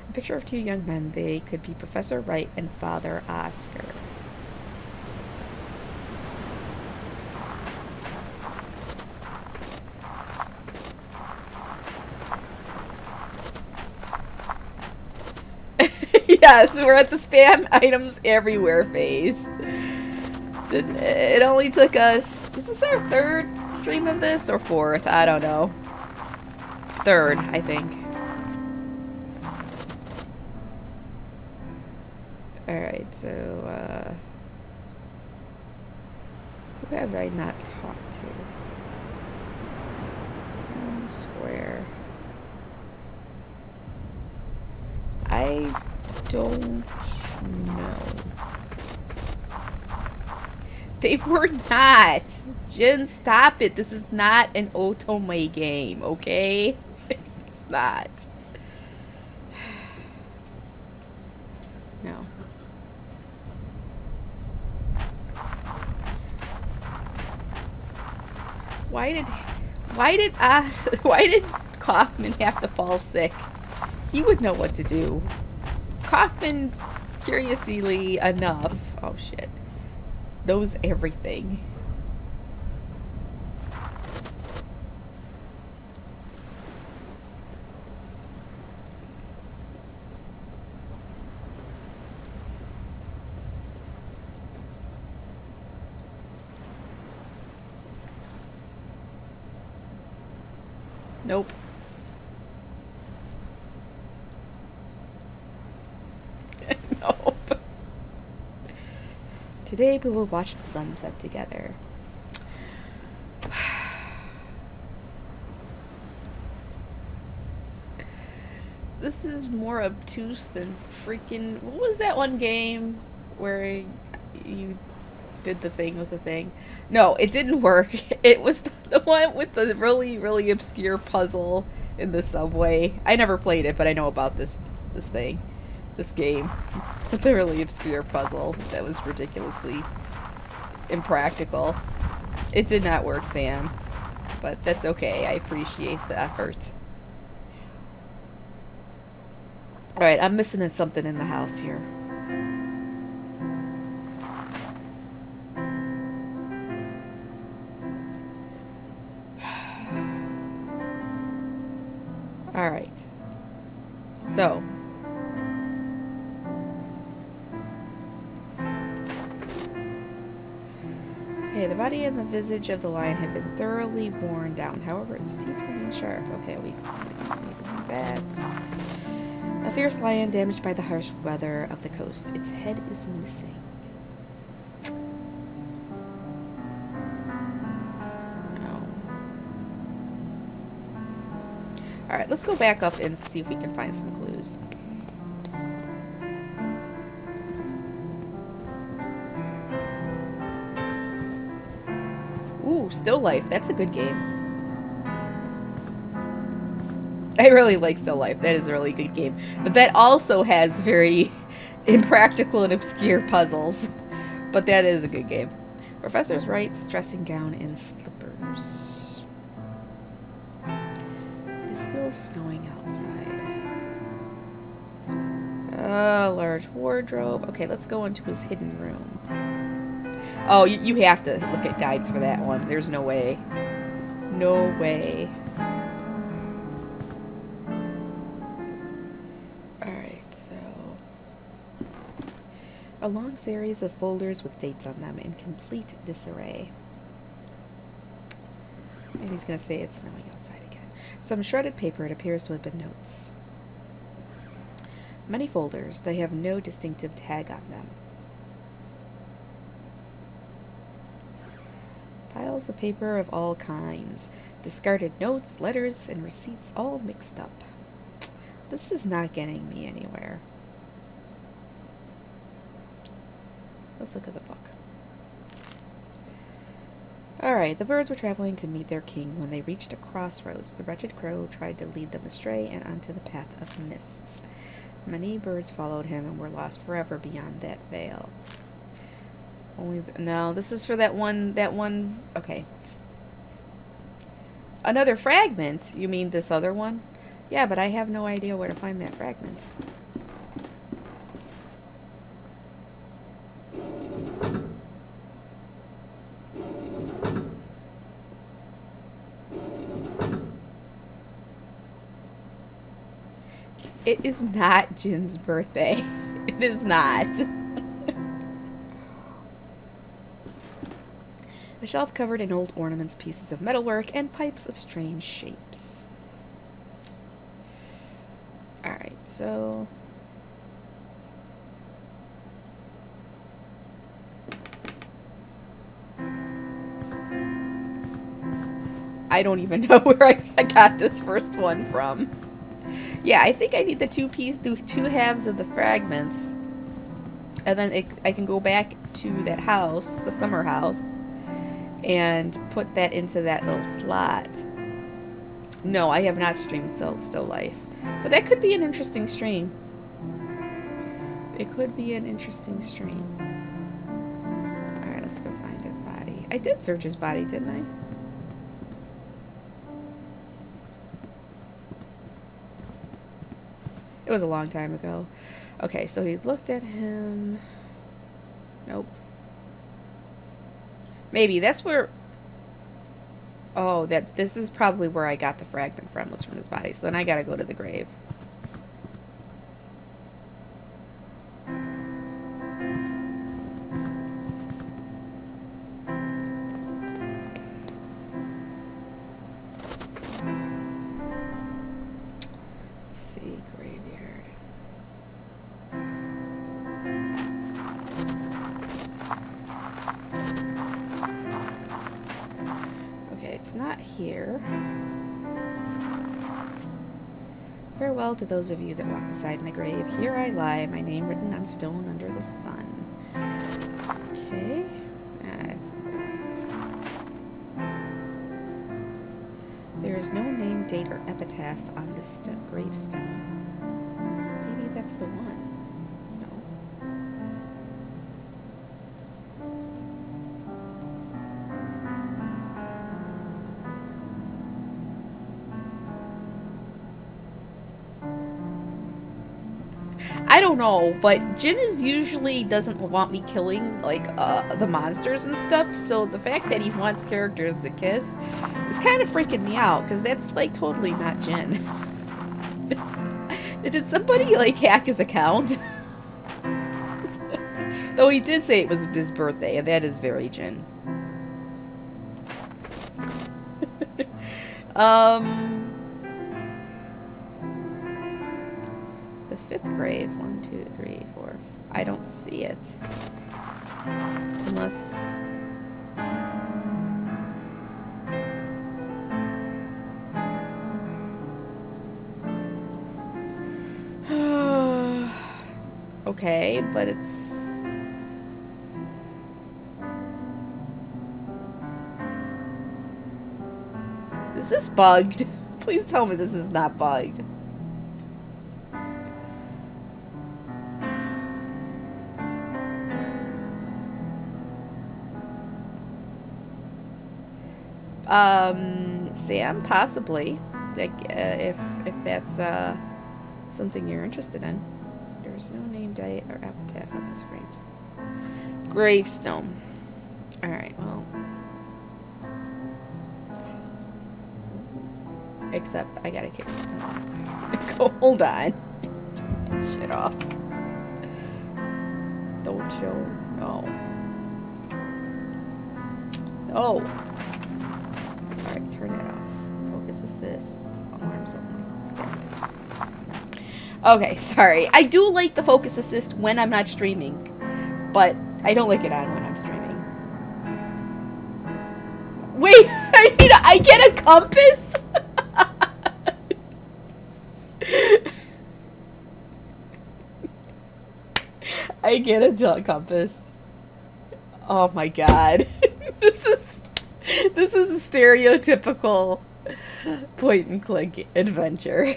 A picture of two young men. They could be Professor Wright and Father Oscar. Yes, we're at the spam items everywhere phase. It only took us... Is this our third stream of this? Or fourth? I don't know. Third, I think. Alright, so, who have I not talked to? Town Square. I don't know. They were not. Jin, stop it. This is not an otome game, okay? It's not. No. Why did Kaufman have to fall sick? He would know what to do. Kaufman, curiously enough, oh shit, knows everything. Nope. Nope. Today we will watch the sunset together. This is more obtuse than freaking... What was that one game where you did the thing with the thing? No, it didn't work. It was the one with the really, really obscure puzzle in the subway. I never played it, but I know about this thing. This game. The really obscure puzzle that was ridiculously impractical. It did not work, Sam. But that's okay. I appreciate the effort. Alright, I'm missing something in the house here. Alright. So. Okay, the body and the visage of the lion have been thoroughly worn down. However, its teeth remain sharp. Okay, we need that. A fierce lion damaged by the harsh weather of the coast. Its head is missing. Alright, let's go back up and see if we can find some clues. Ooh, Still Life. That's a good game. I really like Still Life. That is a really good game. But that also has very impractical and obscure puzzles. But that is a good game. Professor's Wright's dressing gown and slippers. It is still snowing outside. Large wardrobe. Okay, let's go into his hidden room. Oh, you have to look at guides for that one. There's no way. No way. Alright, so... a long series of folders with dates on them in complete disarray. And he's going to say it's snowing outside again. Some shredded paper, it appears to have been notes. Many folders, they have no distinctive tag on them. Piles of paper of all kinds. Discarded notes, letters, and receipts all mixed up. This is not getting me anywhere. Let's look at the book. Alright, the birds were traveling to meet their king. When they reached a crossroads, the wretched crow tried to lead them astray and onto the path of mists. Many birds followed him and were lost forever beyond that veil. No, this is for that one, okay. Another fragment? You mean this other one? Yeah, but I have no idea where to find that fragment. It is not Jin's birthday. It is not. A shelf covered in old ornaments, pieces of metalwork, and pipes of strange shapes. Alright, so... I don't even know where I got this first one from. Yeah, I think I need the two halves of the fragments. And then I can go back to that house, the summer house, and put that into that little slot. No, I have not streamed Still Life. But that could be an interesting stream. It could be an interesting stream. Alright, let's go find his body. I did search his body, didn't I? It was a long time ago. Okay, so he looked at him. Nope. Maybe that's where... Oh, this is probably where I got the fragment from, was from his body. So then I gotta go to the grave. Let's see, graveyard. It's not here. Farewell to those of you that walk beside my grave. Here I lie, my name written on stone under the sun. Okay. There is no name, date, or epitaph on this gravestone. Maybe that's the one. I don't know, but Jin usually doesn't want me killing, like, the monsters and stuff, so the fact that he wants characters to kiss is kind of freaking me out, because that's, like, totally not Jin. Did somebody, like, hack his account? Though he did say it was his birthday, and that is very Jin. The fifth grave. 1, 2, 3, 4. I don't see it. Unless... Okay, but it's... Is this bugged? Please tell me this is not bugged. Sam, possibly. Like, if that's something you're interested in. There's no name, date, or epitaph on the screens. Gravestone. Alright, well. Except, I gotta kick go, hold on. Turn that shit off. Don't show. No. No. Alright, turn it off. Focus assist. Alarms only. Okay, sorry. I do like the focus assist when I'm not streaming, but I don't like it on when I'm streaming. Wait, I get a compass? I get a compass. Oh my god. This is a stereotypical point and click adventure.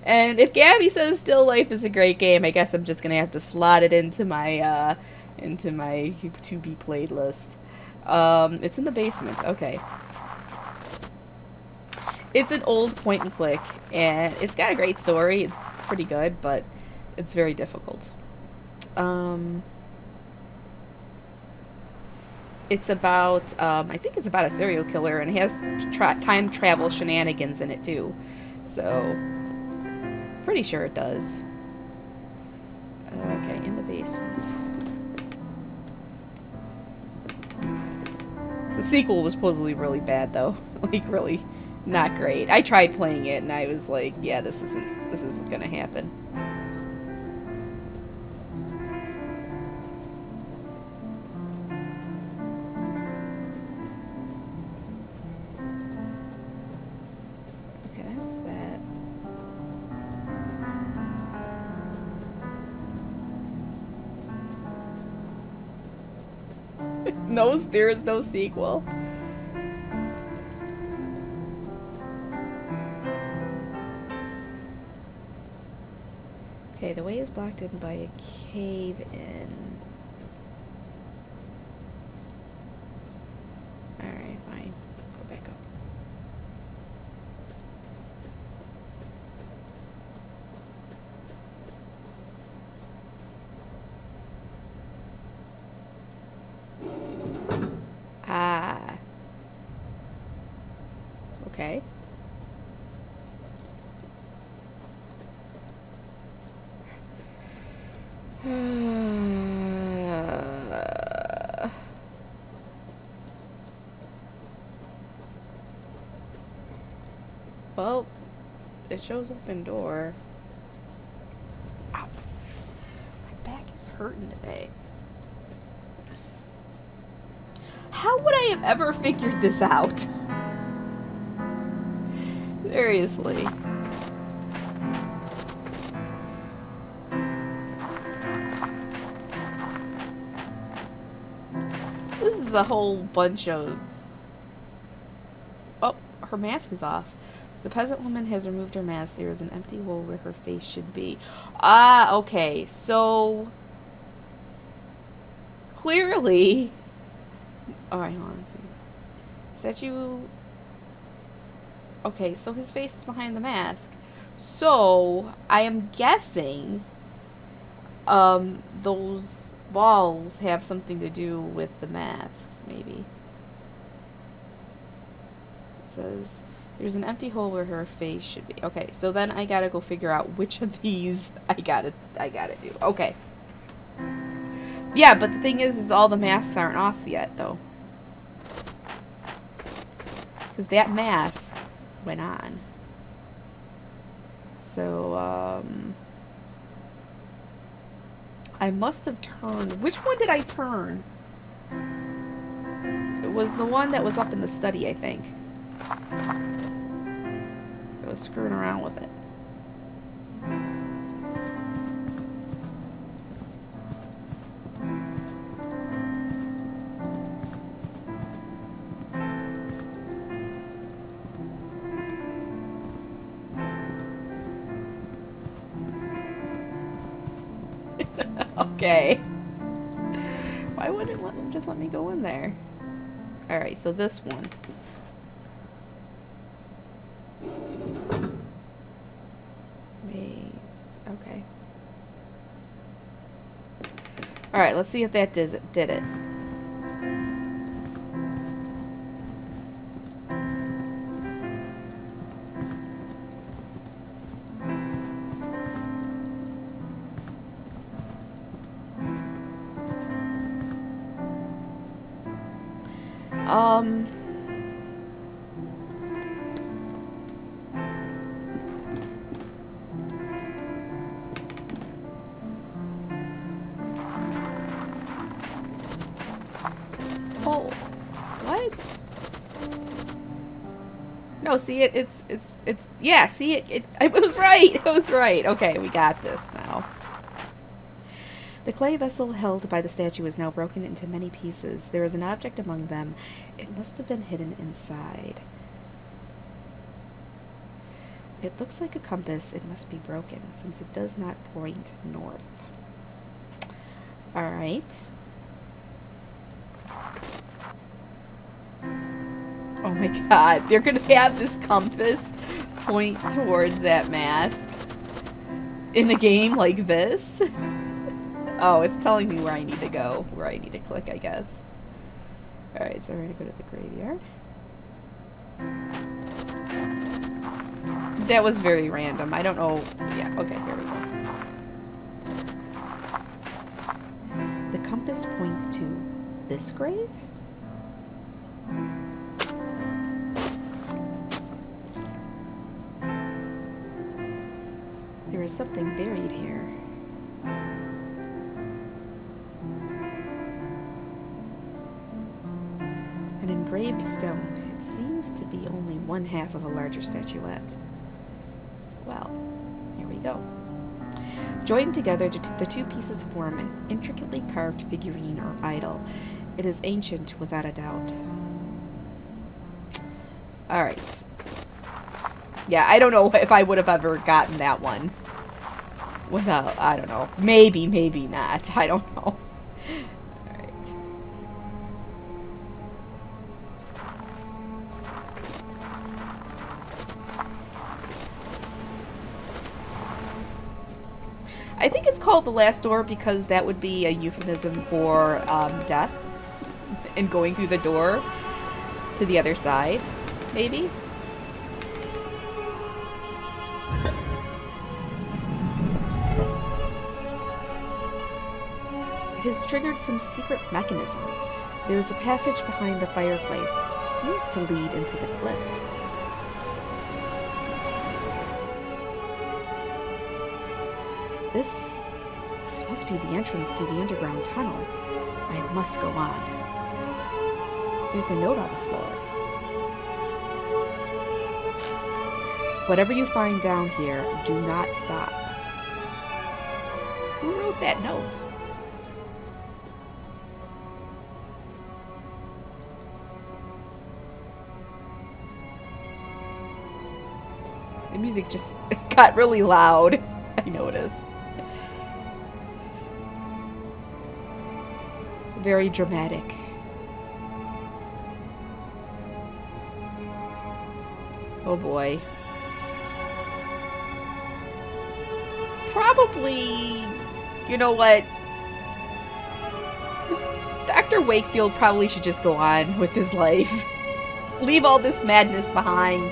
And if Gabby says Still Life is a great game, I guess I'm just gonna have to slot it into my to be played list. It's in the basement. Okay. It's an old point and click, and it's got a great story. It's pretty good, but it's very difficult. It's about I think it's about a serial killer, and it has time travel shenanigans in it too. So. Pretty sure it does. Okay, in the basement. The sequel was supposedly really bad, though. Like, really not great. I tried playing it, and I was like, yeah, this isn't gonna happen. No, there is no sequel. Okay, the way is blocked in by a cave-in. Alright, fine. Go back up. Ah. Okay. Well, it shows open door. Ow. My back is hurting today. How would I have ever figured this out? Seriously. This is a whole bunch of... Oh, her mask is off. The peasant woman has removed her mask. There is an empty hole where her face should be. Ah, okay. So... Clearly... Alright, hold on. Statue... Okay, so his face is behind the mask. So, I am guessing... those walls have something to do with the masks, maybe. It says... There's an empty hole where her face should be. Okay, so then I gotta go figure out which of these I gotta do. Okay. Yeah, but the thing is all the masks aren't off yet, though. Because that mask went on. So, I must have turned... Which one did I turn? It was the one that was up in the study, I think. I was screwing around with it. Okay. Why wouldn't it just let me go in there? Alright, so this one. Maze. Okay. Alright, let's see if that did it. Oh, what? No, see it's yeah, see it was right. It was right. Okay, we got this now. The clay vessel held by the statue is now broken into many pieces. There is an object among them. It must have been hidden inside. It looks like a compass. It must be broken, since it does not point north. Alright. Oh my god, they're gonna have this compass point towards that mask in the game like this? Oh, it's telling me where I need to go, where I need to click, I guess. Alright, so we're gonna go to the graveyard. That was very random. I don't know. Yeah, okay, here we go. The compass points to this grave? There is something buried here. An engraved stone. It seems to be only one half of a larger statuette. Well, here we go. Joined together, the two pieces form an intricately carved figurine or idol. It is ancient, without a doubt. Alright. Yeah, I don't know if I would have ever gotten that one without, I don't know. Maybe, maybe not. I don't know. Alright. I think it's called the last door because that would be a euphemism for death and going through the door to the other side, maybe? It has triggered some secret mechanism. There is a passage behind the fireplace. It seems to lead into the cliff. This must be the entrance to the underground tunnel. I must go on. There's a note on the floor. Whatever you find down here, do not stop. Who wrote that note? The music just got really loud. I noticed. Very dramatic. Oh boy. Probably, you know what? Dr. Wakefield probably should just go on with his life. Leave all this madness behind.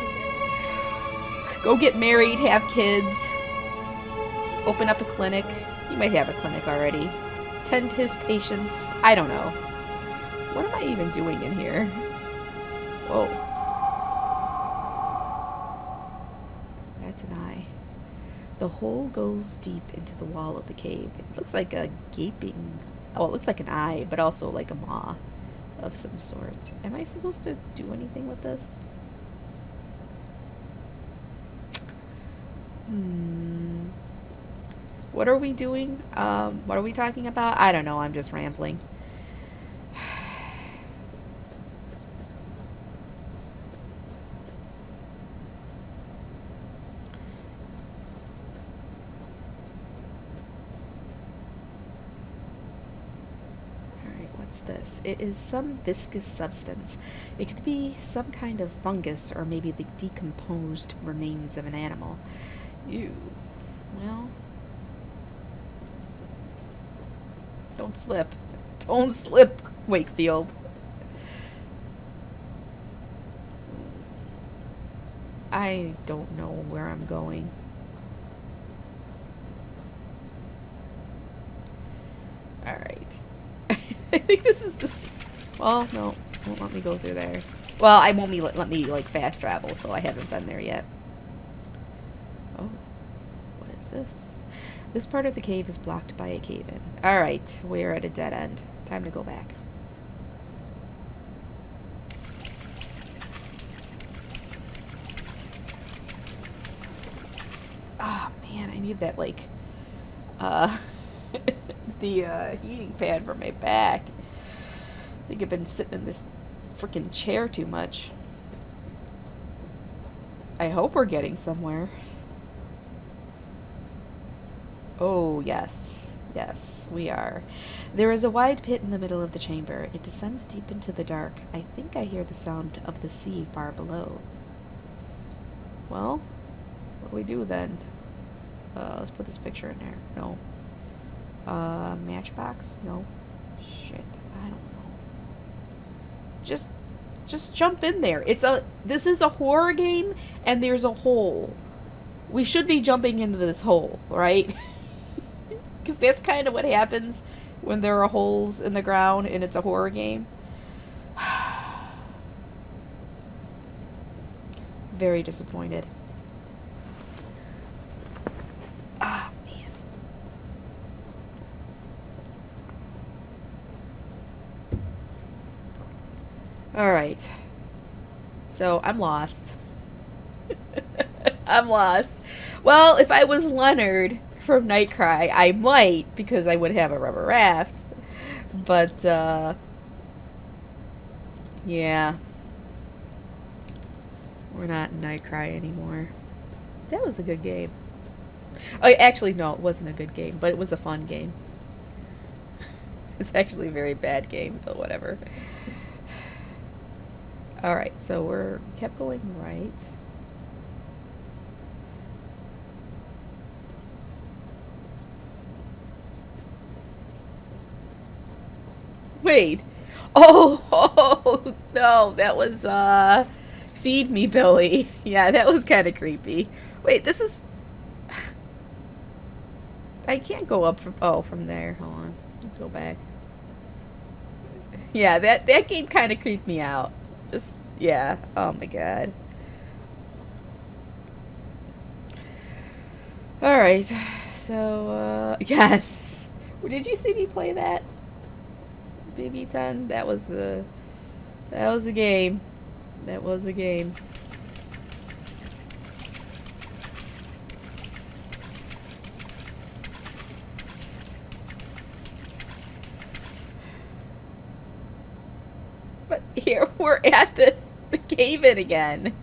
Go get married, have kids, open up a clinic. He might have a clinic already. Tend his patients. I don't know. What am I even doing in here? Whoa. That's an eye. The hole goes deep into the wall of the cave. It looks like a gaping... Oh, it looks like an eye, but also like a maw of some sort. Am I supposed to do anything with this? What are we doing? What are we talking about? I don't know. I'm just rambling. This. It is some viscous substance. It could be some kind of fungus or maybe the decomposed remains of an animal. Ew. Well, don't slip. Don't slip, Wakefield. I don't know where I'm going. Alright. I think this is this. Well, no, won't let me go through there. Well, I won't let me like fast travel, so I haven't been there yet. Oh, what is this? This part of the cave is blocked by a cave-in. All right, we're at a dead end. Time to go back. Oh man, I need that like the heating pad for my back. I think I've been sitting in this freaking chair too much. I hope we're getting somewhere. Oh, yes. Yes, we are. There is a wide pit in the middle of the chamber. It descends deep into the dark. I think I hear the sound of the sea far below. Well, what do we do then? Let's put this picture in there. No. Matchbox? No. Shit. I don't know. Just jump in there. This is a horror game, and there's a hole. We should be jumping into this hole, right? Because that's kind of what happens when there are holes in the ground and it's a horror game. Very disappointed. Ah, man. Alright. So, I'm lost. I'm lost. Well, if I was Leonard from Nightcry, I might, because I would have a rubber raft. But, yeah. We're not in Nightcry anymore. That was a good game. Oh, actually, no, it wasn't a good game, but it was a fun game. It's actually a very bad game, but whatever. Alright, so we're kept going right. Wait. Oh, no, that was, Feed Me, Billy. Yeah, that was kind of creepy. Wait, this is... I can't go up from... Oh, from there. Hold on. Let's go back. Yeah, that game kind of creeped me out. Just, yeah. Oh, my God. Alright. So, yes. Did you see me play that? BB10? That was a game. That was a game. But here we're at the cave-in again.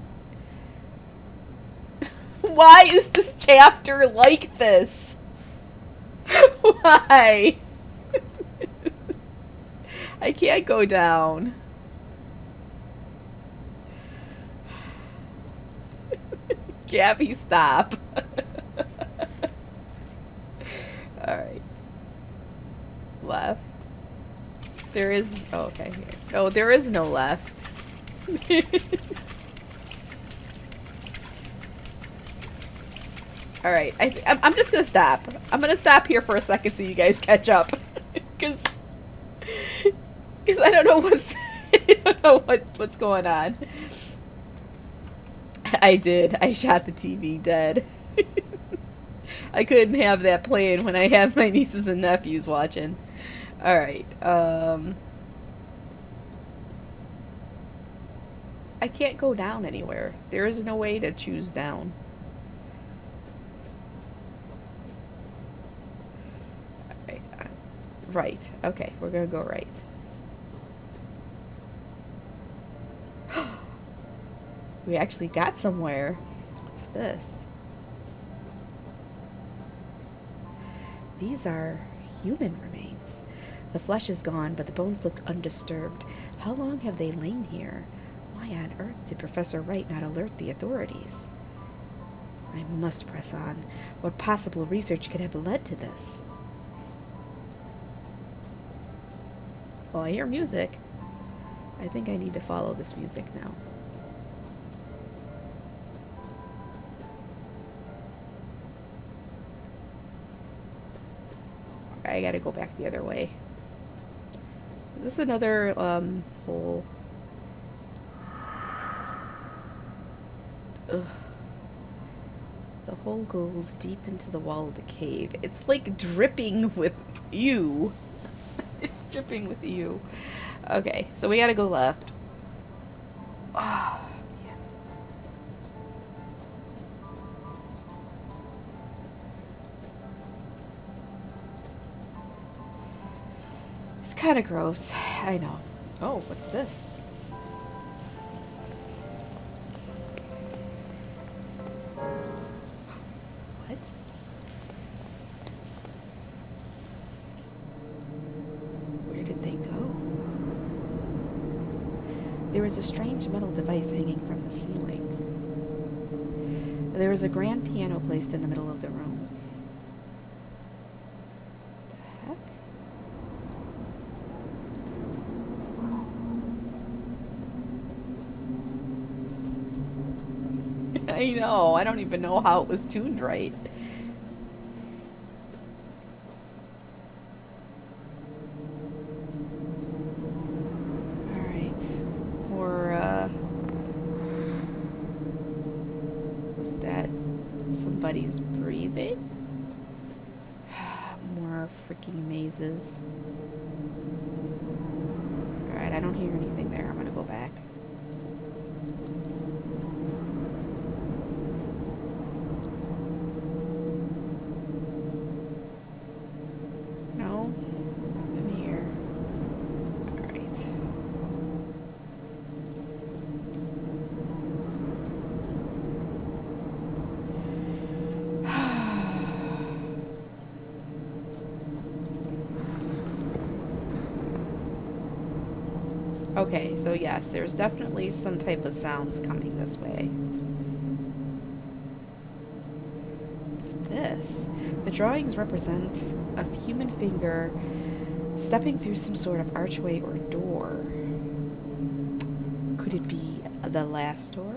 Why is this chapter like this? Why? I can't go down. Gabby, stop. Alright. Left. There is... Oh, okay. Here. No, there is no left. Alright, I'm just gonna stop. I'm gonna stop here for a second so you guys catch up. Because I don't know what's going on. I did. I shot the TV dead. I couldn't have that playing when I have my nieces and nephews watching. Alright, I can't go down anywhere. There is no way to choose down. Right. Okay, we're gonna go right. We actually got somewhere. What's this? These are human remains. The flesh is gone, but the bones look undisturbed. How long have they lain here? Why on earth did Professor Wright not alert the authorities? I must press on. What possible research could have led to this? Well, I hear music. I think I need to follow this music now. I gotta go back the other way. Is this another, hole? Ugh. The hole goes deep into the wall of the cave. It's like dripping with you. It's dripping with you. Okay, so we gotta go left. Oh, yeah. It's kind of gross. I know. Oh, what's this? What? Where did they go? There was a strange metal device hanging from the ceiling. There was a grand piano placed in the middle of the room. The heck? I know. I don't even know how it was tuned right. Somebody's breathing. More freaking mazes. Alright, I don't hear anything there. I'm gonna go back. No, nothing here. Alright. Okay, so yes, there's definitely some type of sounds coming this way. What's this? The drawings represent a human finger stepping through some sort of archway or door. Could it be the last door?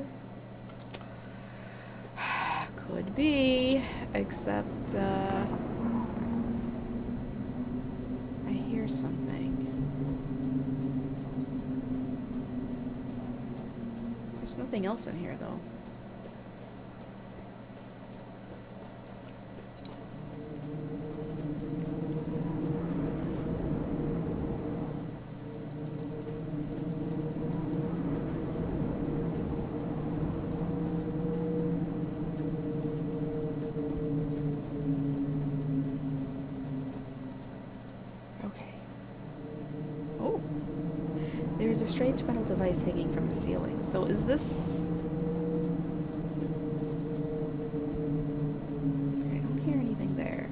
Could be, except, I hear something. There's nothing else in here, though. There's a strange metal device hanging from the ceiling. So is this... I don't hear anything there.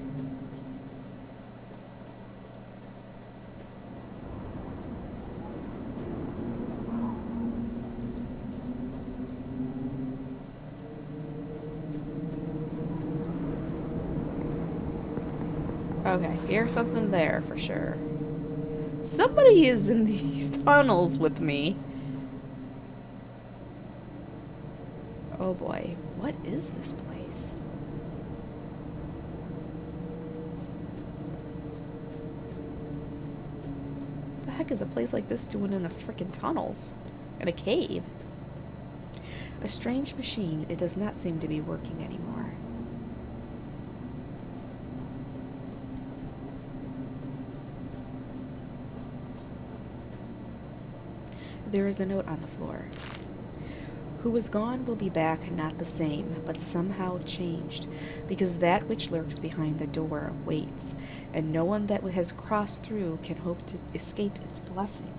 Okay, here's something there for sure. Somebody is in these tunnels with me. Oh boy, what is this place? heck is a place like this doing in the frickin' tunnels? In a cave? A strange machine. It does not seem to be working anymore. There is a note on the floor. Who was gone will be back, not the same, but somehow changed, because that which lurks behind the door waits, and no one that has crossed through can hope to escape its blessing.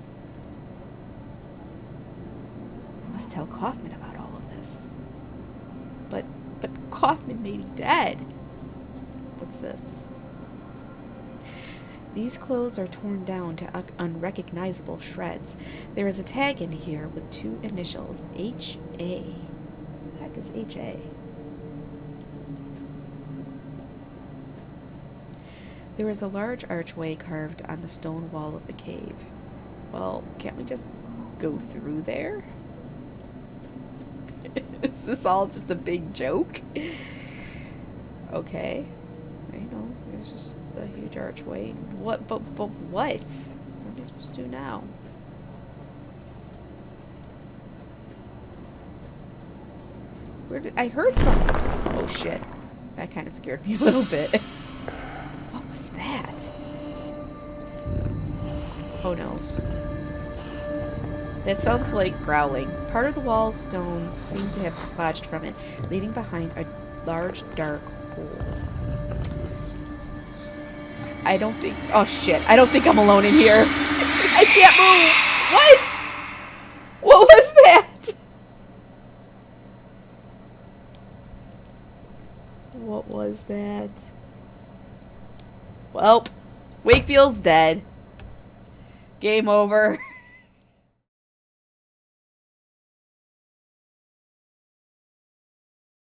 I must tell Kaufman about all of this. But Kaufman may be dead. What's this? These clothes are torn down to unrecognizable shreds. There is a tag in here with 2 initials, H.A. What the heck is H.A.? There is a large archway carved on the stone wall of the cave. Well, can't we just go through there? Is this all just a big joke? Okay. I know, there's just a huge archway. What? But what? What are we supposed to do now? Where did I heard something? Oh shit! That kind of scared me a little bit. What was that? Oh no! That sounds like growling. Part of the wall's stones seem to have dislodged from it, leaving behind a large dark hole. I don't think... Oh, shit. I don't think I'm alone in here. I can't move. What? What was that? What was that? Well, Wakefield's dead. Game over.